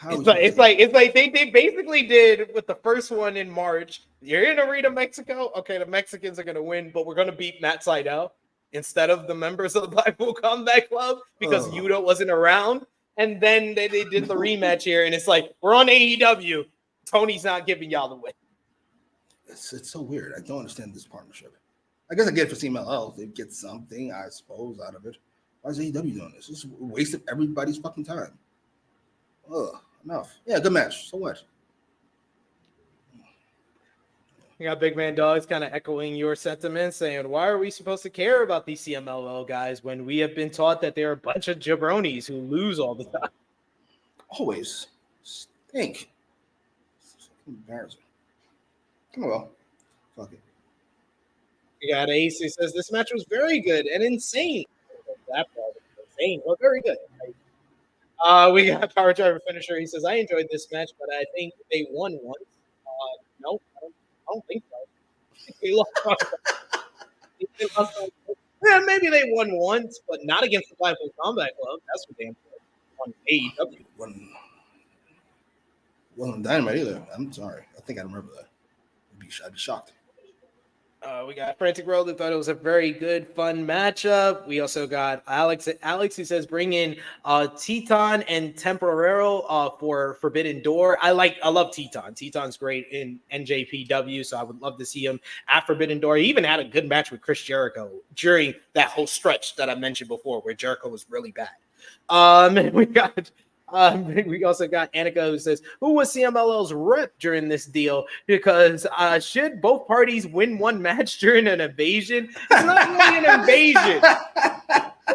It's like they basically did with the first one in March. You're in Arena, Mexico. Okay, the Mexicans are gonna win, but we're gonna beat Matt Sydal instead of the members of the Blackpool Combat Club because Yuta wasn't around. And then they did the rematch here, and it's like we're on AEW. Tony's not giving y'all the win. It's so weird. I don't understand this partnership. I guess I get it for CMLL. They get something, I suppose, out of it. Why is AEW doing this? This is a waste of everybody's fucking time. Ugh, enough. Yeah, good match. So what? You got Big Man Dogs kind of echoing your sentiments, saying, why are we supposed to care about these CMLL guys when we have been taught that they're a bunch of jabronis who lose all the time? Always stink. It's embarrassing. Oh, well. Fuck it. You got Ace who says, this match was very good and insane. That part was insane, but very good. We got Power Driver Finisher. He says, I enjoyed this match, but I think they won once. No, I don't think so. I think they lost. Yeah, maybe they won once, but not against the Blackpool Combat Club. That's for damn sure. On AEW. Wasn't on Dynamite either. I'm sorry. I think I remember that. I'd be shocked. We got Frantic World who thought it was a very good, fun matchup. We also got Alex who says bring in Teton and Temporero for Forbidden Door. I love Teton. Teton's great in NJPW, so I would love to see him at Forbidden Door. He even had a good match with Chris Jericho during that whole stretch that I mentioned before where Jericho was really bad. We also got Annika who says, who was CMLL's rep during this deal? Because should both parties win one match during an invasion? It's not really an invasion.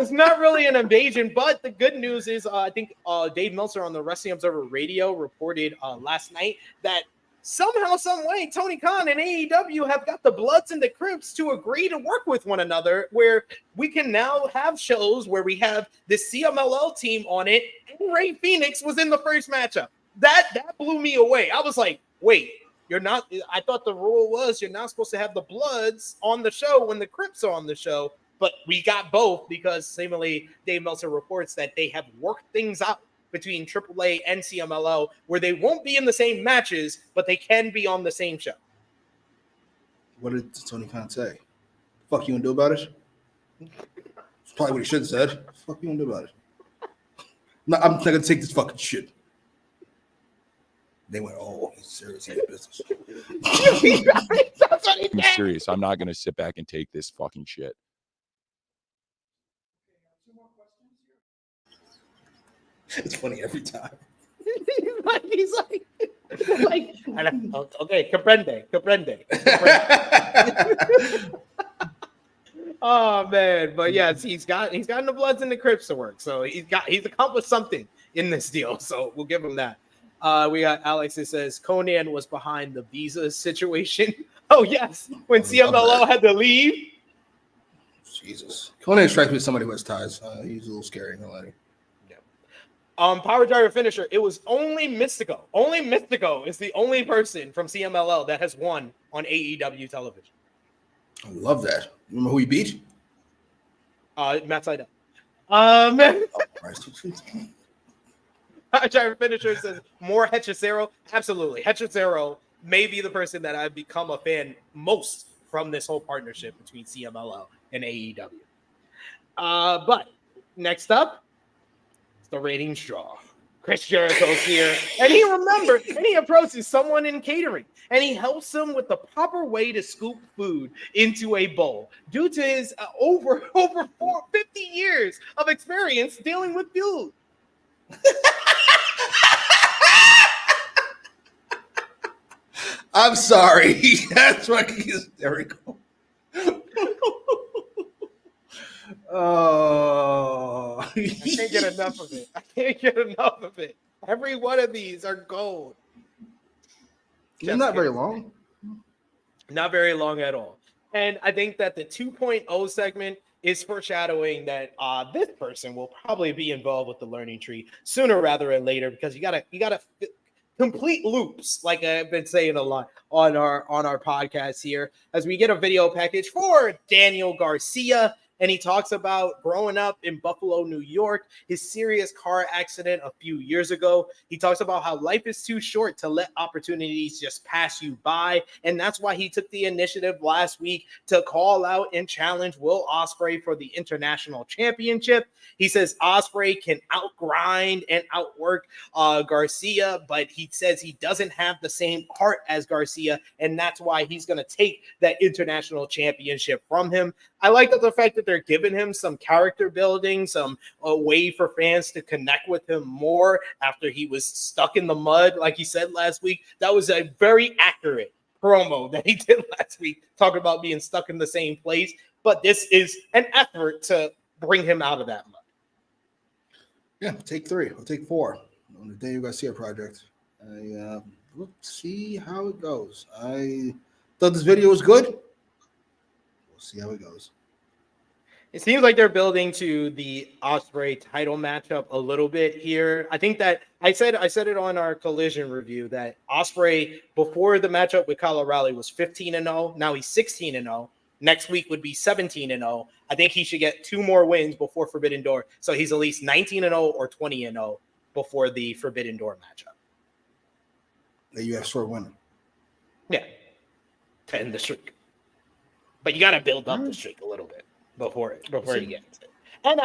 It's not really an invasion, but the good news is I think Dave Meltzer on the Wrestling Observer Radio reported last night that somehow, some way, Tony Khan and AEW have got the Bloods and the Crips to agree to work with one another, where we can now have shows where we have the CMLL team on it, and Ray Phoenix was in the first matchup. That blew me away. I was like, wait, you're not. I thought the rule was you're not supposed to have the Bloods on the show when the Crips are on the show, but we got both because seemingly Dave Meltzer reports that they have worked things out between AAA and CMLL where they won't be in the same matches, but they can be on the same show. What did Tony Khan say? Fuck you gonna do about it? It's probably what he should have said. Fuck you gonna do about it? No, I'm not gonna take this fucking shit. They went, oh, he's serious. He's business. I'm serious. I'm not gonna sit back and take this fucking shit. It's funny every time. he's like, okay, comprende. Oh man, but yes, he's gotten the Bloods and the Crips to work, so he's accomplished something in this deal. So we'll give him that. We got Alex that says Conan was behind the visa situation. Oh yes, when CMLL had to leave. Jesus, Conan strikes me as somebody who has ties. He's a little scary. No lie. Power Driver finisher. It was only Mystico. Only Mystico is the only person from CMLL that has won on AEW television. I love that. Remember who he beat? Matt Sydal. Oh, Power Driver finisher says more Hechicero. Absolutely, Hechicero may be the person that I've become a fan most from this whole partnership between CMLL and AEW. But next up, the ratings draw. Chris Jericho's here, and he approaches someone in catering, and he helps them with the proper way to scoop food into a bowl due to his over 50 years of experience dealing with food. I'm sorry. That's fucking hysterical. Oh, I can't get enough of it. Every one of these are gold. Not very long. Not very long at all. And I think that the 2.0 segment is foreshadowing that this person will probably be involved with the learning tree sooner rather than later, because you gotta complete loops, like I've been saying a lot on our podcast here, as we get a video package for Daniel Garcia. And he talks about growing up in Buffalo, New York, his serious car accident a few years ago. He talks about how life is too short to let opportunities just pass you by. And that's why he took the initiative last week to call out and challenge Will Ospreay for the International Championship. He says Ospreay can outgrind and outwork Garcia, but he says he doesn't have the same heart as Garcia. And that's why he's going to take that International Championship from him. I like the fact that they're giving him some character building, some way for fans to connect with him more after he was stuck in the mud, like he said last week. That was a very accurate promo that he did last week, talking about being stuck in the same place. But this is an effort to bring him out of that mud. Yeah, take 3 or take 4 on the Daniel Garcia project. We'll see how it goes. I thought this video was good. We'll see how it goes. It seems like they're building to the Ospreay title matchup a little bit here. I think that I said it on our Collision review that Ospreay before the matchup with Kyle O'Reilly was 15-0. Now he's 16-0. Next week would be 17-0. I think he should get 2 more wins before Forbidden Door, so he's at least 19-0 or 20-0 before the Forbidden Door matchup. You have short winner. Yeah, to end the streak. But you got to build up the streak a little bit before you get to it. And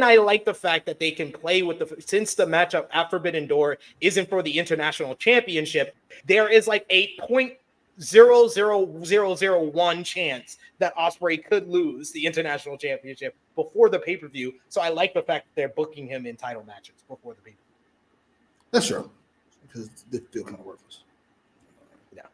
I like the fact that they can play with since the matchup at Forbidden Door isn't for the International Championship, there is like a 0.00001 chance that Ospreay could lose the International Championship before the pay-per-view. So I like the fact that they're booking him in title matches before the pay-per-view. That's true. Because they feel kind of worthless. Yeah.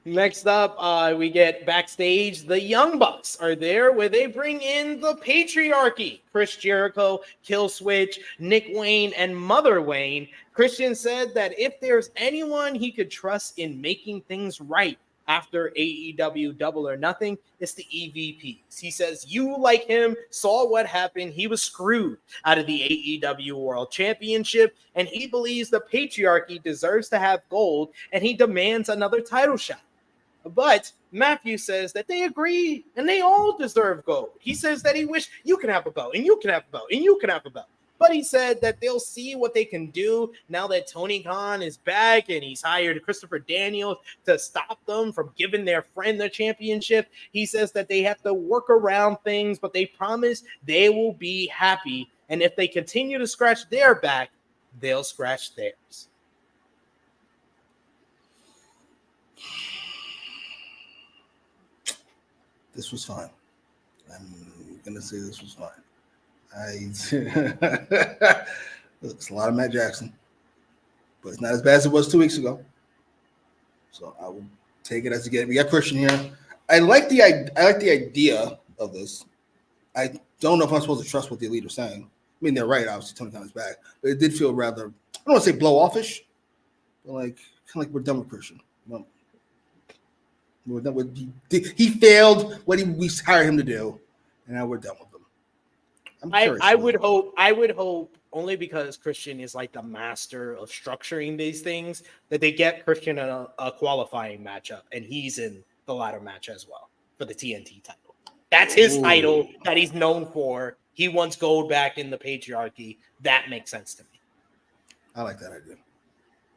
Next up, we get backstage. The Young Bucks are there where they bring in the Patriarchy. Chris Jericho, Killswitch, Nick Wayne, and Mother Wayne. Christian said that if there's anyone he could trust in making things right after AEW Double or Nothing, it's the EVPs. He says, you, like him, saw what happened. He was screwed out of the AEW World Championship, and he believes the Patriarchy deserves to have gold, and he demands another title shot. But Matthew says that they agree, and they all deserve gold. He says that he wished you can have a belt, and you can have a belt, and you can have a belt. But he said that they'll see what they can do now that Tony Khan is back and he's hired Christopher Daniels to stop them from giving their friend the championship. He says that they have to work around things, but they promise they will be happy. And if they continue to scratch their back, they'll scratch theirs. This was fine. I'm going to say this was fine. It's a lot of Matt Jackson, but it's not as bad as it was 2 weeks ago. So I will take it as a get. We got Christian here. I like the idea of this. I don't know if I'm supposed to trust what the Elite are saying. I mean, they're right. Obviously, Tony Khan is back, but it did feel rather, I don't want to say blow offish, but kind of like we're done with Christian. No. We're done with he failed what we hired him to do, and now we're done with him. I would hope only because Christian is like the master of structuring these things that they get Christian a qualifying matchup, and he's in the ladder match as well for the TNT title. That's his title that he's known for. He wants gold back in the Patriarchy. That makes sense to me. I like that idea.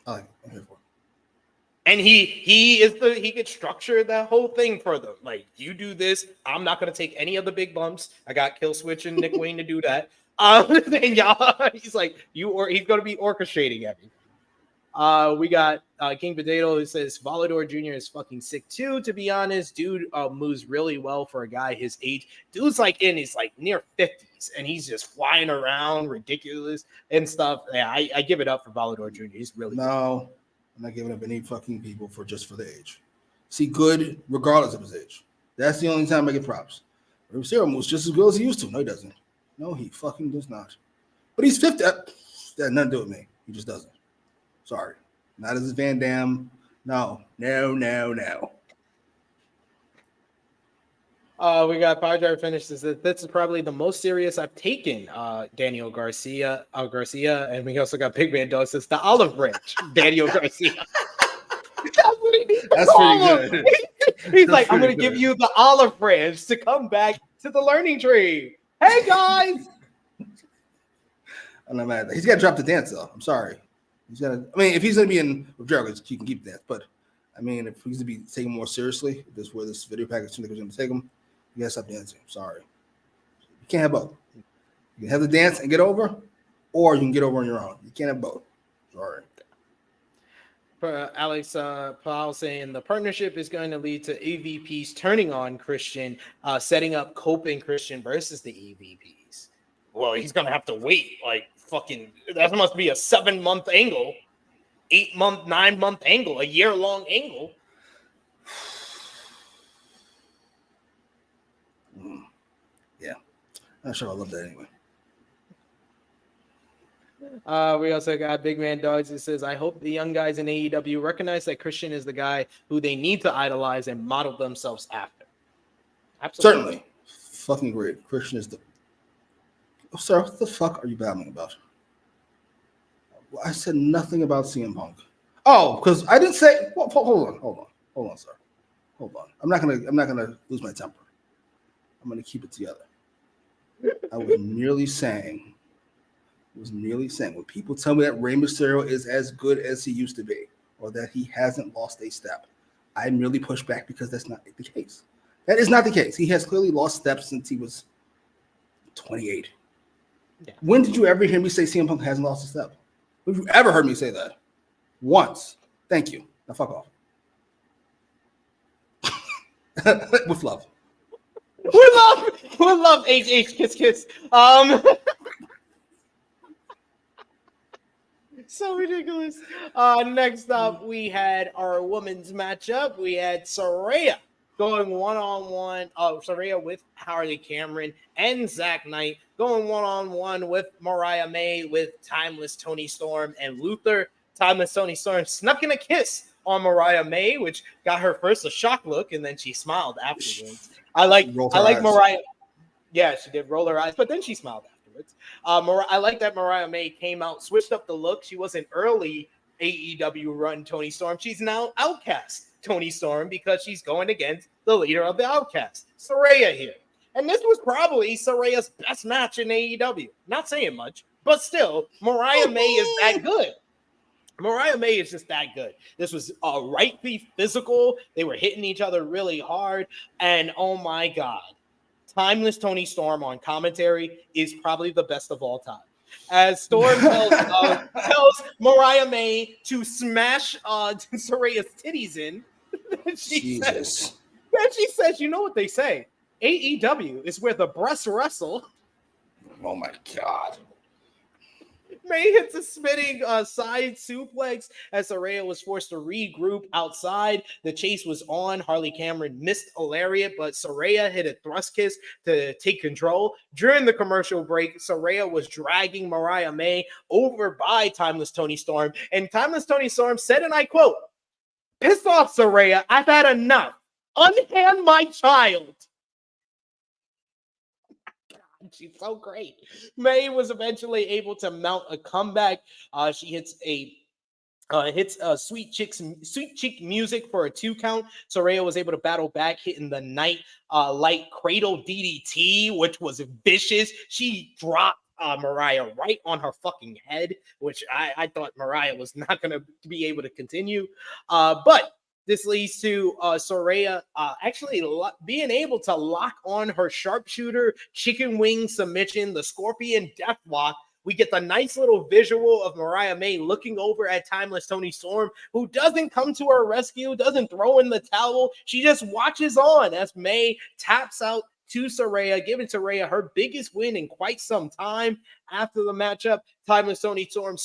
I like it. I'm here for it. And he could structure that whole thing for them. Like, you do this, I'm not gonna take any of the big bumps. I got Killswitch and Nick Wayne to do that. And y'all, he's like, he's gonna be orchestrating everything. We got King Potato who says Volador Jr. is fucking sick too. To be honest, dude moves really well for a guy his age. Dude's like in his like near 50s, and he's just flying around ridiculous and stuff. Yeah, I give it up for Volador Jr. He's really good. I'm not giving up any fucking people for the age. See good regardless of his age. That's the only time I get props. Cero moves just as good as he used to. No, he doesn't. No, he fucking does not. But he's 50. That had nothing to do with me. He just doesn't. Sorry. Not as Van Damme. No. We got Patriarch finishes that this is probably the most serious I've taken Daniel Garcia, and we also got Big Man Dog says the olive branch, Daniel Garcia. That's pretty good. He's like, I'm gonna give you the olive branch to come back to the learning tree. Hey guys. I'm not mad. He's got to drop the dance though. I'm sorry. He's got to. I mean, if he's gonna be in with Jericho, he can keep that. But I mean, if he's gonna be taken more seriously, this is where this video package is gonna take him. You gotta stop dancing. Sorry. You can't have both. You can have the dance and get over, or you can get over on your own. You can't have both. Sorry. Alex Powell saying the partnership is going to lead to EVPs turning on Christian, setting up Cope and Christian versus the EVPs. Well, he's going to have to wait. Like, fucking, that must be a 7-month angle, 8-month, 9-month angle, a year-long angle. Yeah. I'm not sure I love that anyway. We also got Big Man Dogs who says, I hope the young guys in AEW recognize that Christian is the guy who they need to idolize and model themselves after. Absolutely. Certainly. Fucking great. Christian is the... Oh, sir, what the fuck are you babbling about? Well, I said nothing about CM Punk. Oh, because I didn't say... Well, hold on, sir. Hold on. I'm not gonna lose my temper. I'm gonna keep it together. I was merely saying when people tell me that Rey Mysterio is as good as he used to be, or that he hasn't lost a step, I merely push back because that's not the case. That is not the case. He has clearly lost steps since he was 28. Yeah. When did you ever hear me say CM Punk hasn't lost a step? When have you ever heard me say that? Once. Thank you. Now fuck off. With love. With love, kiss. So ridiculous. Next up, we had our women's matchup. We had Saraya going one-on-one. Saraya with Harley Cameron and Zach Knight going one-on-one with Mariah May, with Timeless Toni Storm and Luther. Timeless Toni Storm snuck in a kiss on Mariah May, which got her first a shock look, and then she smiled afterwards. I like Mariah. Yeah, she did roll her eyes, but then she smiled afterwards. I like that Mariah May came out, switched up the look. She wasn't early AEW run Toni Storm. She's now Outcast Toni Storm because she's going against the leader of the Outcast, Saraya here. And this was probably Saraya's best match in AEW. Not saying much, but still, Mariah May is that good. Mariah May is just that good. This was rightly physical. They were hitting each other really hard. And oh my God, Timeless Toni Storm on commentary is probably the best of all time. As Storm tells Mariah May to smash Saraya's titties in, she says, you know what they say, AEW is where the breasts wrestle. Oh my God. May hits a spinning side suplex as Saraya was forced to regroup outside. The chase was on. Harley Cameron missed a lariat, but Saraya hit a thrust kiss to take control. During the commercial break, Saraya was dragging Mariah May over by Timeless Toni Storm, and Timeless Toni Storm said, and I quote, "Piss off, Saraya. I've had enough. Unhand my child." She's so great. May was eventually able to mount a comeback. She hits sweet cheek music for a 2 count. Saraya was able to battle back, hitting the night light cradle DDT, which was vicious. She dropped Mariah right on her fucking head, which I thought Mariah was not going to be able to continue. But this leads to Saraya actually being able to lock on her sharpshooter chicken wing submission, the Scorpion Deathlock. We get the nice little visual of Mariah May looking over at Timeless Toni Storm, who doesn't come to her rescue, doesn't throw in the towel. She just watches on as May taps out to Saraya, giving Saraya her biggest win in quite some time. After the matchup, Timeless Toni Storm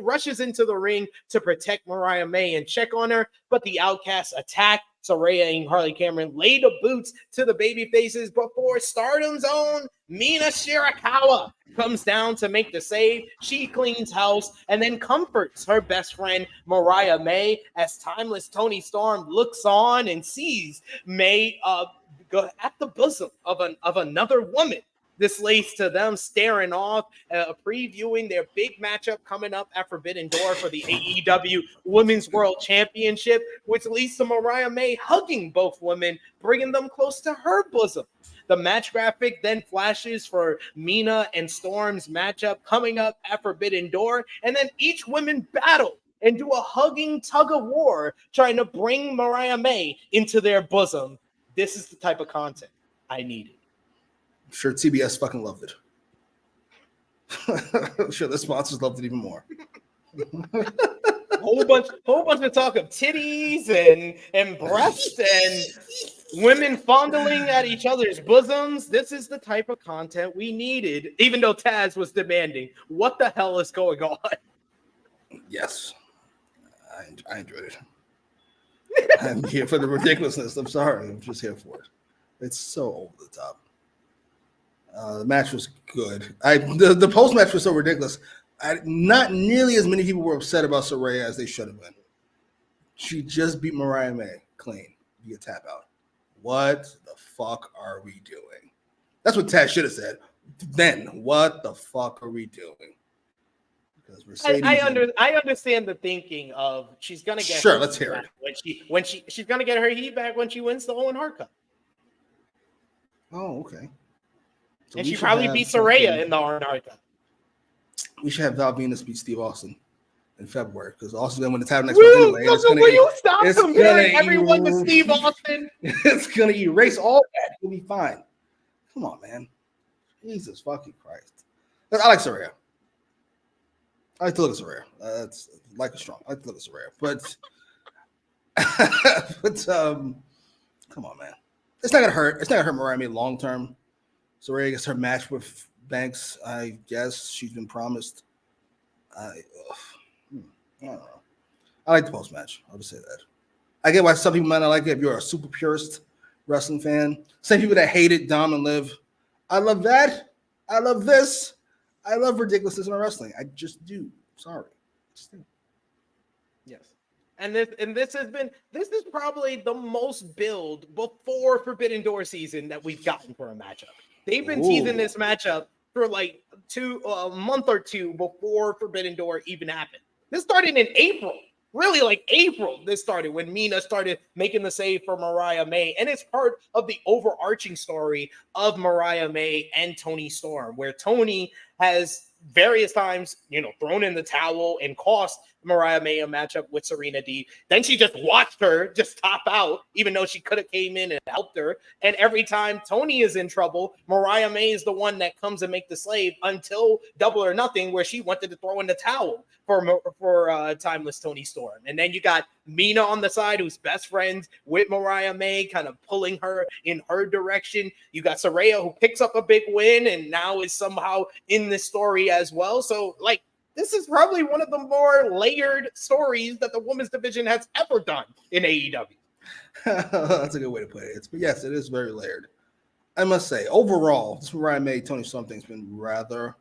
rushes into the ring to protect Mariah May and check on her, but the Outcasts attack. Saraya and Harley Cameron lay the boots to the baby faces before Stardom's own Mina Shirakawa comes down to make the save. She cleans house and then comforts her best friend Mariah May as Timeless Toni Storm looks on and sees May go at the bosom of another woman. This leads to them staring off, previewing their big matchup coming up at Forbidden Door for the AEW Women's World Championship, which leads to Mariah May hugging both women, bringing them close to her bosom. The match graphic then flashes for Mina and Storm's matchup coming up at Forbidden Door, and then each woman battle and do a hugging tug of war, trying to bring Mariah May into their bosom. This is the type of content I needed. I'm sure TBS fucking loved it. I'm sure the sponsors loved it even more. whole bunch of talk of titties and breasts and women fondling at each other's bosoms. This is the type of content we needed, even though Taz was demanding. What the hell is going on? Yes. I enjoyed it. I'm here for the ridiculousness. I'm sorry. I'm just here for it. It's so over the top. The match was good. The post match was so ridiculous. Not nearly as many people were upset about Saraya as they should have been. She just beat Mariah May clean via tap out. What the fuck are we doing? That's what Taz should have said. Then what the fuck are we doing? Because I understand the thinking of she's gonna get let's hear it when she's gonna get her heat back when she wins the Owen Hart Cup. Oh, okay. So and she probably beat Saraya in the Owen Hart Cup. We should have Val Venus beat Steve Austin in February because Austin's gonna win the title next month anyway. Will you stop comparing everyone to Steve Austin? It's gonna erase all that. It'll be fine. Come on, man. Jesus fucking Christ. I like Saraya. I like to look at Saraya. That's like a strong. I like to look at Saraya, but come on, man. It's not gonna hurt. It's not gonna hurt Mariah May long term. Saraya gets her match with Banks. I guess she's been promised. I don't know. I like the post match. I'll just say that. I get why some people might not like it if you're a super purist wrestling fan. Same people that hated Dom and Liv. I love that. I love this. I love ridiculousness in wrestling. I just do. Sorry. Just do. Yes. And this is probably the most build before Forbidden Door season that we've gotten for a matchup. They've been teasing this matchup for like a month or two before Forbidden Door even happened. This started in April. Really, like April, this started when Mina started making the save for Mariah May. And it's part of the overarching story of Mariah May and Toni Storm, where Toni has various times, thrown in the towel and cost Mariah May a matchup with Serena D. Then she just watched her just top out, even though she could have came in and helped her. And every time Toni is in trouble, Mariah May is the one that comes and make the slave until Double or Nothing, where she wanted to throw in the towel for timeless Toni Storm. And then you got Mina on the side, who's best friends with Mariah May, kind of pulling her in her direction. You got Saraya, who picks up a big win and now is somehow in this story as well. So, this is probably one of the more layered stories that the women's division has ever done in AEW. That's a good way to put it. But yes, it is very layered. I must say, overall, this Mariah May, Toni Storm thing's been rather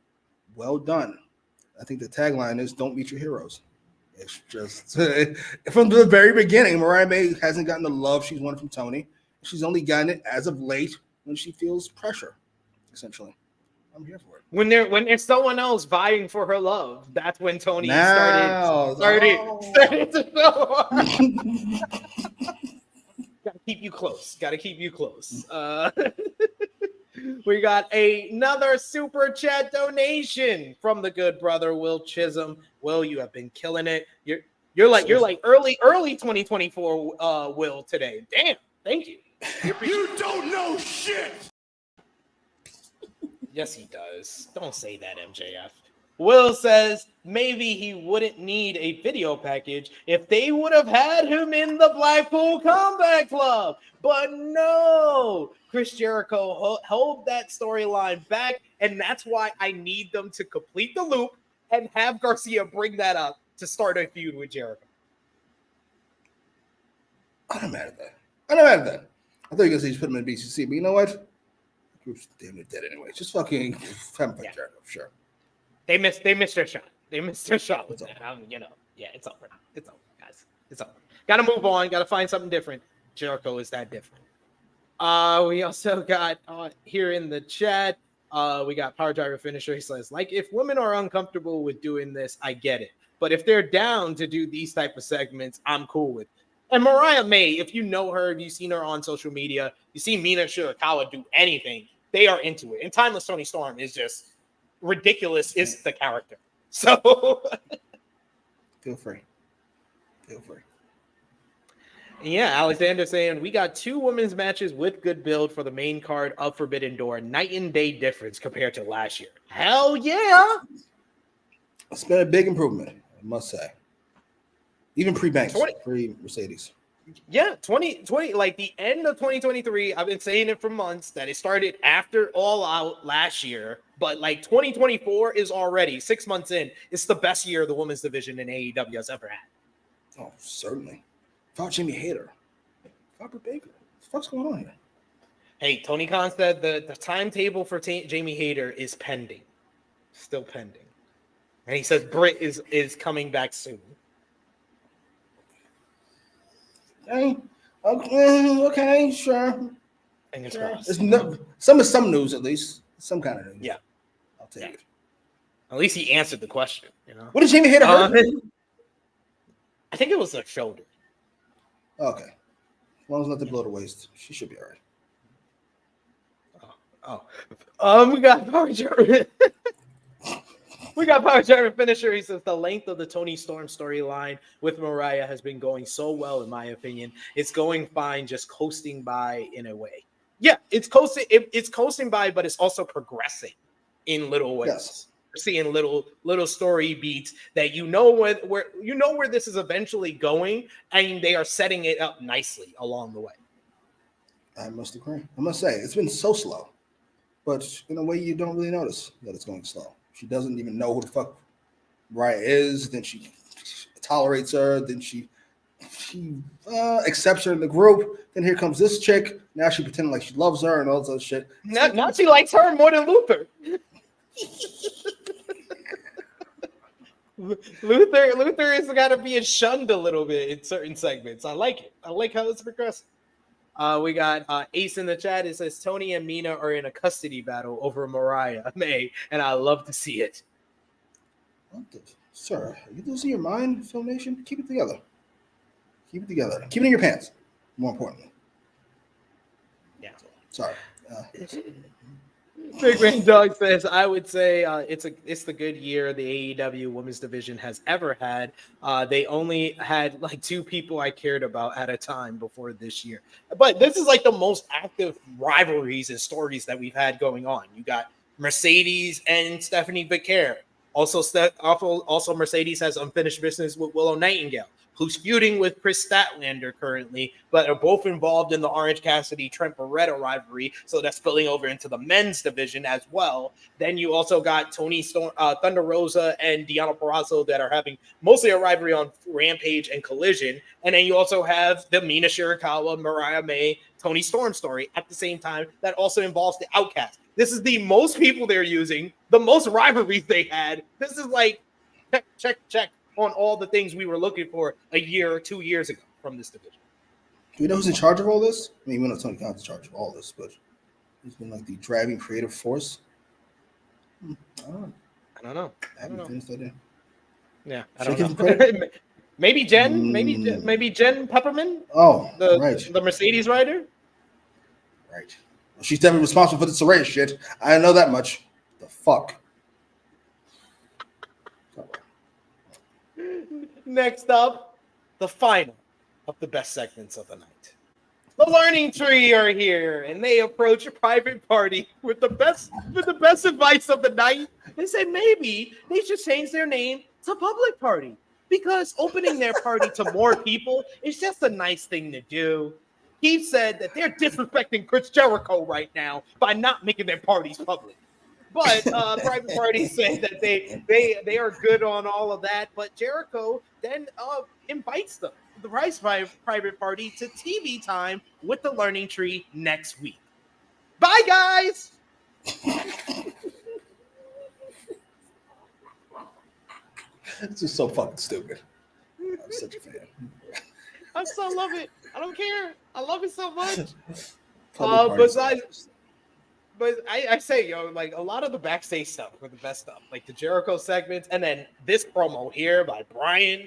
well done. I think the tagline is "Don't meet your heroes." It's just from the very beginning, Mariah May hasn't gotten the love she's wanted from Toni. She's only gotten it as of late when she feels pressure. Essentially, I'm here for it. When there's someone else vying for her love, that's when Toni started to show. Gotta keep you close. We got another super chat donation from the good brother Will Chisholm. Will, you have been killing it. You're like early 2024 Will today. Damn, thank you. You don't know shit. Yes, he does. Don't say that, MJF. Will says maybe he wouldn't need a video package if they would have had him in the Blackpool Combat Club. But no, Chris Jericho held that storyline back, and that's why I need them to complete the loop and have Garcia bring that up to start a feud with Jericho. I'm not mad at that. I thought you were going to say just put him in BCC, but you know what? Group's damn near dead anyway. Just fucking have him fight Jericho, sure. They missed their shot. They missed their shot with that. It's over now. It's over, guys. It's over. Got to move on. Got to find something different. Jericho is that different. We also got here in the chat, we got Power Driver Finisher. He says, if women are uncomfortable with doing this, I get it. But if they're down to do these type of segments, I'm cool with it. And Mariah May, if you know her, if you've seen her on social media, you see Mina Shirakawa do anything, they are into it. And Timeless Toni Storm is just ridiculous, is the character. So feel free. Yeah, Alexander saying we got 2 women's matches with good build for the main card of Forbidden Door. Night and day difference compared to last year. Hell yeah. It's been a big improvement, I must say. Even pre-Banks, pre-Mercedes. Yeah, 2020, like the end of 2023, I've been saying it for months that it started after All Out last year, but 2024 is already 6 months in. It's the best year the women's division in AEW has ever had. Oh, certainly. Without Jimmy Hayter. Without Baker. What the fuck's going on here? Hey, Tony Khan said the timetable for Jamie Hayter is pending. Still pending. And he says Britt is coming back soon. Okay, sure. Fingers crossed. Some news at least. Some kind of news. Yeah. I'll take it. At least he answered the question, What did Jamie Hayter hurt? I think it was a shoulder. Okay. As long as not to blow the waist, she should be all right. We got Power German. We got Power German Finisher. He says the length of the Toni Storm storyline with Mariah has been going so well, in my opinion. It's going fine, just coasting by in a way. Yeah, it's coasting. It's coasting by, but it's also progressing in little ways. Yes. We're seeing little story beats that where this is eventually going, and they are setting it up nicely along the way. I must agree. I must say it's been so slow, but in a way you don't really notice that it's going slow. She doesn't even know who the fuck Mariah is. Then she tolerates her. Then she accepts her in the group. Then here comes this chick. Now she pretending like she loves her and all this other shit. Now she likes her more than Luther. Luther has got to be shunned a little bit in certain segments. I like it. I like how it's progressing. We got Ace in the chat. It says Tony and Mina are in a custody battle over Mariah May, and I love to see it. Sir, are you losing your mind, Film Nation? Keep it together. Keep it together. Keep it in your pants. More importantly. Yeah. Sorry. Big Man Dog says, I would say it's the good year the AEW women's division has ever had. They only had like 2 people I cared about at a time before this year. But this is like the most active rivalries and stories that we've had going on. You got Mercedes and Stephanie Becerra. Also Mercedes has unfinished business with Willow Nightingale, who's feuding with Chris Statlander currently, but are both involved in the Orange Cassidy-Trent Beretta rivalry, so that's spilling over into the men's division as well. Then you also got Tony Storm, Thunder Rosa and Deonna Purrazzo that are having mostly a rivalry on Rampage and Collision, and then you also have the Mina Shirakawa, Mariah May, Tony Storm story at the same time that also involves the Outcast. This is the most people they're using, the most rivalries they had. This is like check on all the things we were looking for a year or 2 years ago from this division. Do we know who's in charge of all this? I mean, we know Tony Khan's in charge of all this, but who's been like the driving creative force? I don't know. I haven't finished that in. Yeah, I don't know. Maybe Jen. Maybe Jen Pepperman. Oh, the Mercedes rider. Right. Well, she's definitely responsible for the Saraya shit. I know that much. The fuck. Next up, the final of the best segments of the night. The Learning Tree are here, and they approach a private party with the best advice of the night. They said maybe they should change their name to Public Party because opening their party to more people is just a nice thing to do. He said that they're disrespecting Chris Jericho right now by not making their parties public. But private party said that they are good on all of that. But Jericho then invites them, the private party, to TV time with the Learning Tree next week. Bye, guys. This is so fucking stupid. I'm such a fan. I so love it. I don't care. I love it so much. But I say, like a lot of the backstage stuff were the best stuff, like the Jericho segments, and then this promo here by Bryan.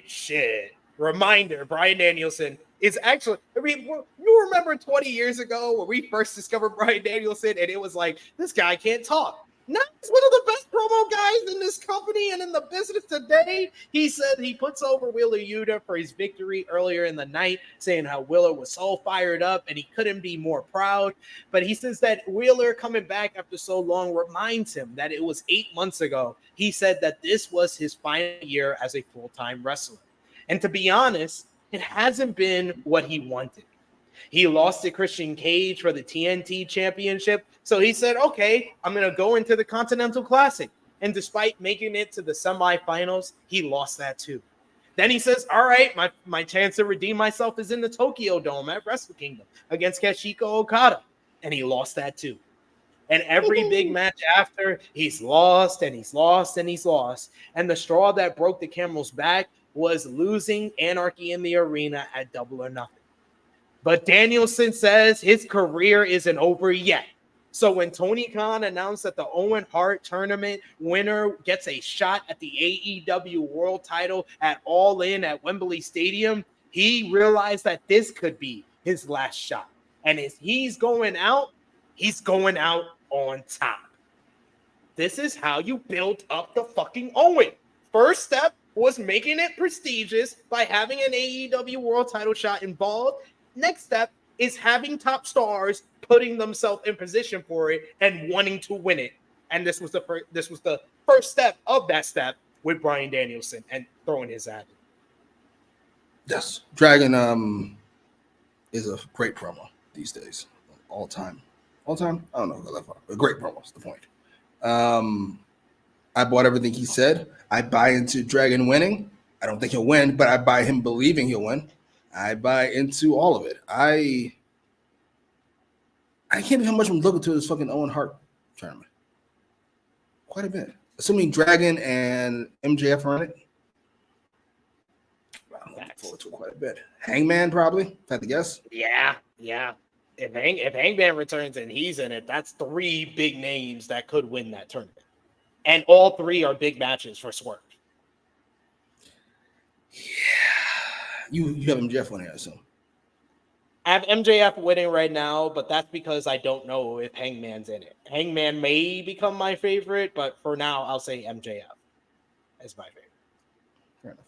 Reminder: Bryan Danielson is actually. I mean, you remember 20 years ago when we first discovered Bryan Danielson, and it was like this guy can't talk. Now he's one of the best promo guys in this company and in the business today. He said he puts over Wheeler Yuta for his victory earlier in the night, saying how Wheeler was so fired up and he couldn't be more proud. But he says that Wheeler coming back after so long reminds him that it was 8 months ago. He said that this was his final year as a full-time wrestler. And to be honest, it hasn't been what he wanted. He lost to Christian Cage for the TNT championship. So he said, okay, I'm going to go into the Continental Classic. And despite making it to the semifinals, he lost that too. Then he says, all right, my chance to redeem myself is in the Tokyo Dome at Wrestle Kingdom against Katsuhiko Okada. And he lost that too. And every big match after, he's lost and he's lost and he's lost. And the straw that broke the camel's back was losing Anarchy in the Arena at Double or Nothing. But Danielson says his career isn't over yet. So when Tony Khan announced that the Owen Hart tournament winner gets a shot at the AEW World Title at All In at Wembley Stadium, he realized that this could be his last shot. And if he's going out on top. This is how you build up the fucking Owen. First step was making it prestigious by having an AEW World Title shot involved. Next step is having top stars putting themselves in position for it and wanting to win it. And this was the first step of that step with Bryan Danielson and throwing his at it. Yes, Dragon is a great promo these days, all time. I don't know that far, but great promo is the point. I bought everything he said. I buy into Dragon winning. I don't think he'll win, but I buy him believing he'll win. I buy into all of it. I can't believe how much I'm looking to this fucking Owen Hart tournament. Quite a bit. Assuming Dragon and MJF are in it. I'm looking forward to it quite a bit. Hangman, probably, if I had to guess. Yeah. If Hangman returns and he's in it, that's 3 big names that could win that tournament. And all 3 are big matches for Swerve. Yeah. You have MJF winning, I assume. I have MJF winning right now, but that's because I don't know if Hangman's in it. Hangman may become my favorite, but for now, I'll say MJF as my favorite. Fair enough.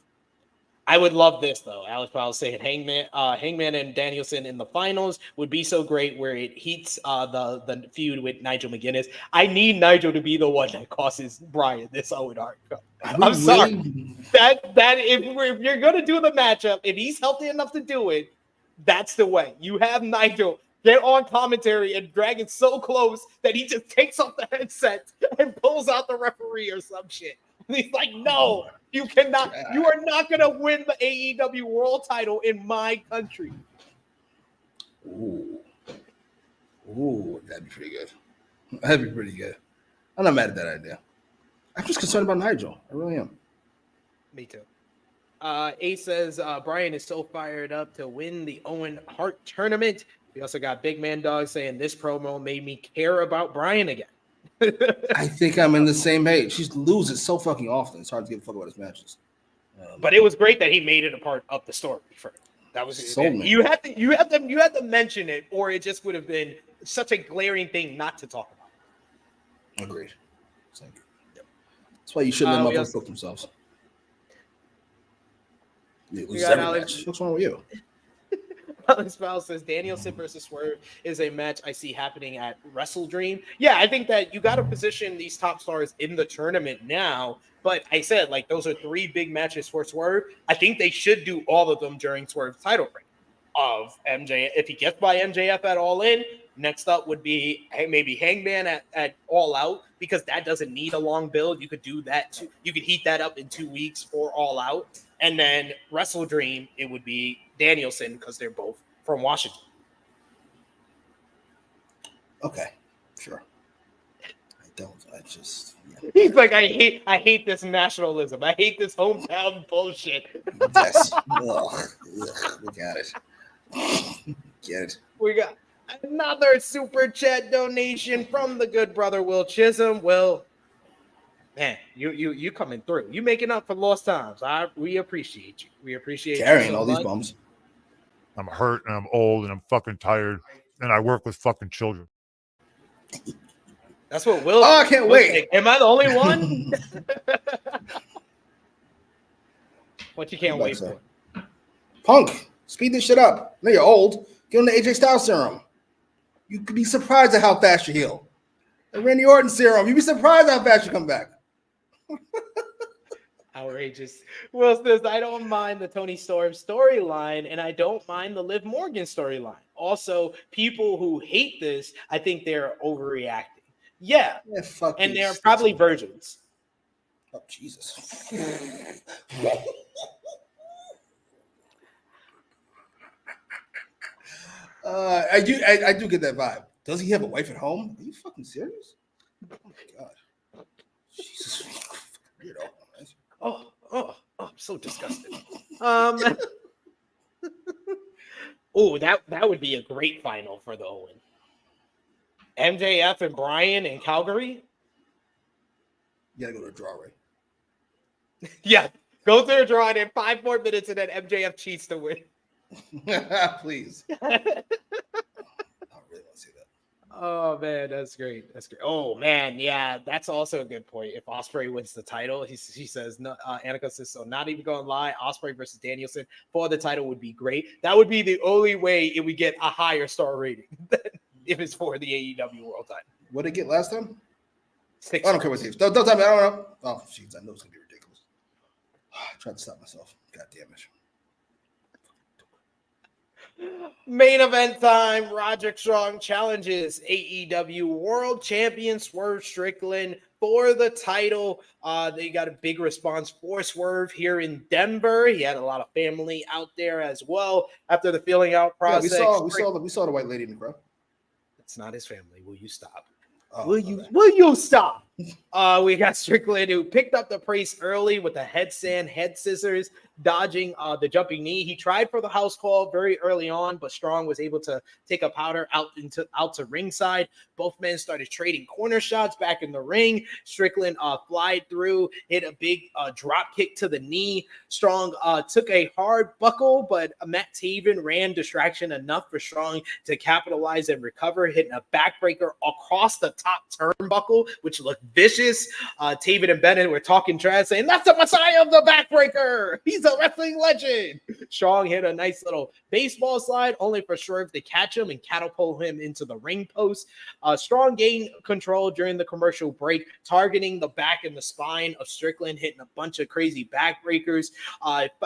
I would love this, though. Alex Powell saying Hangman and Danielson in the finals would be so great where it heats the feud with Nigel McGuinness. I need Nigel to be the one that causes Bryan this Owen Hart. I'm sorry. That if you're going to do the matchup, if he's healthy enough to do it, that's the way. You have Nigel get on commentary and drag it so close that he just takes off the headset and pulls out the referee or some shit. And he's like, no, you cannot. You are not going to win the AEW World Title in my country. Ooh, that'd be pretty good. That'd be pretty good. I'm not mad at that idea. I'm just concerned about Nigel. I really am. Me too. Ace says Bryan is so fired up to win the Owen Hart tournament. We also got Big Man Dog saying this promo made me care about Bryan again. I think I'm in the same page. He loses so fucking often. It's hard to give a fuck about his matches. But it was great that he made it a part of the story. That was so you had to mention it, or it just would have been such a glaring thing not to talk about. Agreed. That's why you shouldn't let motherfuckers book themselves. What's wrong with you? Alex Powell says Danielson versus Swerve is a match I see happening at Wrestle Dream. Yeah, I think that you got to position these top stars in the tournament now. But I said, like, those are 3 big matches for Swerve. I think they should do all of them during Swerve's title reign of MJF. If he gets by MJF at All In, next up would be maybe Hangman at All Out, because that doesn't need a long build. You could do that too. You could heat that up in 2 weeks for All Out. And then Wrestle Dream, it would be Danielson because they're both from Washington. Okay, sure. He's like, I hate this nationalism. I hate this hometown bullshit. Yes. We got it. Get it. We got another super chat donation from the good brother Will Chisholm. Will, man, you coming through. You making up for lost times. We appreciate you. We appreciate carrying you so all much. these bums. I'm hurt and I'm old and I'm fucking tired and I work with fucking children. That's what Will. Oh, I can't wait. Am I the only one? What you can't wait for? Punk, speed this shit up. I know you're old. Get on the AJ Styles serum. You could be surprised at how fast you heal. The Randy Orton serum. You'd be surprised how fast you come back. Outrageous. Will says, I don't mind the Tony Storm storyline, and I don't mind the Liv Morgan storyline. Also, people who hate this, I think they're overreacting. Yeah fuck and you. they're probably virgins. Oh, Jesus. I do get that vibe. Does he have a wife at home? Are you fucking serious? Oh my god. Jesus. Weirdo. Oh, I'm so disgusted. Oh, that would be a great final for the Owen. MJF and Bryan in Calgary. You gotta go to a draw, right? Yeah, go through a draw and in 5 more minutes, and then MJF cheats to win. Please. Oh man, that's great. That's great. Oh man, yeah, that's also a good point. If Ospreay wins the title, she says, no, Annika says, so not even going to lie, Ospreay versus Danielson for the title would be great. That would be the only way it would get a higher star rating than if it's for the AEW World Title. What did it get last time? 6. I don't care what teams. Don't tell me. I don't know. Oh, jeez, I know it's gonna be ridiculous. I tried to stop myself. God damn it. Main event time. Roderick Strong challenges AEW World Champion Swerve Strickland for the title. They got a big response for Swerve here in Denver. He had a lot of family out there as well after the filling out process. Yeah, we saw the white lady in the crowd. It's not his family. Will you stop? Oh, Will you stop? We got Strickland, who picked up the pace early with a headstand, head scissors, dodging the jumping knee. He tried for the house call very early on, but Strong was able to take a powder out to ringside. Both men started trading corner shots back in the ring. Strickland flied through, hit a big drop kick to the knee. Strong took a hard buckle, but Matt Taven ran distraction enough for Strong to capitalize and recover, hitting a backbreaker across the top turnbuckle, which looked vicious. Taven and Bennett were talking trash, saying, "That's the Messiah of the backbreaker. He's a wrestling legend." Strong hit a nice little baseball slide, only for Swerve to catch him and catapult him into the ring post. Strong gained control during the commercial break, targeting the back and the spine of Strickland, hitting a bunch of crazy backbreakers.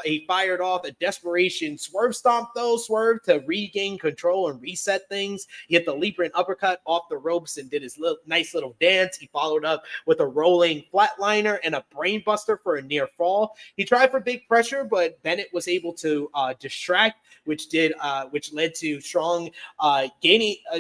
He fired off a desperation Swerve stomp, though. Swerve to regain control and reset things. He hit the leaper and uppercut off the ropes and did his nice little dance. He followed up with a rolling flatliner and a brainbuster for a near fall. He tried for big pressure, but Bennett was able to distract, which led to Strong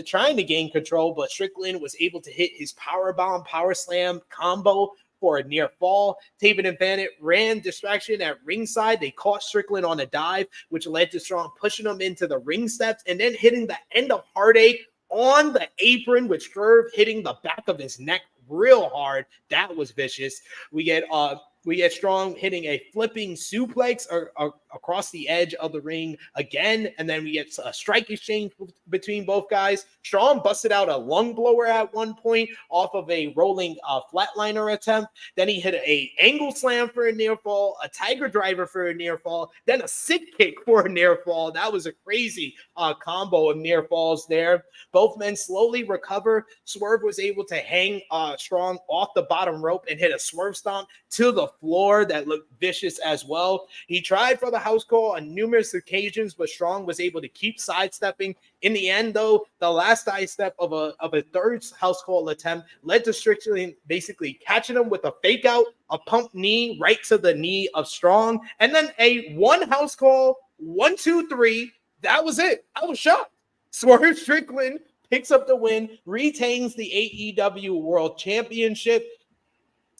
trying to gain control, but Strickland was able to hit his powerbomb, power slam combo for a near fall. Taven and Bennett ran distraction at ringside. They caught Strickland on a dive, which led to Strong pushing him into the ring steps and then hitting the end of Heartache on the apron, with Swerve hitting the back of his neck real hard. That was vicious. We get Strong hitting a flipping suplex across the edge of the ring again, and then we get a strike exchange between both guys. Strong busted out a lung blower at one point off of a rolling flatliner attempt. Then he hit a angle slam for a near fall, a tiger driver for a near fall, then a sick kick for a near fall. That was a crazy combo of near falls there. Both men slowly recover. Swerve was able to hang Strong off the bottom rope and hit a swerve stomp to the floor that looked vicious as well. He tried for the house call on numerous occasions, but Strong was able to keep sidestepping. In the end, though, the last sidestep of a third house call attempt led to Strickland basically catching him with a fake out, a pump knee right to the knee of Strong, and then a one house call, 1, 2, 3. That was it. I was shocked. Swerve Strickland picks up the win, retains the AEW World Championship.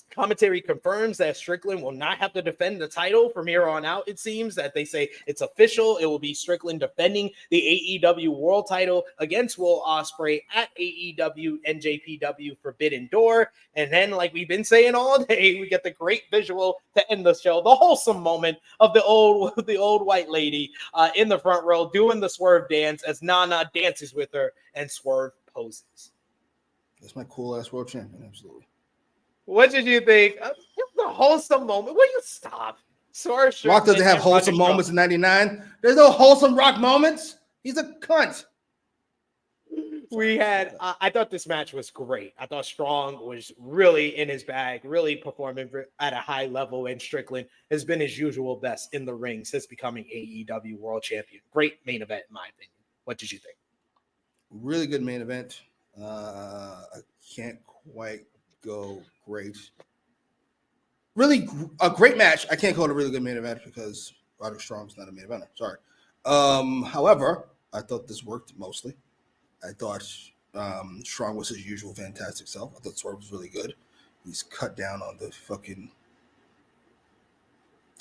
Commentary confirms that Strickland will not have to defend the title from here on out. It seems that they say it's official. It will be Strickland defending the AEW World Title against Will Ospreay at AEW NJPW Forbidden Door. And then, like we've been saying all day, we get the great visual to end the show, the wholesome moment of the old white lady in the front row doing the Swerve dance as Nana dances with her and Swerve poses. That's my cool ass world champion, absolutely. What did you think? The wholesome moment. Will you stop? Rock doesn't have wholesome moments in 99. There's no wholesome Rock moments. He's a cunt. I thought this match was great. I thought Strong was really in his bag, really performing at a high level, and Strickland has been his usual best in the ring since becoming AEW World Champion. Great main event, in my opinion. What did you think? Really good main event. I can't quite go great. Really a great match. I can't call it a really good main event because Roderick Strong's not a main eventer. Sorry. However, I thought this worked mostly. I thought Strong was his usual fantastic self. I thought Swerve was really good. He's cut down on the fucking.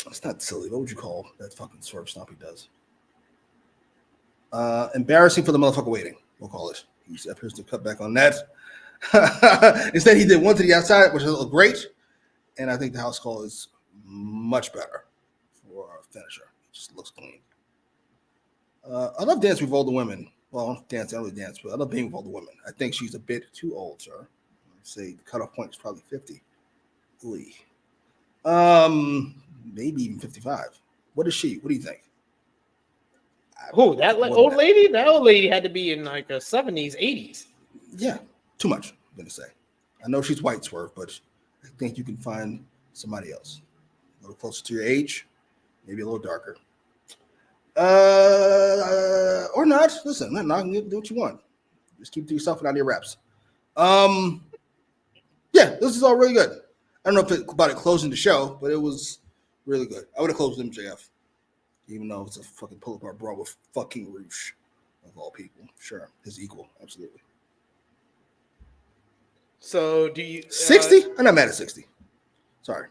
It's not silly. What would you call that fucking Swerve stomp he does? Embarrassing for the motherfucker waiting. We'll call it. He appears to cut back on that. Instead, he did one to the outside, which looked great. And I think the house call is much better for our finisher. It just looks clean. I love Dance with All the Women. Well, I don't really dance, but I love being with all the women. I think she's a bit too old, sir. I'd say the cutoff point is probably 50. Maybe even 55. What is she? What do you think? Who, that old lady? That old lady had to be in like her 70s, 80s. Yeah, too much, I'm going to say. I know she's white, Swerve, but I think you can find somebody else. A little closer to your age, maybe a little darker. Or not. Listen, I'm not knocking you. Do what you want. Just keep it to yourself and out of your reps. Yeah, this is all really good. I don't know about it closing the show, but it was really good. I would have closed MJF, even though it's a fucking pull-apart brawl with fucking Rush, of all people. Sure, his equal, absolutely. So do you 60? I'm not mad at 60. Sorry.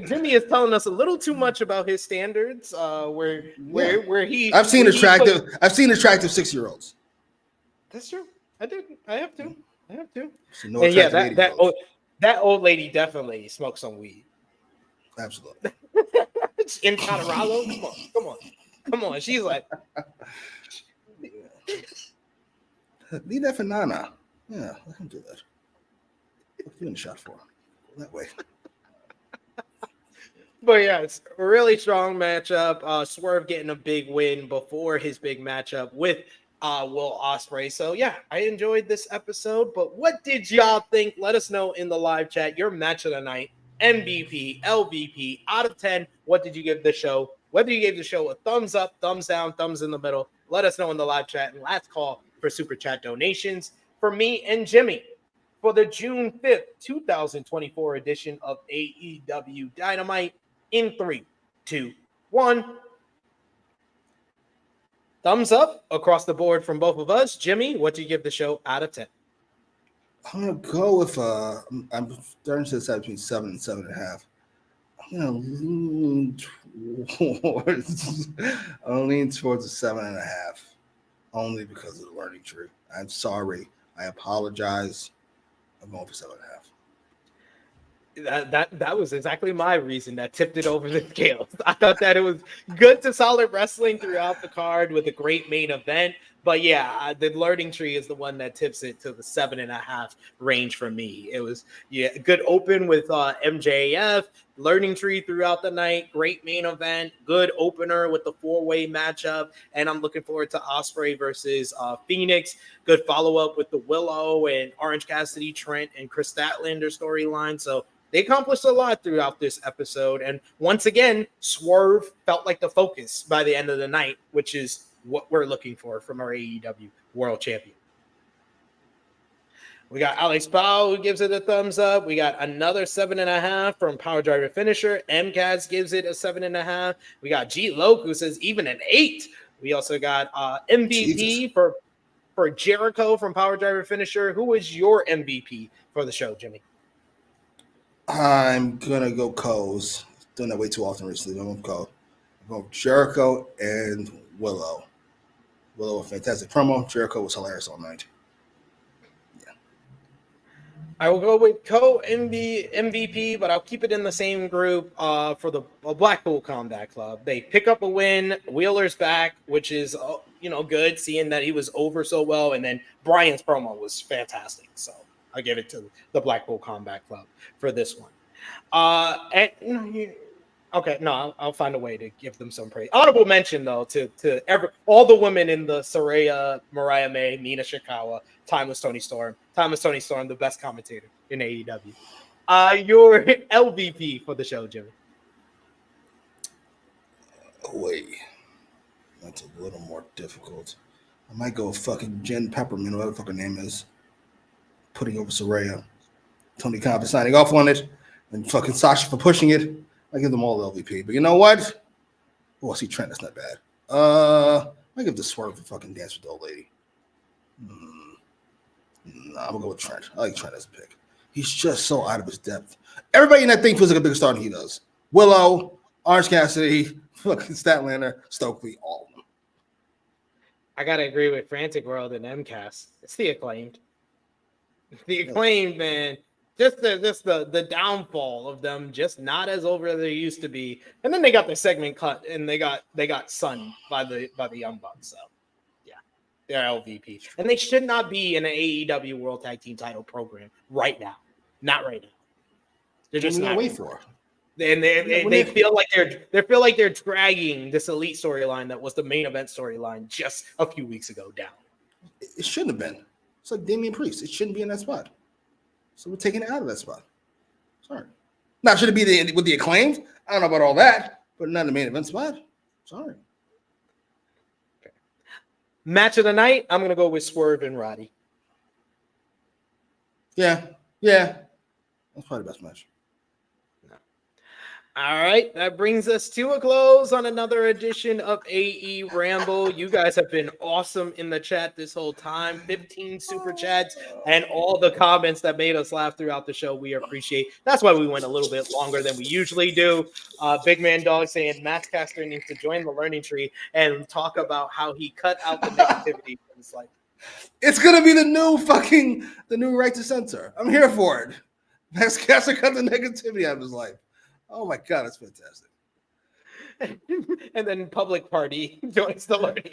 Jimmy is telling us a little too much about his standards. Where he I've seen attractive 6-year-olds. That's true. I have to. No, and yeah, that old lady definitely smokes some weed. Absolutely. In Colorado, come on. She's like, leave that for Nana. Yeah, let him do that. What are you in the shot for? That way. But yeah, it's a really strong matchup. Swerve getting a big win before his big matchup with Will Ospreay. So yeah, I enjoyed this episode. But what did y'all think? Let us know in the live chat. Your match of the night, MVP, LVP, out of 10. What did you give the show? Whether you gave the show a thumbs up, thumbs down, thumbs in the middle, let us know in the live chat. And last call for super chat donations for me and Jimmy for the June 5th, 2024 edition of AEW Dynamite. In 3, 2, 1. Thumbs up across the board from both of us. Jimmy, what do you give the show out of 10? I'm gonna go with I'm starting to decide between 7 and 7.5. I'm gonna lean towards a 7.5, only because of the learning tree. I'm sorry. I apologize. I'm going for 7.5. That was exactly my reason that tipped it over the scales. I thought that it was good to solid wrestling throughout the card with a great main event. But yeah, the learning tree is the one that tips it to the 7.5 range for me. It was good open with MJF, learning tree throughout the night, great main event, good opener with the 4-way matchup, and I'm looking forward to Ospreay versus Phoenix. Good follow up with the Willow and Orange Cassidy, Trent, and Chris Statlander storyline. So they accomplished a lot throughout this episode. And once again, Swerve felt like the focus by the end of the night, which is what we're looking for from our AEW World Champion. We got Alex Powell who gives it a thumbs up. We got another 7.5 from Power Driver Finisher. MCAS gives it a 7.5. We got G Loke who says even an 8. We also got MVP for Jericho from Power Driver Finisher. Who is your MVP for the show, Jimmy? I'm gonna go Co's. Done that way too often recently. I'm gonna go Jericho and Willow. Willow, a fantastic promo. Jericho was hilarious all night. Yeah. I will go with MVP, but I'll keep it in the same group for the Blackpool Combat Club. They pick up a win. Wheeler's back, which is good, seeing that he was over so well. And then Brian's promo was fantastic. So I give it to the Blackpool Combat Club for this one. I'll find a way to give them some praise. Honorable mention, though, to all the women in the Saraya, Mariah May, Mina Shikawa, Timeless Tony Storm. Timeless Tony Storm, the best commentator in AEW. Your LVP for the show, Jimmy. Wait. That's a little more difficult. I might go with fucking Jen Peppermint, whatever the fuck her name is. Putting over Saraya. Tony Khan for signing off on it. And fucking Sasha for pushing it. I give them all LVP. But you know what? Oh, I see Trent. That's not bad. I give the Swerve the fucking dance with the old lady. I'm going to go with Trent. I like Trent as a pick. He's just so out of his depth. Everybody in that thing feels like a bigger star than he does. Willow, Orange Cassidy, fucking Statlander, Stokely, all of them. I got to agree with Frantic World and MCAS. It's the Acclaimed. The Acclaimed, man. Just the downfall of them, just not as over as they used to be. And then they got their segment cut, and they got sunned by the Young Bucks. So yeah, they're LVP, and they should not be in an AEW World Tag Team Title program right now. Not right now. They're just not wait for it. And they feel like they're dragging this elite storyline that was the main event storyline just a few weeks ago down. It shouldn't have been. It's like Damian Priest. It shouldn't be in that spot. So we're taking it out of that spot. Sorry. Now, should it be with the Acclaimed? I don't know about all that, but not in the main event spot. Sorry. Okay. Match of the night, I'm going to go with Swerve and Roddy. Yeah. That's probably the best match. All right, that brings us to a close on another edition of AEWramble. You guys have been awesome in the chat this whole time. 15 super chats and all the comments that made us laugh throughout the show. We appreciate. That's why we went a little bit longer than we usually do. Big Man Dog saying Matchcaster needs to join the learning tree and talk about how he cut out the negativity from his life. It's gonna be the new right to censor. I'm here for it. Matchcaster cut the negativity out of his life. Oh my God, that's fantastic. And then Public Party joins the learning.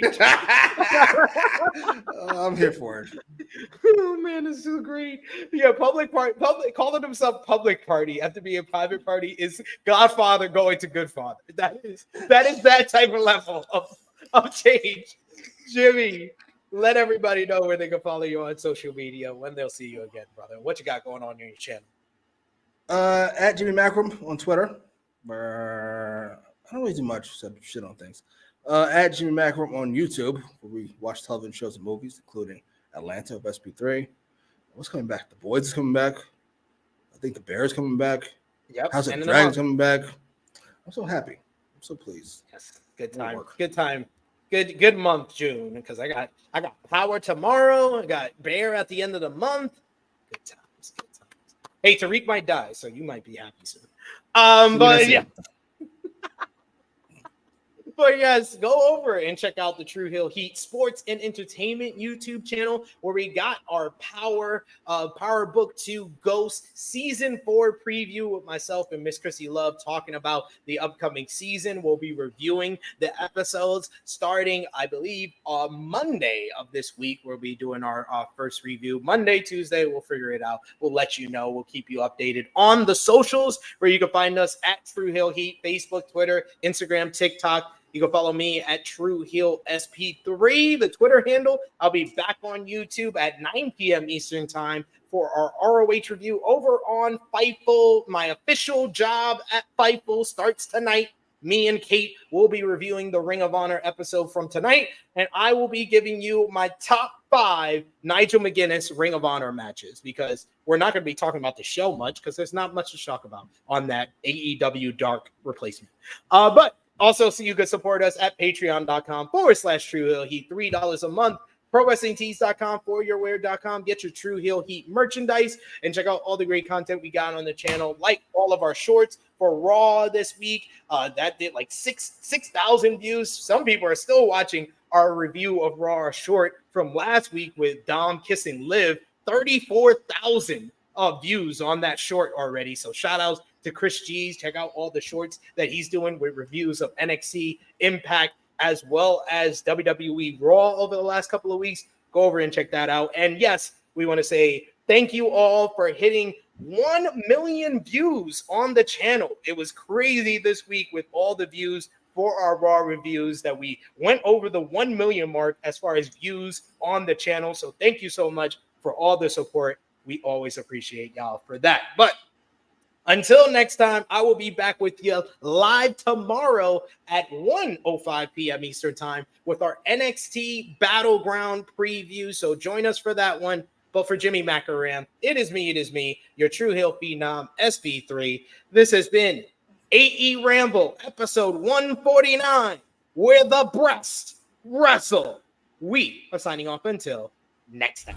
I'm here for it. Oh man, this is great. Yeah, Public calling himself Public Party after being a private party is Godfather going to Goodfather. That is that type of level of change. Jimmy, let everybody know where they can follow you on social media, when they'll see you again, brother. What you got going on your channel? At Jimmy Macram on Twitter. I don't really do much except shit on things. At Jimmy Macram on YouTube, where we watch television shows and movies, including Atlanta of SP3. What's coming back? The Boys is coming back. I think The Bear is coming back. Yep. House of Dragons coming back. I'm so happy. I'm so pleased. Yes. Good time. Good time. Good month, June, because I got Power tomorrow. I got Bear at the end of the month. Good times. Hey, Tariq might die, so you might be happy soon. But yeah. But yes, go over and check out the True Hill Heat Sports and Entertainment YouTube channel, where we got our Power Book 2 Ghost Season 4 preview with myself and Miss Chrissy Love talking about the upcoming season. We'll be reviewing the episodes starting, I believe, on Monday of this week. We'll be doing our first review. Monday, Tuesday, we'll figure it out. We'll let you know. We'll keep you updated on the socials, where you can find us at True Hill Heat, Facebook, Twitter, Instagram, TikTok. You can follow me at True Heel SP3, the Twitter handle. I'll be back on YouTube at 9 p.m. Eastern Time for our ROH review over on Fightful. My official job at Fightful starts tonight. Me and Kate will be reviewing the Ring of Honor episode from tonight, and I will be giving you my top 5 Nigel McGuinness Ring of Honor matches, because we're not going to be talking about the show much because there's not much to talk about on that AEW Dark replacement. But also, so you can support us at patreon.com/True Hill Heat, $3 a month. ProWrestlingTees.com, foryourwear.com. Get your True Hill Heat merchandise and check out all the great content we got on the channel, like all of our shorts for Raw this week. That did like 6,000 views. Some people are still watching our review of Raw short from last week with Dom kissing Liv. 34,000 views on that short already. So shout outs to Chris G's. Check out all the shorts that he's doing with reviews of NXT, Impact, as well as WWE Raw over the last couple of weeks. Go over and check that out. And yes, we want to say thank you all for hitting 1 million views on the channel. It was crazy this week with all the views for our Raw reviews that we went over the 1 million mark as far as views on the channel. So thank you so much for all the support. We always appreciate y'all for that. But until next time, I will be back with you live tomorrow at 1:05 p.m. Eastern Time with our NXT Battleground preview. So join us for that one. But for Jimmy Macram, it is me, your True Hill Phenom, SP3. This has been AEWramble, episode 149, where the breast wrestle. We are signing off until next time.